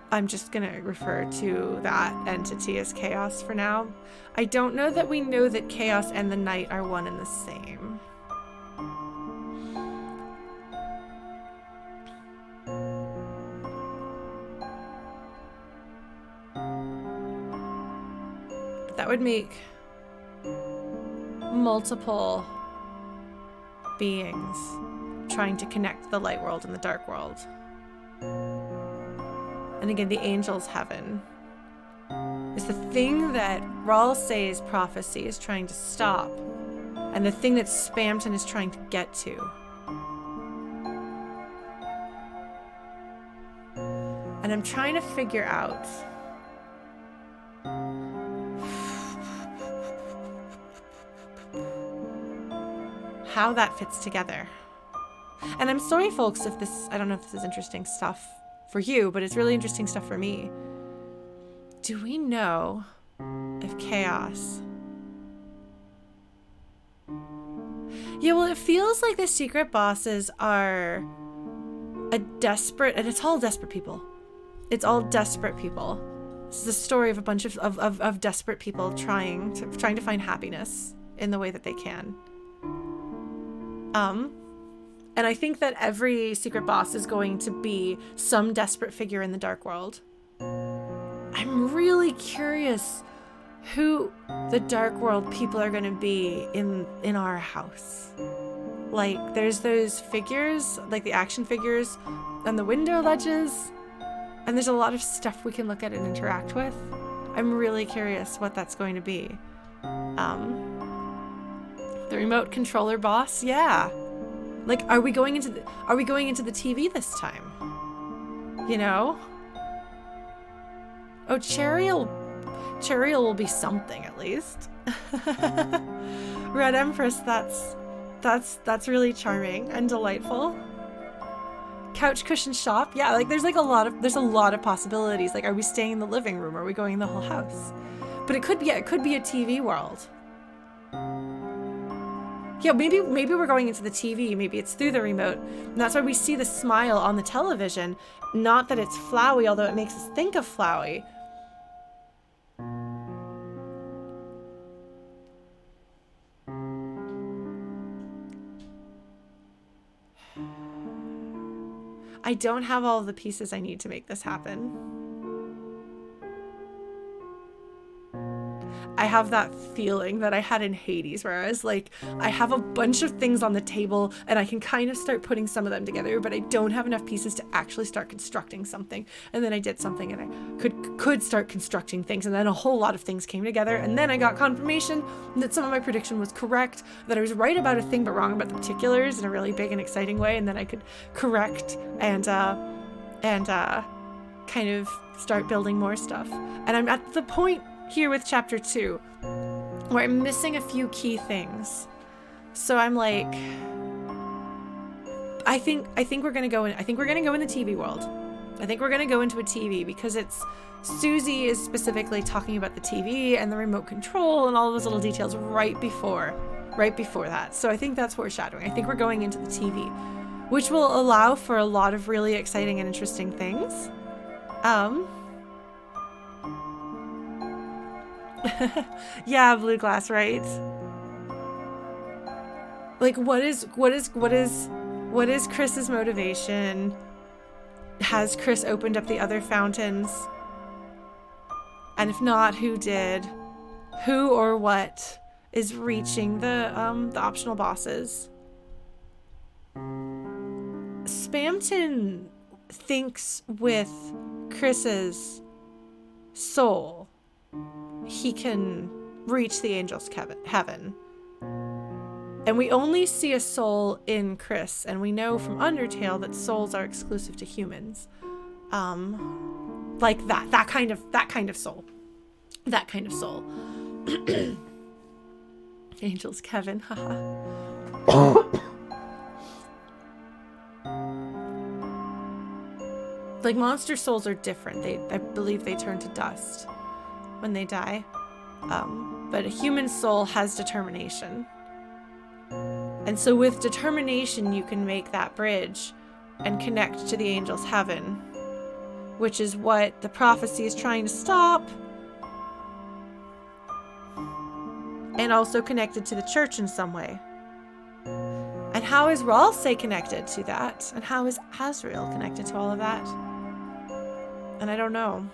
I'm just going to refer to that entity as Chaos for now. I don't know that we know that Chaos and the Night are one and the same. But that would make multiple beings trying to connect the light world and the dark world. And again, the angel's heaven is the thing that Ralsei's prophecy is trying to stop, and the thing that Spamton is trying to get to. And I'm trying to figure out how that fits together. And I'm sorry, folks, if this, I don't know if this is interesting stuff for you, but it's really interesting stuff for me. Do we know if chaos... Yeah, well, it feels like the secret bosses are a desperate... And it's all desperate people. It's all desperate people. This is a story of a bunch of desperate people trying to find happiness in the way that they can. And I think that every secret boss is going to be some desperate figure in the dark world. I'm really curious who the dark world people are going to be in our house. Like, there's those figures, like the action figures on the window ledges, and there's a lot of stuff we can look at and interact with. I'm really curious what that's going to be. The remote controller boss, yeah. Like, are we going into the TV this time? You know? Oh, Cheryl will be something at least. Red Empress, that's really charming and delightful. Couch cushion shop, yeah. Like, there's a lot of possibilities. Like, are we staying in the living room? Are we going in the whole house? But it could be a TV world. Yeah, maybe we're going into the TV. Maybe it's through the remote. And that's why we see the smile on the television. Not that it's Flowey, although it makes us think of Flowey. I don't have all of the pieces I need to make this happen. I have that feeling that I had in Hades, where I was like, I have a bunch of things on the table and I can kind of start putting some of them together, but I don't have enough pieces to actually start constructing something. And then I did something and I could start constructing things, and then a whole lot of things came together, and then I got confirmation that some of my prediction was correct, that I was right about a thing but wrong about the particulars in a really big and exciting way, and then I could correct and kind of start building more stuff. And I'm at the point here with chapter 2 where I'm missing a few key things. So I'm like, I think we're gonna go in the TV world. I think we're gonna go into a TV, because it's Susie is specifically talking about the TV and the remote control and all those little details right before that. So I think that's foreshadowing. I think we're going into the TV, which will allow for a lot of really exciting and interesting things. Yeah, blue glass, right? Like, what is Kris's motivation? Has Kris opened up the other fountains? And if not, who did? Who or what is reaching the optional bosses? Spamton thinks with Kris's soul he can reach the angels' heaven. And we only see a soul in Kris, and we know from Undertale that souls are exclusive to humans. Like that kind of soul. That kind of soul. Angels' Kevin, haha. Like, monster souls are different. I believe they turn to dust when they die. But a human soul has determination. And so with determination, you can make that bridge and connect to the angels' heaven, which is what the prophecy is trying to stop. And also connected to the church in some way. And how is Ralsei connected to that? And how is Azrael connected to all of that? And I don't know.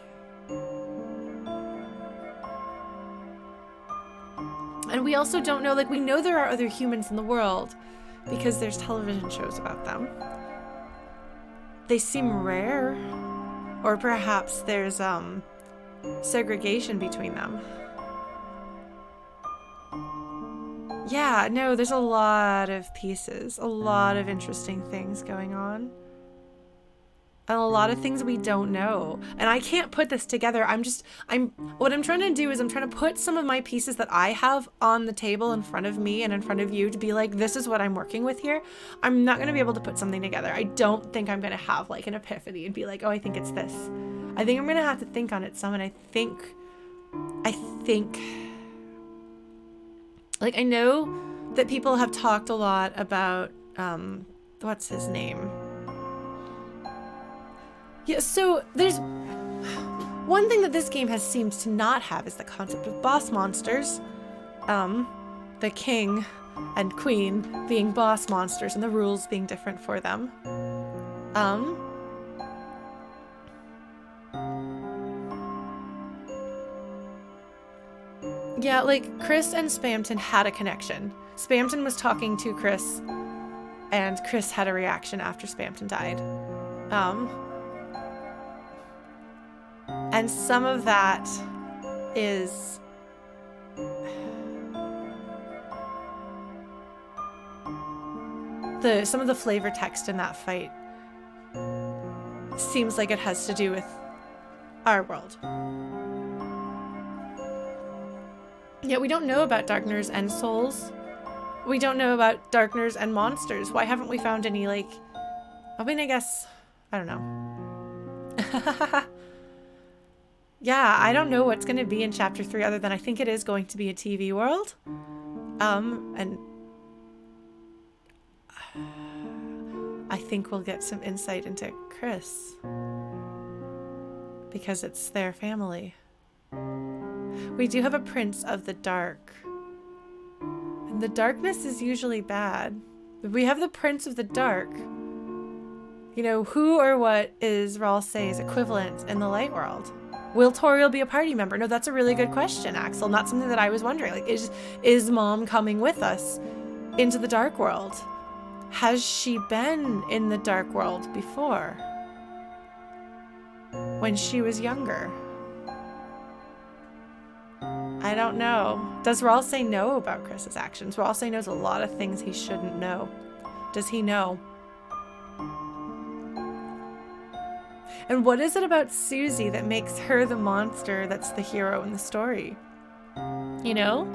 And we also don't know, like, we know there are other humans in the world because there's television shows about them. They seem rare. Or perhaps there's segregation between them. Yeah, no, there's a lot of pieces, a lot of interesting things going on. And a lot of things we don't know. And I can't put this together. What I'm trying to do is I'm trying to put some of my pieces that I have on the table in front of me and in front of you to be like, this is what I'm working with here. I'm not going to be able to put something together. I don't think I'm going to have like an epiphany and be like, oh, I think it's this. I think I'm going to have to think on it some. And I think, like, I know that people have talked a lot about, what's his name? Yeah, so there's one thing that this game has seemed to not have is the concept of boss monsters. The king and queen being boss monsters and the rules being different for them. Yeah, like Kris and Spamton had a connection. Spamton was talking to Kris and Kris had a reaction after Spamton died. And some of that is some of the flavor text in that fight seems like it has to do with our world. Yeah, we don't know about Darkners and souls. We don't know about Darkners and monsters. Why haven't we found any, like... I mean, I guess... I don't know. Yeah, I don't know what's going to be in Chapter 3 other than I think it is going to be a TV world. And I think we'll get some insight into Kris. Because it's their family. We do have a Prince of the Dark. And the darkness is usually bad. We have the Prince of the Dark. You know, who or what is Ralsei's equivalent in the light world? Will Toriel be a party member? No, that's a really good question, Axel. Not something that I was wondering. Like, is Mom coming with us into the dark world? Has she been in the dark world before? When she was younger? I don't know. Does Ralsei know about Kris's actions? Ralsei knows a lot of things he shouldn't know. Does he know? And what is it about Susie that makes her the monster that's the hero in the story? You know?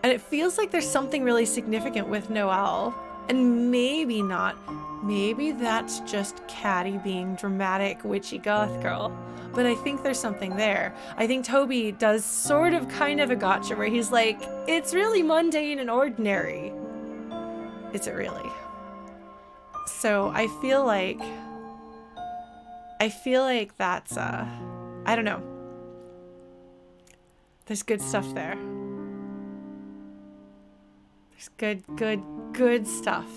And it feels like there's something really significant with Noelle. And maybe not. Maybe that's just Caddy being dramatic, witchy goth girl. But I think there's something there. I think Toby does sort of kind of a gotcha where he's like, it's really mundane and ordinary. Is it really? So I feel like that's, I don't know. There's good stuff there. There's good stuff.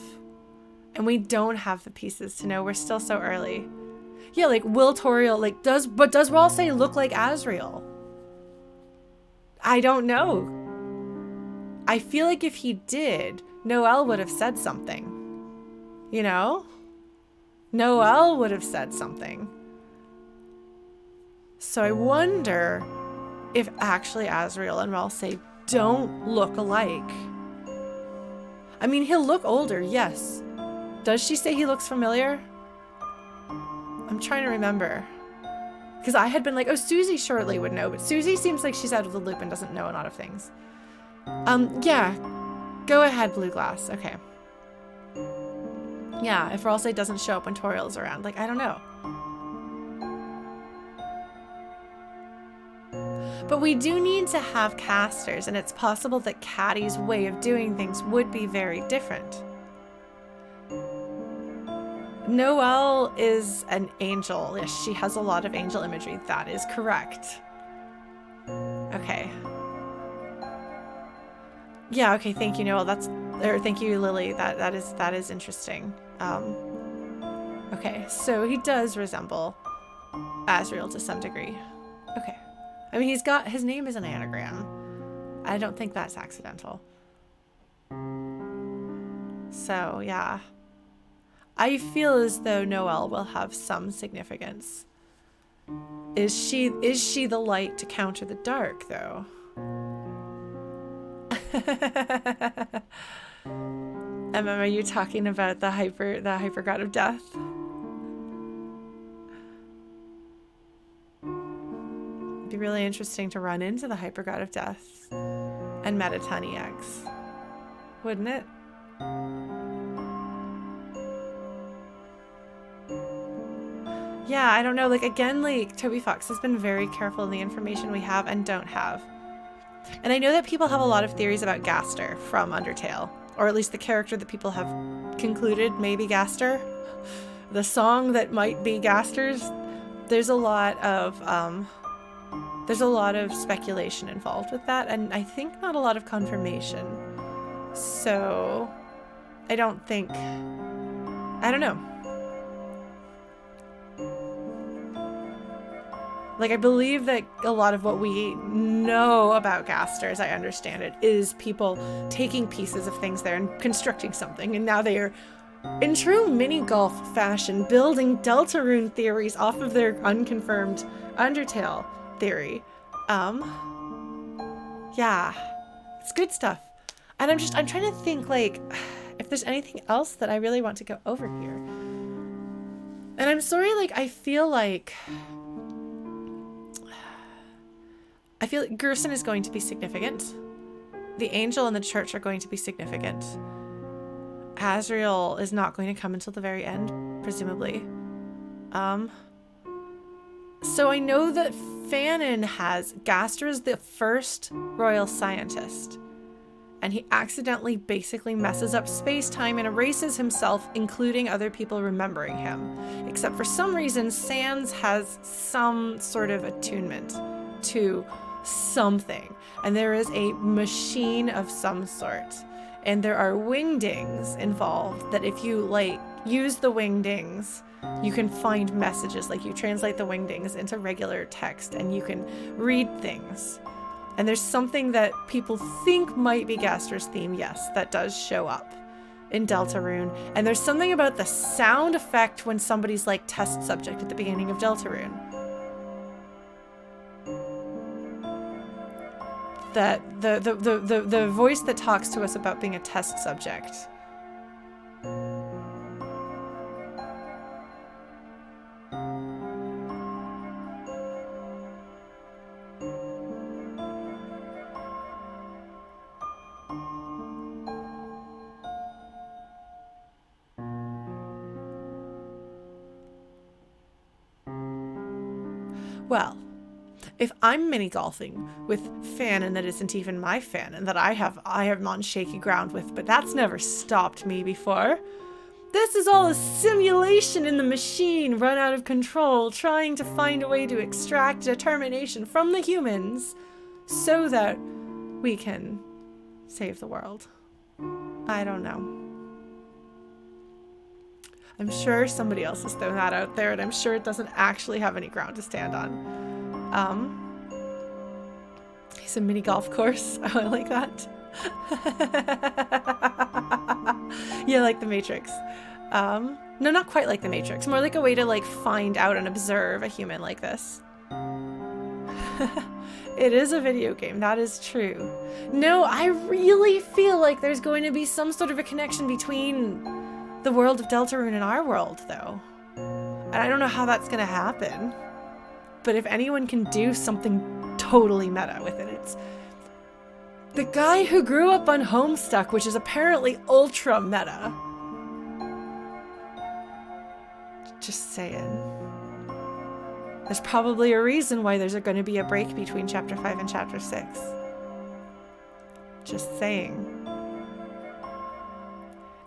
And we don't have the pieces to know. We're still so early. Yeah, like, will Toriel, like, does Ralsei look like Asriel? I don't know. I feel like if he did, Noelle would have said something. You know? Noelle would have said something. So I wonder if actually Asriel and Ralsei don't look alike. I mean, he'll look older, yes. Does she say he looks familiar? I'm trying to remember. Because I had been like, oh, Susie surely would know, but Susie seems like she's out of the loop and doesn't know a lot of things. Yeah. Go ahead, Blue Glass. Okay. Yeah, if Ralsei doesn't show up when Toriel's around. Like, I don't know. But we do need to have casters, and it's possible that Caddy's way of doing things would be very different. Noelle is an angel. Yes, she has a lot of angel imagery. That is correct. Okay. Yeah, okay, thank you, Noelle. Thank you, Lily. That is interesting. Okay, so he does resemble Asriel to some degree. Okay. I mean, his name is an anagram. I don't think that's accidental. So, yeah. I feel as though Noelle will have some significance. Is she the light to counter the dark, though? Emma, are you talking about the hyper god of death? really interesting to run into the hyper god of death and Metatani X, wouldn't it? Yeah, I don't know. Like, again, like, Toby Fox has been very careful in the information we have and don't have. And I know that people have a lot of theories about Gaster from Undertale, or at least the character that people have concluded may be Gaster. The song that might be Gaster's. There's a lot of speculation involved with that, and I think not a lot of confirmation. So I don't know. Like, I believe that a lot of what we know about Gaster, as I understand it, is people taking pieces of things there and constructing something, and now they are, in true mini-golf fashion, building Deltarune theories off of their unconfirmed Undertale theory. Yeah, it's good stuff. And I'm trying to think, like, if there's anything else that I really want to go over here. And I'm sorry, like, I feel like Gerson is going to be significant. The angel and the church are going to be significant. Azrael is not going to come until the very end, presumably. So I know that Fanon has Gaster as the first royal scientist. And he accidentally basically messes up space-time and erases himself, including other people remembering him. Except for some reason, Sans has some sort of attunement to something. And there is a machine of some sort. And there are wingdings involved that if you, like, use the wingdings, you can find messages. Like, you translate the wingdings into regular text and you can read things. And there's something that people think might be Gaster's theme, yes, that does show up in Deltarune. And there's something about the sound effect when somebody's, like, test subject at the beginning of Deltarune. That the voice that talks to us about being a test subject. Well, if I'm mini golfing with Fanon that isn't even my Fanon, that I have on shaky ground with, but that's never stopped me before. This is all a simulation in the machine, run out of control, trying to find a way to extract determination from the humans so that we can save the world. I don't know. I'm sure somebody else has thrown that out there, and I'm sure it doesn't actually have any ground to stand on. He's a mini golf course. Oh, I like that. Yeah, like the Matrix. No, not quite like the Matrix. More like a way to, like, find out and observe a human like this. It is a video game. That is true. No, I really feel like there's going to be some sort of a connection between the world of Deltarune and our world, though. And I don't know how that's going to happen. But if anyone can do something totally meta with it, it's the guy who grew up on Homestuck, which is apparently ultra meta. Just saying. There's probably a reason why there's going to be a break between Chapter 5 and Chapter 6. Just saying.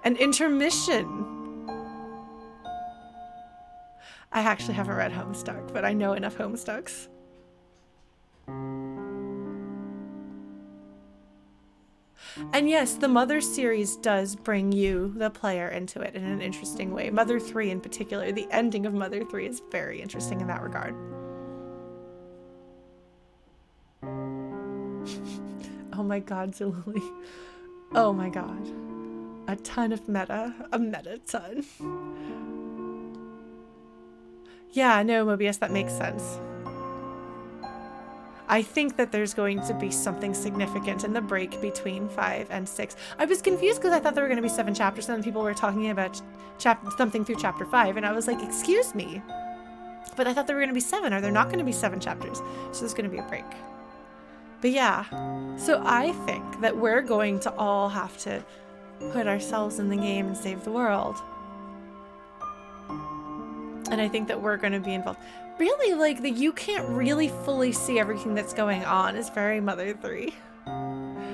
An intermission. I actually haven't read Homestuck, but I know enough Homestucks. And yes, the Mother series does bring you, the player, into it in an interesting way. Mother 3 in particular, the ending of Mother 3 is very interesting in that regard. Oh my god, Zulily. Oh my god. A ton of meta. A meta ton. Yeah, no, Mobius, that makes sense. I think that there's going to be something significant in the break between 5 and 6. I was confused because I thought there were going to be 7 chapters and then people were talking about something through Chapter 5, and I was like, excuse me? But I thought there were going to be 7. Are there not going to be 7 chapters? So there's going to be a break. But yeah, so I think that we're going to all have to put ourselves in the game and save the world. And I think that we're going to be involved. Really, like, you can't really fully see everything that's going on is very Mother 3.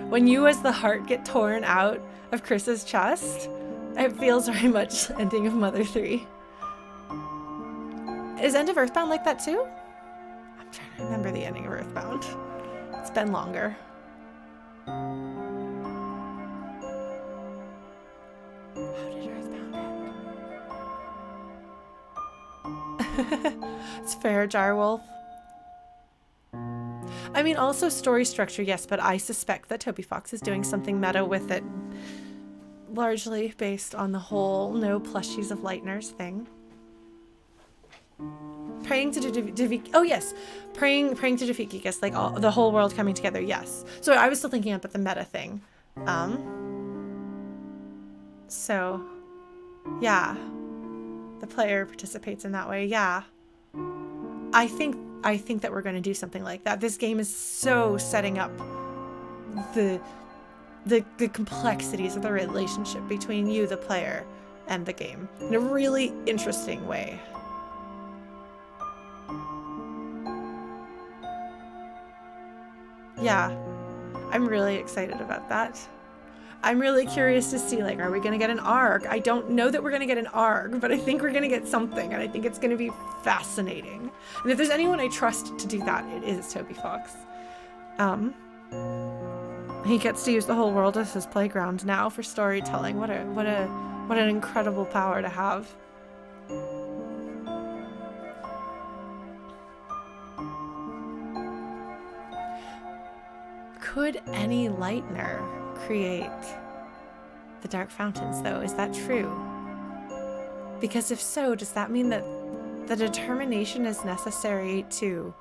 When you as the heart get torn out of Kris's chest, it feels very much ending of Mother 3. Is End of Earthbound like that too? I'm trying to remember the ending of Earthbound. It's been longer. How did Earthbound end? It's fair, Jarwolf. I mean, also story structure, yes, but I suspect that Toby Fox is doing something meta with it, largely based on the whole no plushies of Lightners thing. Praying to defeat. Oh yes, praying to defeat Geekus, like the whole world coming together. Yes. So I was still thinking about the meta thing. So, yeah, the player participates in that way. Yeah, I think that we're going to do something like that. This game is so setting up the complexities of the relationship between you, the player, and the game in a really interesting way. Yeah, I'm really excited about that. I'm really curious to see, like, are we going to get an ARG? I don't know that we're going to get an ARG, but I think we're going to get something, and I think it's going to be fascinating. And if there's anyone I trust to do that, it is Toby Fox. He gets to use the whole world as his playground now for storytelling. What an incredible power to have. Could any Lightner create the Dark Fountains, though? Is that true? Because if so, does that mean that the determination is necessary to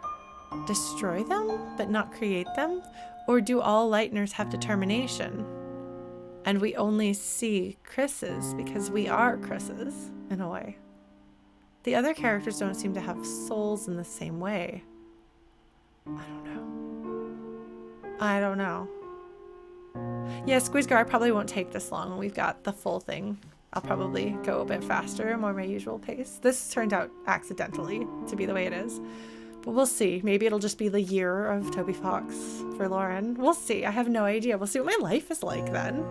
destroy them, but not create them? Or do all Lightners have determination? And we only see Kris's because we are Kris's, in a way. The other characters don't seem to have souls in the same way. I don't know. Yeah, Squeezegar probably won't take this long when we've got the full thing. I'll probably go a bit faster, more my usual pace. This turned out accidentally to be the way it is. But we'll see. Maybe it'll just be the year of Toby Fox for Lauren. We'll see. I have no idea. We'll see what my life is like then.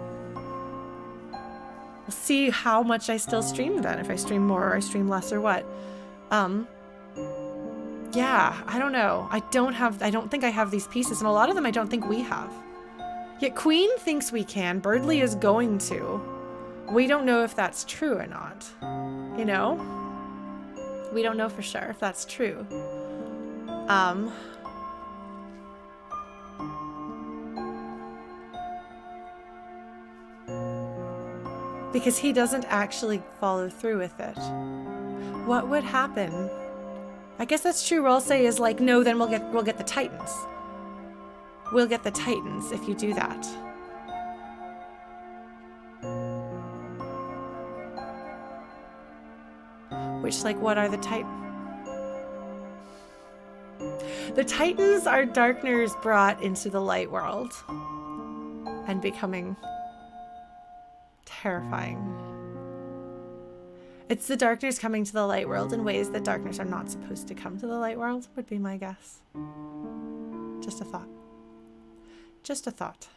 We'll see how much I still stream then. If I stream more or I stream less or what. Yeah, I don't know. I don't think I have these pieces, and a lot of them I don't think we have. Yet Queen thinks we can. Birdley is going to. We don't know if that's true or not. You know? We don't know for sure if that's true. Because he doesn't actually follow through with it. What would happen? I guess that's true. Ralsei is like, no, then we'll get the Titans. We'll get the Titans if you do that. Which, like, what are the Titans? The Titans are Darkners brought into the light world and becoming terrifying. It's the Darkners coming to the light world in ways that Darkners are not supposed to come to the light world, would be my guess. Just a thought. Just a thought.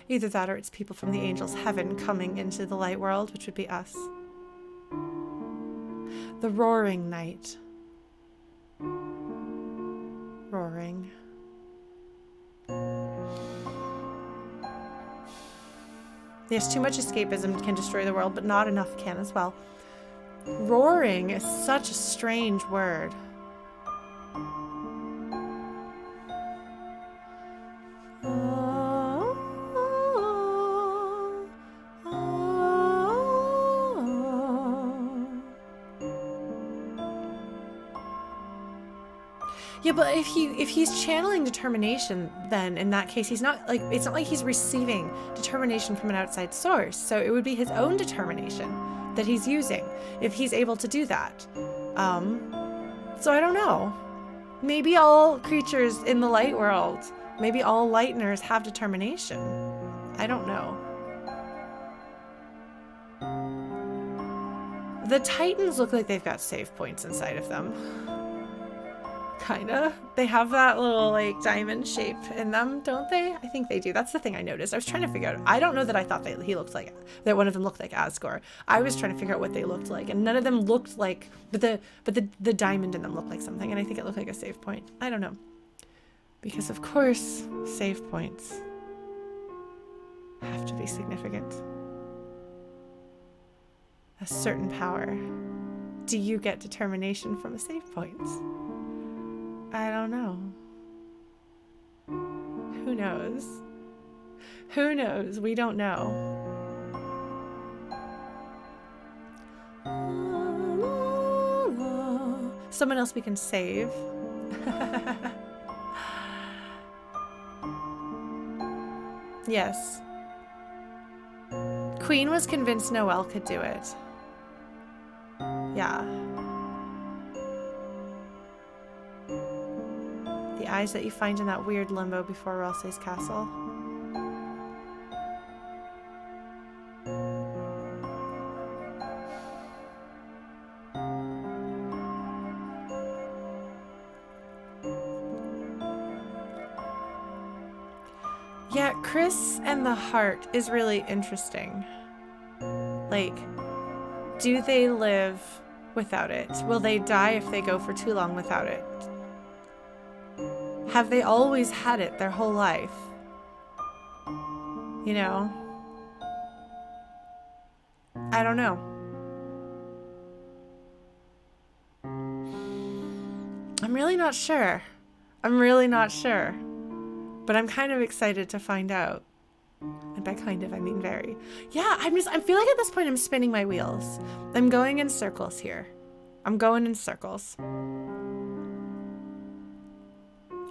Either that or it's people from the angels' heaven coming into the light world, which would be us. The roaring night. Roaring. Yes, too much escapism can destroy the world, but not enough can as well. Roaring is such a strange word. Yeah, but if he's channeling determination, then in that case it's not like he's receiving determination from an outside source. So it would be his own determination that he's using if he's able to do that. So I don't know. Maybe all creatures in the light world, maybe all lighteners have determination. I don't know. The Titans look like they've got save points inside of them. Kinda. They have that little like diamond shape in them, don't they? I think they do. That's the thing I noticed. I was trying to figure out. I don't know that I thought that one of them looked like Asgore. I was trying to figure out what they looked like, and none of them looked like. But the diamond in them looked like something, and I think it looked like a save point. I don't know. Because of course, save points have to be significant. A certain power. Do you get determination from a save point? I don't know. Who knows? Who knows? We don't know. Someone else we can save. Yes. Queen was convinced Noelle could do it. Yeah. The eyes that you find in that weird limbo before Ralsei's castle. Yeah, Kris and the heart is really interesting. Like, do they live without it? Will they die if they go for too long without it? Have they always had it their whole life? You know? I don't know. I'm really not sure. But I'm kind of excited to find out. And by kind of, I mean very. Yeah, I feel like at this point I'm spinning my wheels. I'm going in circles here. I'm going in circles.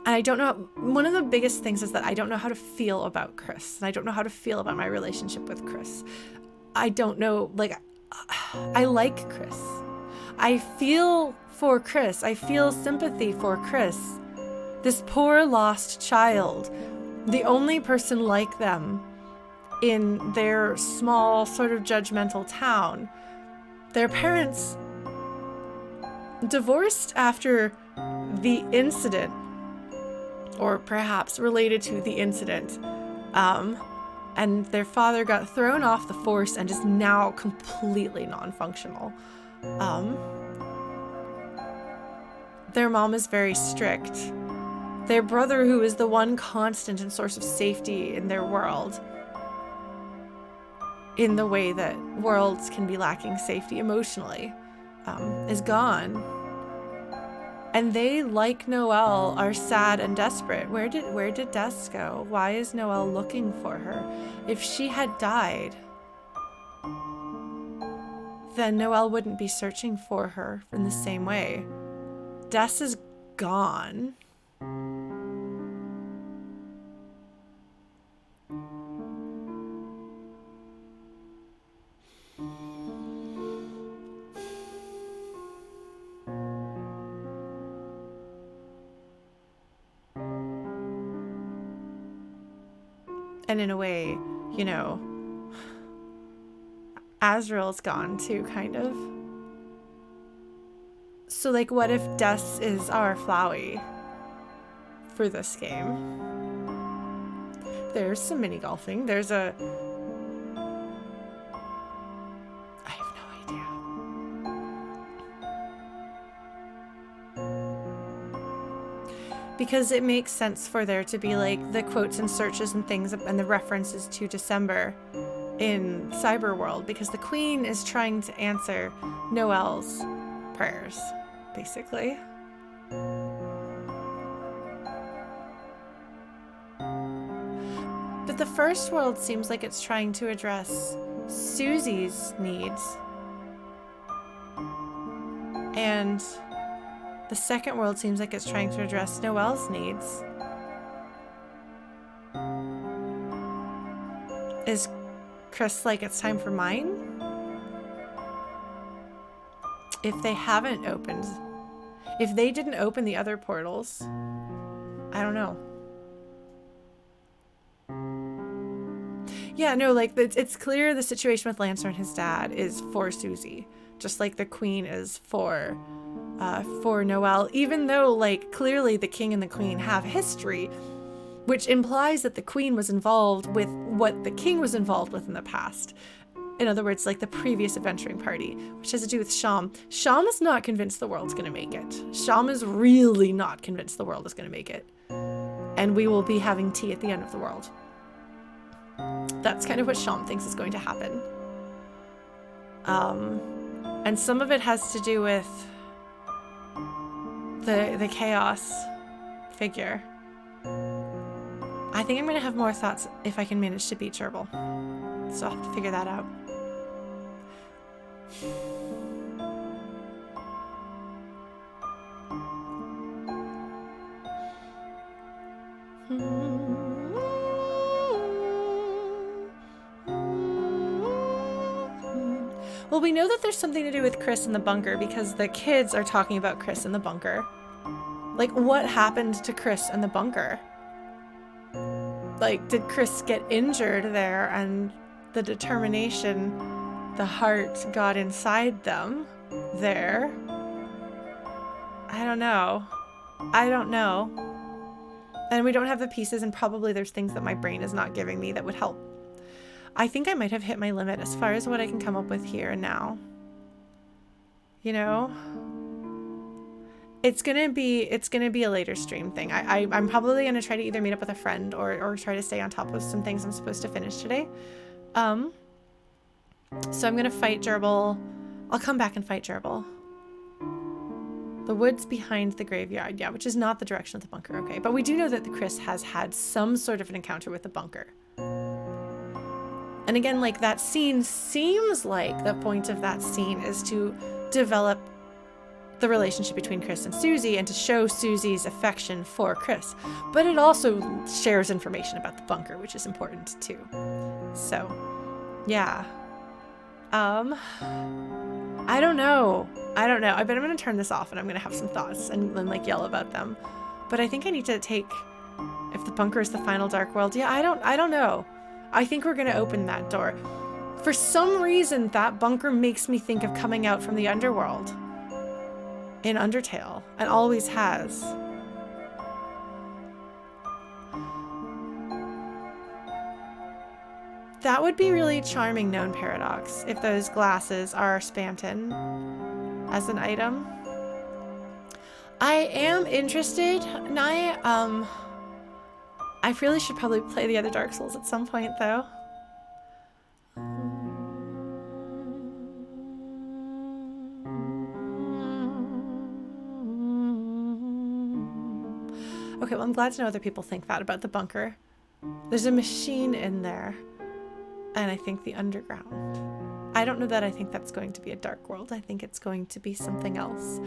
And I don't know, one of the biggest things is that I don't know how to feel about Kris. And I don't know how to feel about my relationship with Kris. I don't know, like, I like Kris. I feel for Kris. I feel sympathy for Kris. This poor lost child. The only person like them in their small, sort of judgmental town. Their parents divorced after the incident, or perhaps related to the incident, and their father got thrown off the force and is now completely non-functional. Their mom is very strict. Their brother, who is the one constant and source of safety in their world, in the way that worlds can be lacking safety emotionally, is gone. And they, like Noelle, are sad and desperate. Where did Des go? Why is Noelle looking for her? If she had died, then Noelle wouldn't be searching for her in the same way. Des is gone. And in a way, you know, Azrael's gone too, kind of. So, like, what if Des is our Flowey for this game? There's some mini golfing. There's a... I have no idea. Because it makes sense for there to be, like, the quotes and searches and things and the references to December in Cyberworld, because the Queen is trying to answer Noelle's prayers, basically. But the first world seems like it's trying to address Susie's needs. And The second world seems like it's trying to address Noelle's needs. Is Kris like, it's time for mine? If they haven't opened, if they didn't open the other portals, I don't know. Yeah, no, like, it's clear the situation with Lancer and his dad is for Susie, just like the queen is for Noelle, even though, like, clearly the king and the queen have history, which implies that the queen was involved with what the king was involved with in the past. In other words, like the previous adventuring party, which has to do with Sham. Sham is not convinced the world's going to make it. Sham is really not convinced the world is going to make it. And we will be having tea at the end of the world. That's kind of what Sham thinks is going to happen. And some of it has to do with the chaos figure. I think I'm going to have more thoughts if I can manage to beat Gerbil. So I'll have to figure that out. Well, we know that there's something to do with Kris in the bunker because the kids are talking about Kris in the bunker. Like, what happened to Kris in the bunker? Like, did Kris get injured there and the determination, the heart got inside them there? I don't know. I don't know. And we don't have the pieces, and probably there's things that my brain is not giving me that would help. I think I might have hit my limit as far as what I can come up with here and now. You know? It's gonna be a later stream thing. I'm probably gonna try to either meet up with a friend or try to stay on top of some things I'm supposed to finish today. So I'm gonna fight Gerbil. I'll come back and fight Gerbil. The woods behind the graveyard, yeah, which is not the direction of the bunker, okay. But we do know that the Kris has had some sort of an encounter with the bunker. And again, like, that scene seems like the point of that scene is to develop the relationship between Kris and Susie and to show Susie's affection for Kris. But it also shares information about the bunker, which is important too. So, yeah. I don't know. I bet I'm going to turn this off and I'm going to have some thoughts and then, like, yell about them. But I think I need to take, if the bunker is the final dark world, yeah, I don't know. I think we're going to open that door. For some reason, that bunker makes me think of coming out from the underworld in Undertale, and always has. That would be really charming, known paradox, if those glasses are Spamton as an item. I am interested, Nye. I really should probably play the other Dark Souls at some point, though. Okay, well, I'm glad to know other people think that about the bunker. There's a machine in there, and I think the underground. I don't know that I think that's going to be a dark world. I think it's going to be something else.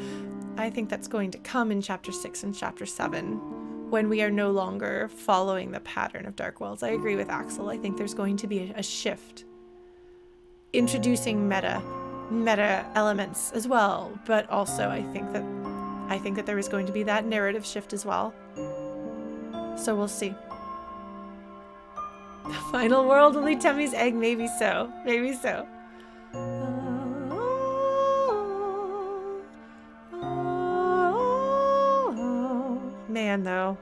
I think that's going to come in Chapter 6 and Chapter 7, when we are no longer following the pattern of dark worlds. I agree with Axel. I think there's going to be a shift, introducing meta elements as well, but also I think that there is going to be that narrative shift as well. So we'll see. The final world will eat Tummy's egg. Maybe so. Maybe so. Man, though.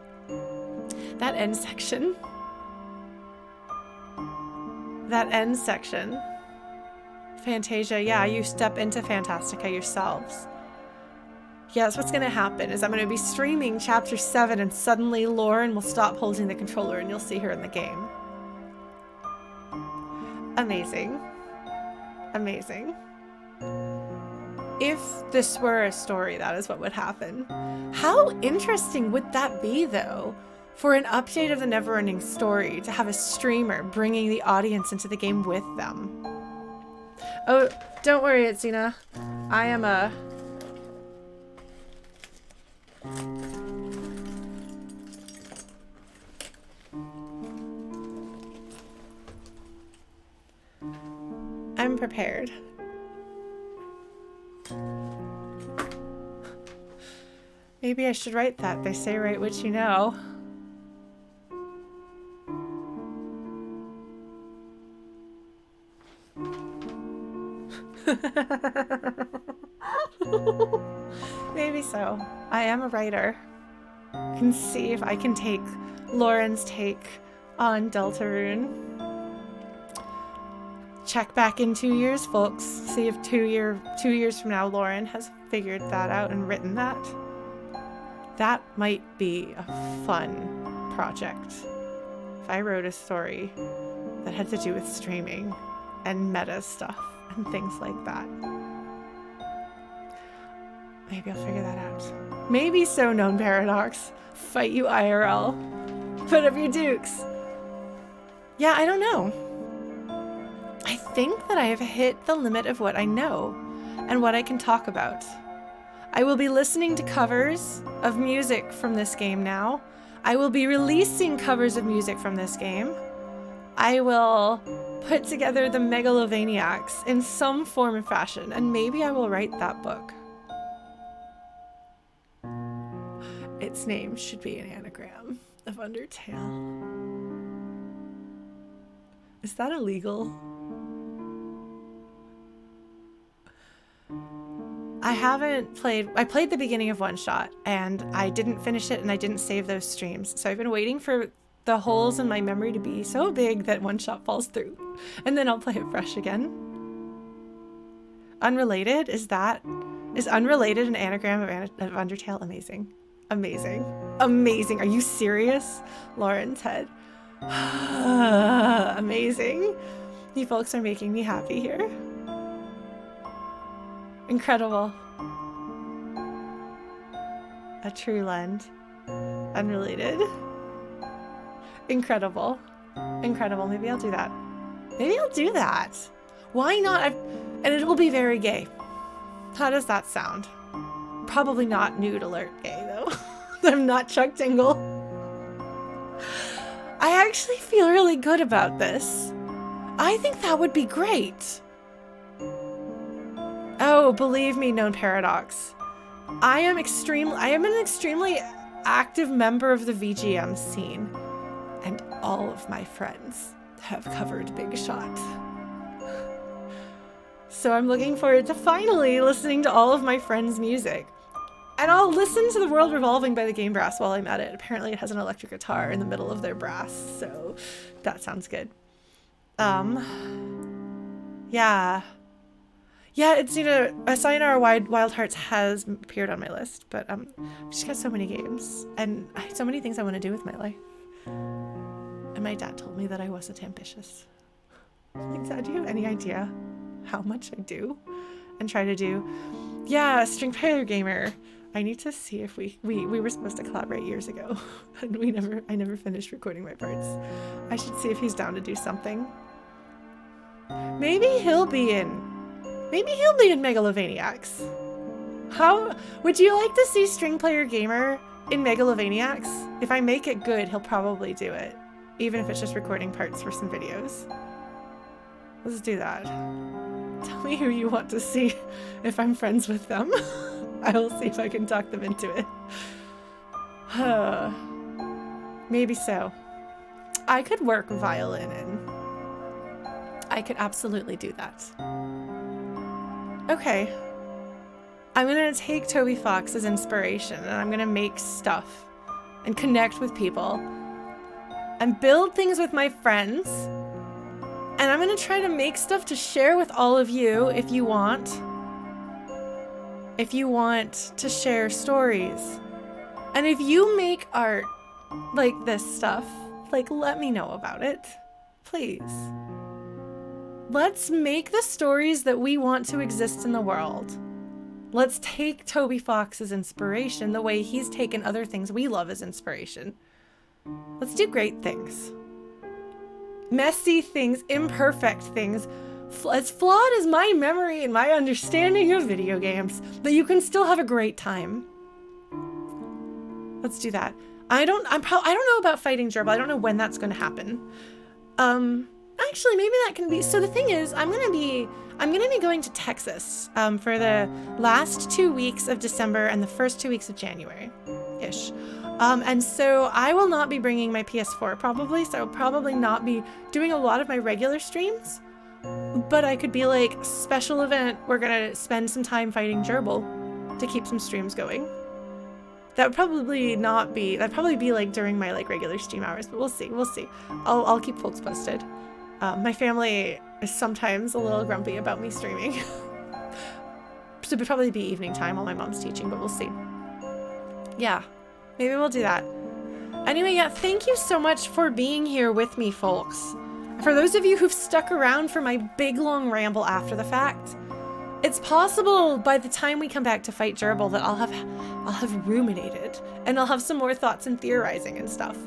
That end section. That end section. Fantasia, yeah, you step into Fantastica yourselves. Yes, what's going to happen is I'm going to be streaming Chapter 7 and suddenly Lauren will stop holding the controller and you'll see her in the game. Amazing. Amazing. If this were a story, that is what would happen. How interesting would that be, though, for an update of the Neverending Story to have a streamer bringing the audience into the game with them? Oh, don't worry, Itsina. I am a... I'm prepared. Maybe I should write that. They say write what you know. Maybe so. I am a writer. I can see if I can take Lauren's take on Deltarune. Check back in 2 years, folks. See if 2 years from now Lauren has figured that out and written that. That might be a fun project. If I wrote a story that had to do with streaming and meta stuff and things like that. Maybe I'll figure that out. Maybe so, Known Paradox. Fight you IRL. Put up your dukes. Yeah, I don't know. I think that I have hit the limit of what I know and what I can talk about. I will be listening to covers of music from this game now. I will be releasing covers of music from this game. I will put together the Megalovaniacs in some form or fashion, and maybe I will write that book. Its name should be an anagram of Undertale. Is that illegal? I played the beginning of One Shot and I didn't finish it and I didn't save those streams. So I've been waiting for the holes in my memory to be so big that One Shot falls through. And then I'll play it fresh again. Unrelated? Is unrelated an anagram of Undertale? Amazing. Amazing. Amazing. Are you serious? Lauren's head. Amazing. You folks are making me happy here. Incredible. A true lend. Unrelated. Incredible. Incredible. Maybe I'll do that. Maybe I'll do that. Why not? And it will be very gay. How does that sound? Probably not nude alert gay, though. I'm not Chuck Tingle. I actually feel really good about this. I think that would be great. Oh, believe me, Known Paradox. I am an extremely active member of the VGM scene, and all of my friends have covered Big Shot. So I'm looking forward to finally listening to all of my friends' music. And I'll listen to The World Revolving by the Game Brass while I'm at it. Apparently it has an electric guitar in the middle of their brass, so that sounds good. Yeah. Yeah, it's, you know, Sayonara Wild Hearts has appeared on my list, but I've just got so many games, and I have so many things I want to do with my life. And my dad told me that I wasn't ambitious. Like, Dad, do you have any idea how much I do and try to do? Yeah, String Player Gamer. I need to see if we were supposed to collaborate years ago, and I never finished recording my parts. I should see if he's down to do something. Maybe he'll be in Megalovaniacs. How would you like to see String Player Gamer in Megalovaniacs? If I make it good, he'll probably do it, even if it's just recording parts for some videos. Let's do that. Tell me who you want to see if I'm friends with them. I will see if I can talk them into it. Maybe so. I could work violin in. I could absolutely do that. Okay. I'm gonna take Toby Fox as inspiration, and I'm gonna make stuff and connect with people and build things with my friends. And I'm gonna try to make stuff to share with all of you if you want. If you want to share stories. And if you make art like this stuff, like, let me know about it. Please. Let's make the stories that we want to exist in the world. Let's take Toby Fox as inspiration the way he's taken other things we love as inspiration. Let's do great things. Messy things, imperfect things, as flawed as my memory and my understanding of video games, but you can still have a great time. Let's do that. I don't know about fighting gerbil. I don't know when that's going to happen. Actually, maybe that can be. So the thing is, I'm gonna be going to Texas for the last 2 weeks of December and the first 2 weeks of January, ish. And so I will not be bringing my PS4 probably. So I'll probably not be doing a lot of my regular streams. But I could be like, special event. We're gonna spend some time fighting gerbil to keep some streams going. That'd probably be like during my like regular stream hours, but we'll see. I'll keep folks posted. My family is sometimes a little grumpy about me streaming. So it'd probably be evening time while my mom's teaching, but we'll see. Yeah, maybe we'll do that. Anyway, yeah, thank you so much for being here with me, folks. For those of you who've stuck around for my big long ramble after the fact, it's possible by the time we come back to fight gerbil that I'll have ruminated and I'll have some more thoughts and theorizing and stuff.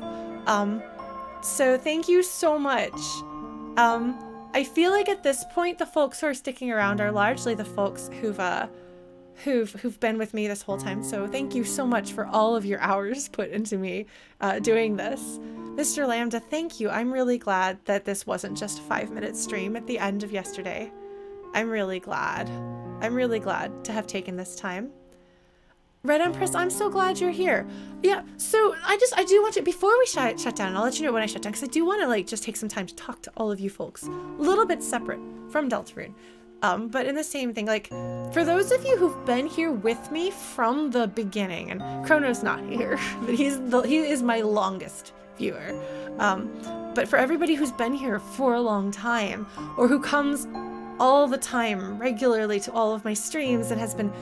So thank you so much. I feel like at this point the folks who are sticking around are largely the folks who've been with me this whole time. So thank you so much for all of your hours put into me doing this. Mr. Lambda, thank you. I'm really glad that this wasn't just a 5-minute stream at the end of yesterday. I'm really glad to have taken this time. Red Empress, I'm so glad you're here. Yeah, so I do want to, before we shut down, and I'll let you know when I shut down, because I do want to like just take some time to talk to all of you folks, a little bit separate from Deltarune. But in the same thing, like, for those of you who've been here with me from the beginning, and Chrono's not here, but he is my longest viewer. But for everybody who's been here for a long time, or who comes all the time regularly to all of my streams and has been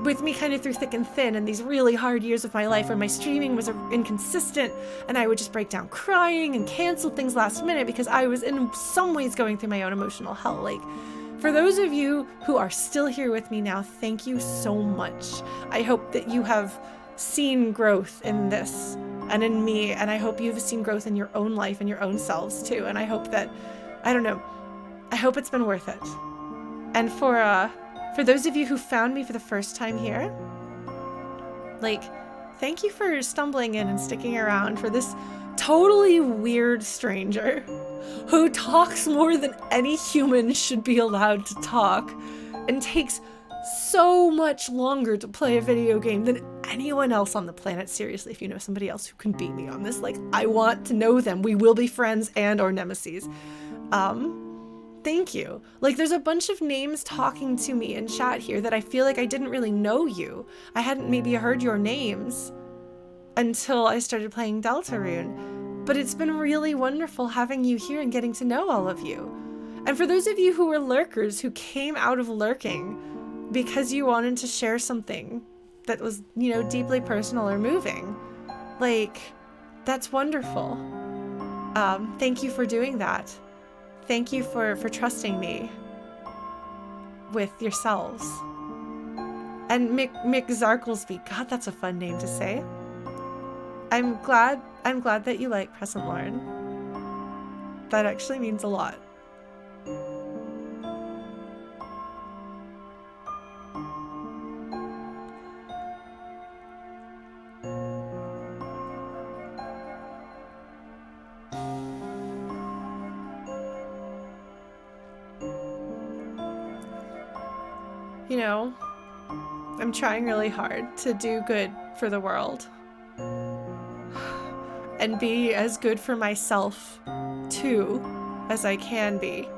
with me kind of through thick and thin in these really hard years of my life when my streaming was inconsistent and I would just break down crying and cancel things last minute because I was in some ways going through my own emotional hell. Like, for those of you who are still here with me now, thank you so much. I hope that you have seen growth in this and in me, and I hope you've seen growth in your own life and your own selves too. And I hope that, I don't know, I hope it's been worth it. And for those of you who found me for the first time here, like, thank you for stumbling in and sticking around for this totally weird stranger who talks more than any human should be allowed to talk and takes so much longer to play a video game than anyone else on the planet. Seriously, if you know somebody else who can beat me on this, like, I want to know them. We will be friends and or nemesis. Thank you. Like, there's a bunch of names talking to me in chat here that I feel like I didn't really know you. I hadn't maybe heard your names until I started playing Deltarune. But it's been really wonderful having you here and getting to know all of you. And for those of you who were lurkers, who came out of lurking because you wanted to share something that was, you know, deeply personal or moving, like, that's wonderful. Thank you for doing that. Thank you for trusting me with yourselves. And Mick Zarklesby, God, that's a fun name to say. I'm glad that you like Present Lauren. That actually means a lot. You know, I'm trying really hard to do good for the world and be as good for myself too as I can be.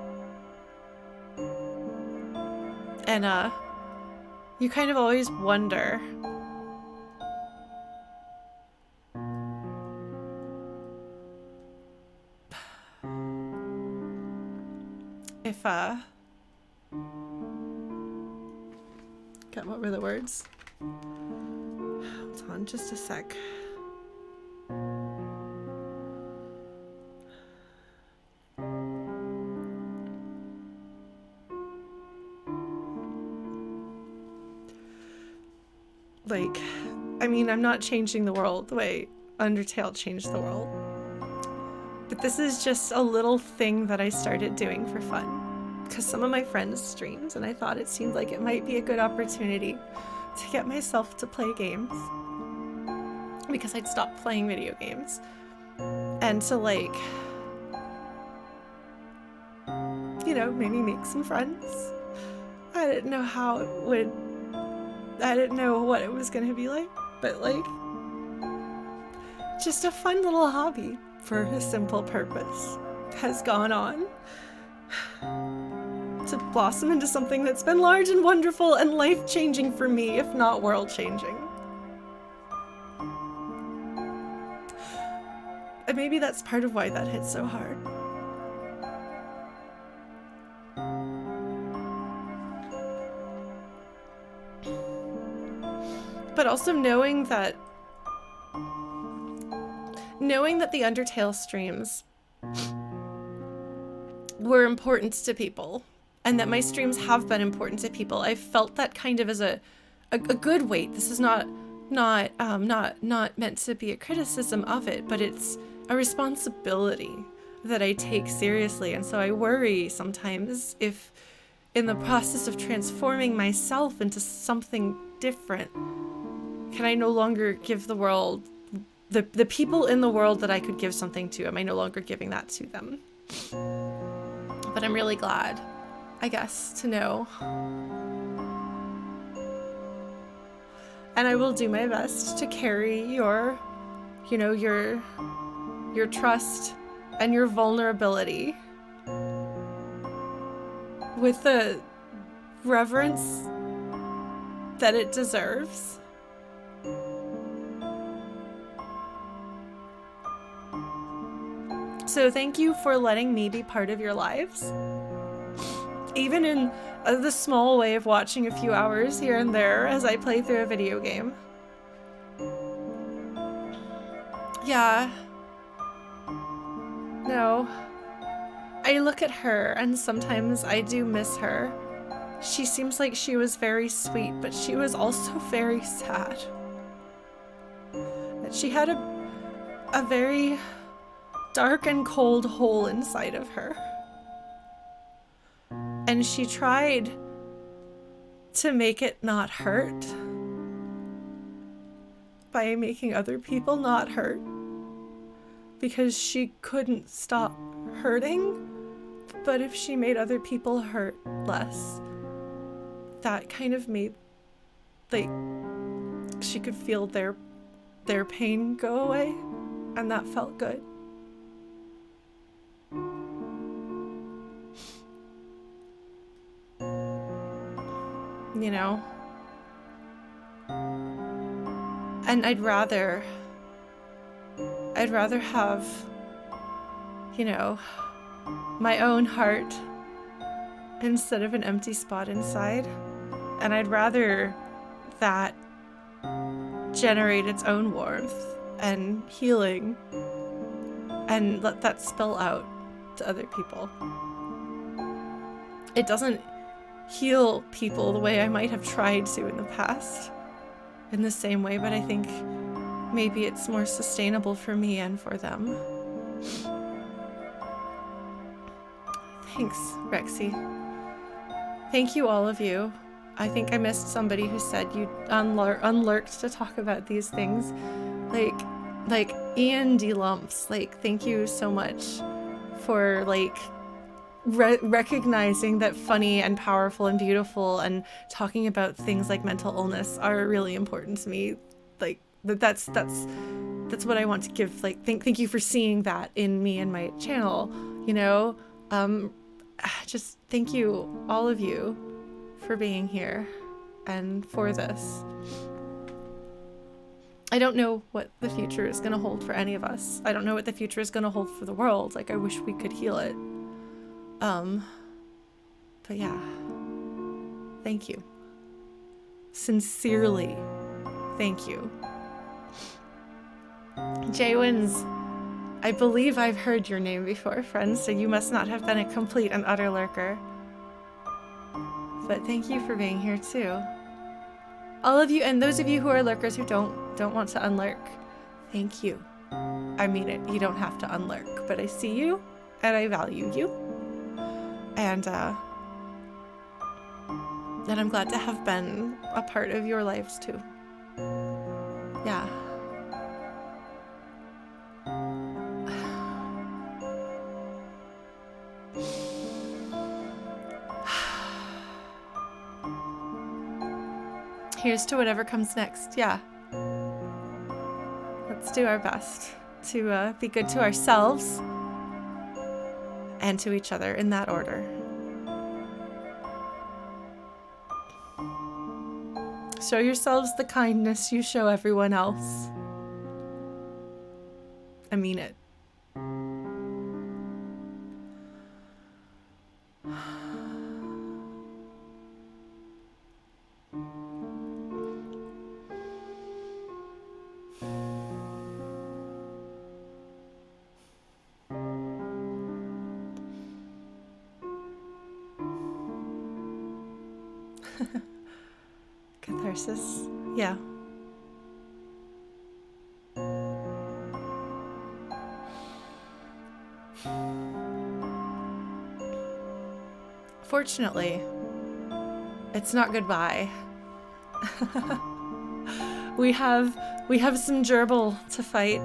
And you kind of always wonder if God, what were the words? Hold on just a sec. Like, I mean, I'm not changing the world the way Undertale changed the world. But this is just a little thing that I started doing for fun. Because some of my friends streamed, and I thought it seemed like it might be a good opportunity to get myself to play games. because I'd stopped playing video games. And to like, you know, maybe make some friends. I didn't know how it would, I didn't know what it was gonna be like, but like, just a fun little hobby for a simple purpose has gone on to blossom into something that's been large and wonderful and life-changing for me, if not world-changing. And maybe that's part of why that hit so hard. But also knowing that the Undertale streams were important to people, and that my streams have been important to people, I felt that kind of as a good weight. This is not meant to be a criticism of it, but it's a responsibility that I take seriously. And so I worry sometimes if in the process of transforming myself into something different, can I no longer give the world, the people in the world that I could give something to, am I no longer giving that to them? But I'm really glad, I guess, to know. And I will do my best to carry your, you know, your trust and your vulnerability with the reverence that it deserves. So thank you for letting me be part of your lives. Even in the small way of watching a few hours here and there as I play through a video game. Yeah. No. I look at her and sometimes I do miss her. She seems like she was very sweet, but she was also very sad. She had a very dark and cold hole inside of her. And she tried to make it not hurt by making other people not hurt, because she couldn't stop hurting. But if she made other people hurt less, that kind of made, like, she could feel their pain go away, and that felt good. You know? And I'd rather have, you know, my own heart instead of an empty spot inside. And I'd rather that generate its own warmth and healing and let that spill out to other people. It doesn't heal people the way I might have tried to in the past in the same way, but I think maybe it's more sustainable for me and for them. Thanks, Rexy. Thank you, all of you. I think I missed somebody who said you unlurked to talk about these things. Like Ian D. Lumps, like, thank you so much for, like, recognizing that funny and powerful and beautiful and talking about things like mental illness are really important to me. Like, that's what I want to give. Like, thank you for seeing that in me and my channel, you know? Just thank you, all of you, for being here and for this. I don't know what the future is going to hold for any of us. I don't know what the future is going to hold for the world. Like, I wish we could heal it. But yeah, thank you. Sincerely, thank you. Jaywins, I believe I've heard your name before, friend, so you must not have been a complete and utter lurker. But thank you for being here too. All of you, and those of you who are lurkers who don't want to unlurk, thank you. I mean it, you don't have to unlurk, but I see you and I value you. And I'm glad to have been a part of your lives too. Yeah. Here's to whatever comes next. Yeah. Let's do our best to be good to ourselves and to each other in that order. Show yourselves the kindness you show everyone else. I mean it. Catharsis. Yeah. Fortunately, it's not goodbye. we have some gerbil to fight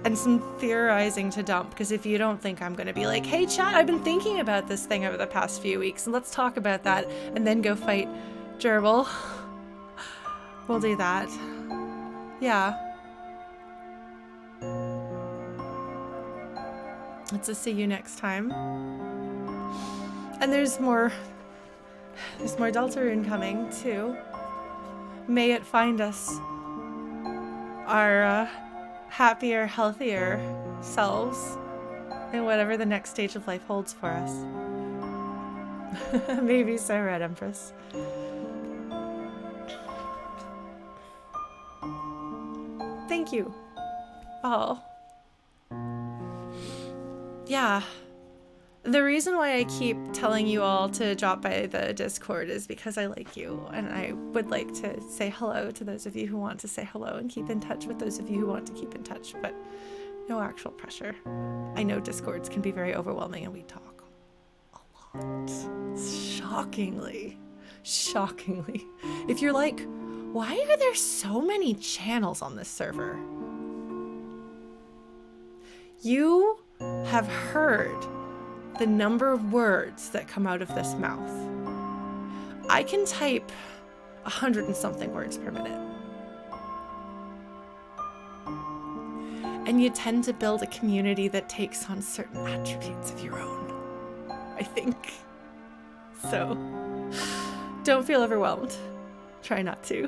and some theorizing to dump, because if you don't think I'm going to be like, hey chat, I've been thinking about this thing over the past few weeks and let's talk about that and then go fight gerbil, we'll do that. Yeah. Let's just see you next time. And there's more Deltarune coming too. May it find us our happier, healthier selves in whatever the next stage of life holds for us. Maybe so, Red Empress. Thank you. Oh. Yeah. The reason why I keep telling you all to drop by the Discord is because I like you, and I would like to say hello to those of you who want to say hello and keep in touch with those of you who want to keep in touch, but no actual pressure. I know Discords can be very overwhelming and we talk a lot. Shockingly. If you're like, why are there so many channels on this server? You have heard the number of words that come out of this mouth. I can type 100 and something words per minute. And you tend to build a community that takes on certain attributes of your own, I think. So, don't feel overwhelmed. Try not to.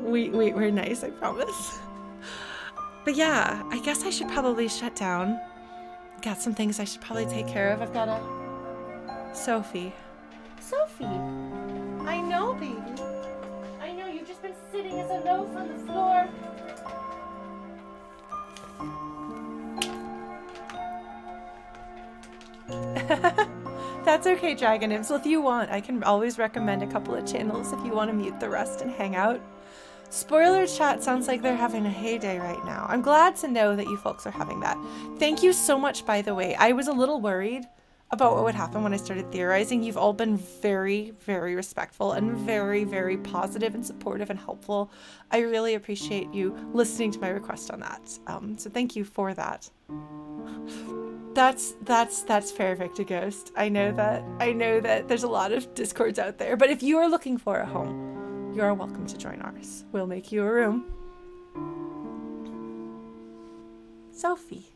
We're nice, I promise. But yeah, I guess I should probably shut down. Got some things I should probably take care of. I've got a... Sophie, I know, baby. I know, you've just been sitting as a loaf on the floor. That's okay, Dragon Imps. Well, if you want, I can always recommend a couple of channels if you want to mute the rest and hang out. Spoiler chat sounds like they're having a heyday right now. I'm glad to know that you folks are having that. Thank you so much, by the way. I was a little worried about what would happen when I started theorizing. You've all been very, very respectful and very, very positive and supportive and helpful. I really appreciate you listening to my request on that. So thank you for that. That's fair, Victor Ghost. I know that there's a lot of Discords out there, but if you are looking for a home, you are welcome to join ours. We'll make you a room. Sophie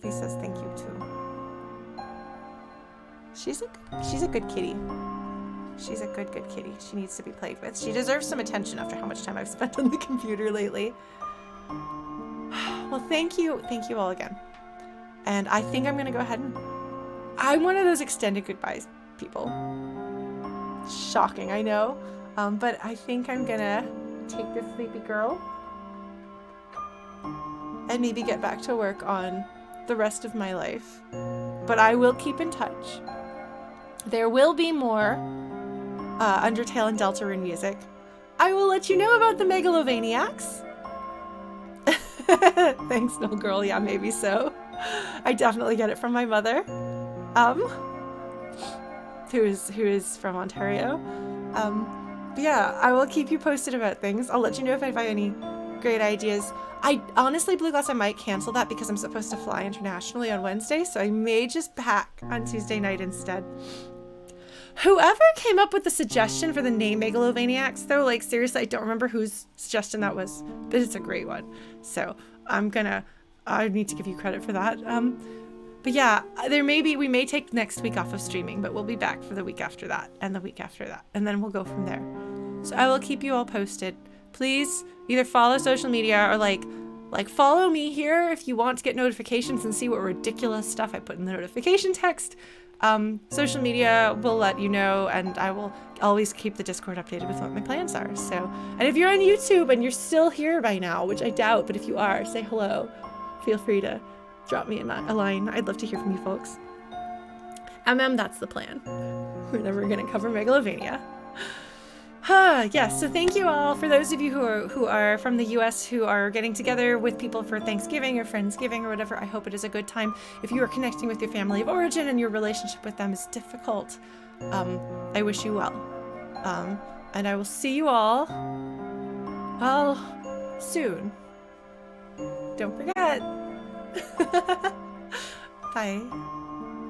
says thank you too. She's a good kitty. She's a good kitty. She needs to be played with. She deserves some attention after how much time I've spent on the computer lately. Well, thank you all again. And I think I'm gonna go ahead and... I'm one of those extended goodbyes people. Shocking, I know. But I think I'm gonna take this sleepy girl and maybe get back to work on the rest of my life. But I will keep in touch. There will be more Undertale and Deltarune music. I will let you know about the Megalovaniacs. Thanks, no girl. Yeah, maybe so. I definitely get it from my mother, who is from Ontario. But yeah, I will keep you posted about things. I'll let you know if I find any great ideas. I honestly, Blue Glass, I might cancel that because I'm supposed to fly internationally on Wednesday, so I may just pack on Tuesday night instead. Whoever came up with the suggestion for the name Megalovaniacs, though, like, seriously, I don't remember whose suggestion that was, but it's a great one. So I need to give you credit for that. But yeah, we may take next week off of streaming, but we'll be back for the week after that and the week after that. And then we'll go from there. So I will keep you all posted. Please either follow social media or like follow me here if you want to get notifications and see what ridiculous stuff I put in the notification text. Social media will let you know, and I will always keep the Discord updated with what my plans are. So, and if you're on YouTube and you're still here by now, which I doubt, but if you are, say hello. Feel free to drop me a line. I'd love to hear from you folks. That's the plan. We're never gonna cover Megalovania. Yes, so thank you all. For those of you who are from the US who are getting together with people for Thanksgiving or Friendsgiving or whatever, I hope it is a good time. If you are connecting with your family of origin and your relationship with them is difficult, I wish you well. And I will see you all, well, soon. Don't forget. Bye.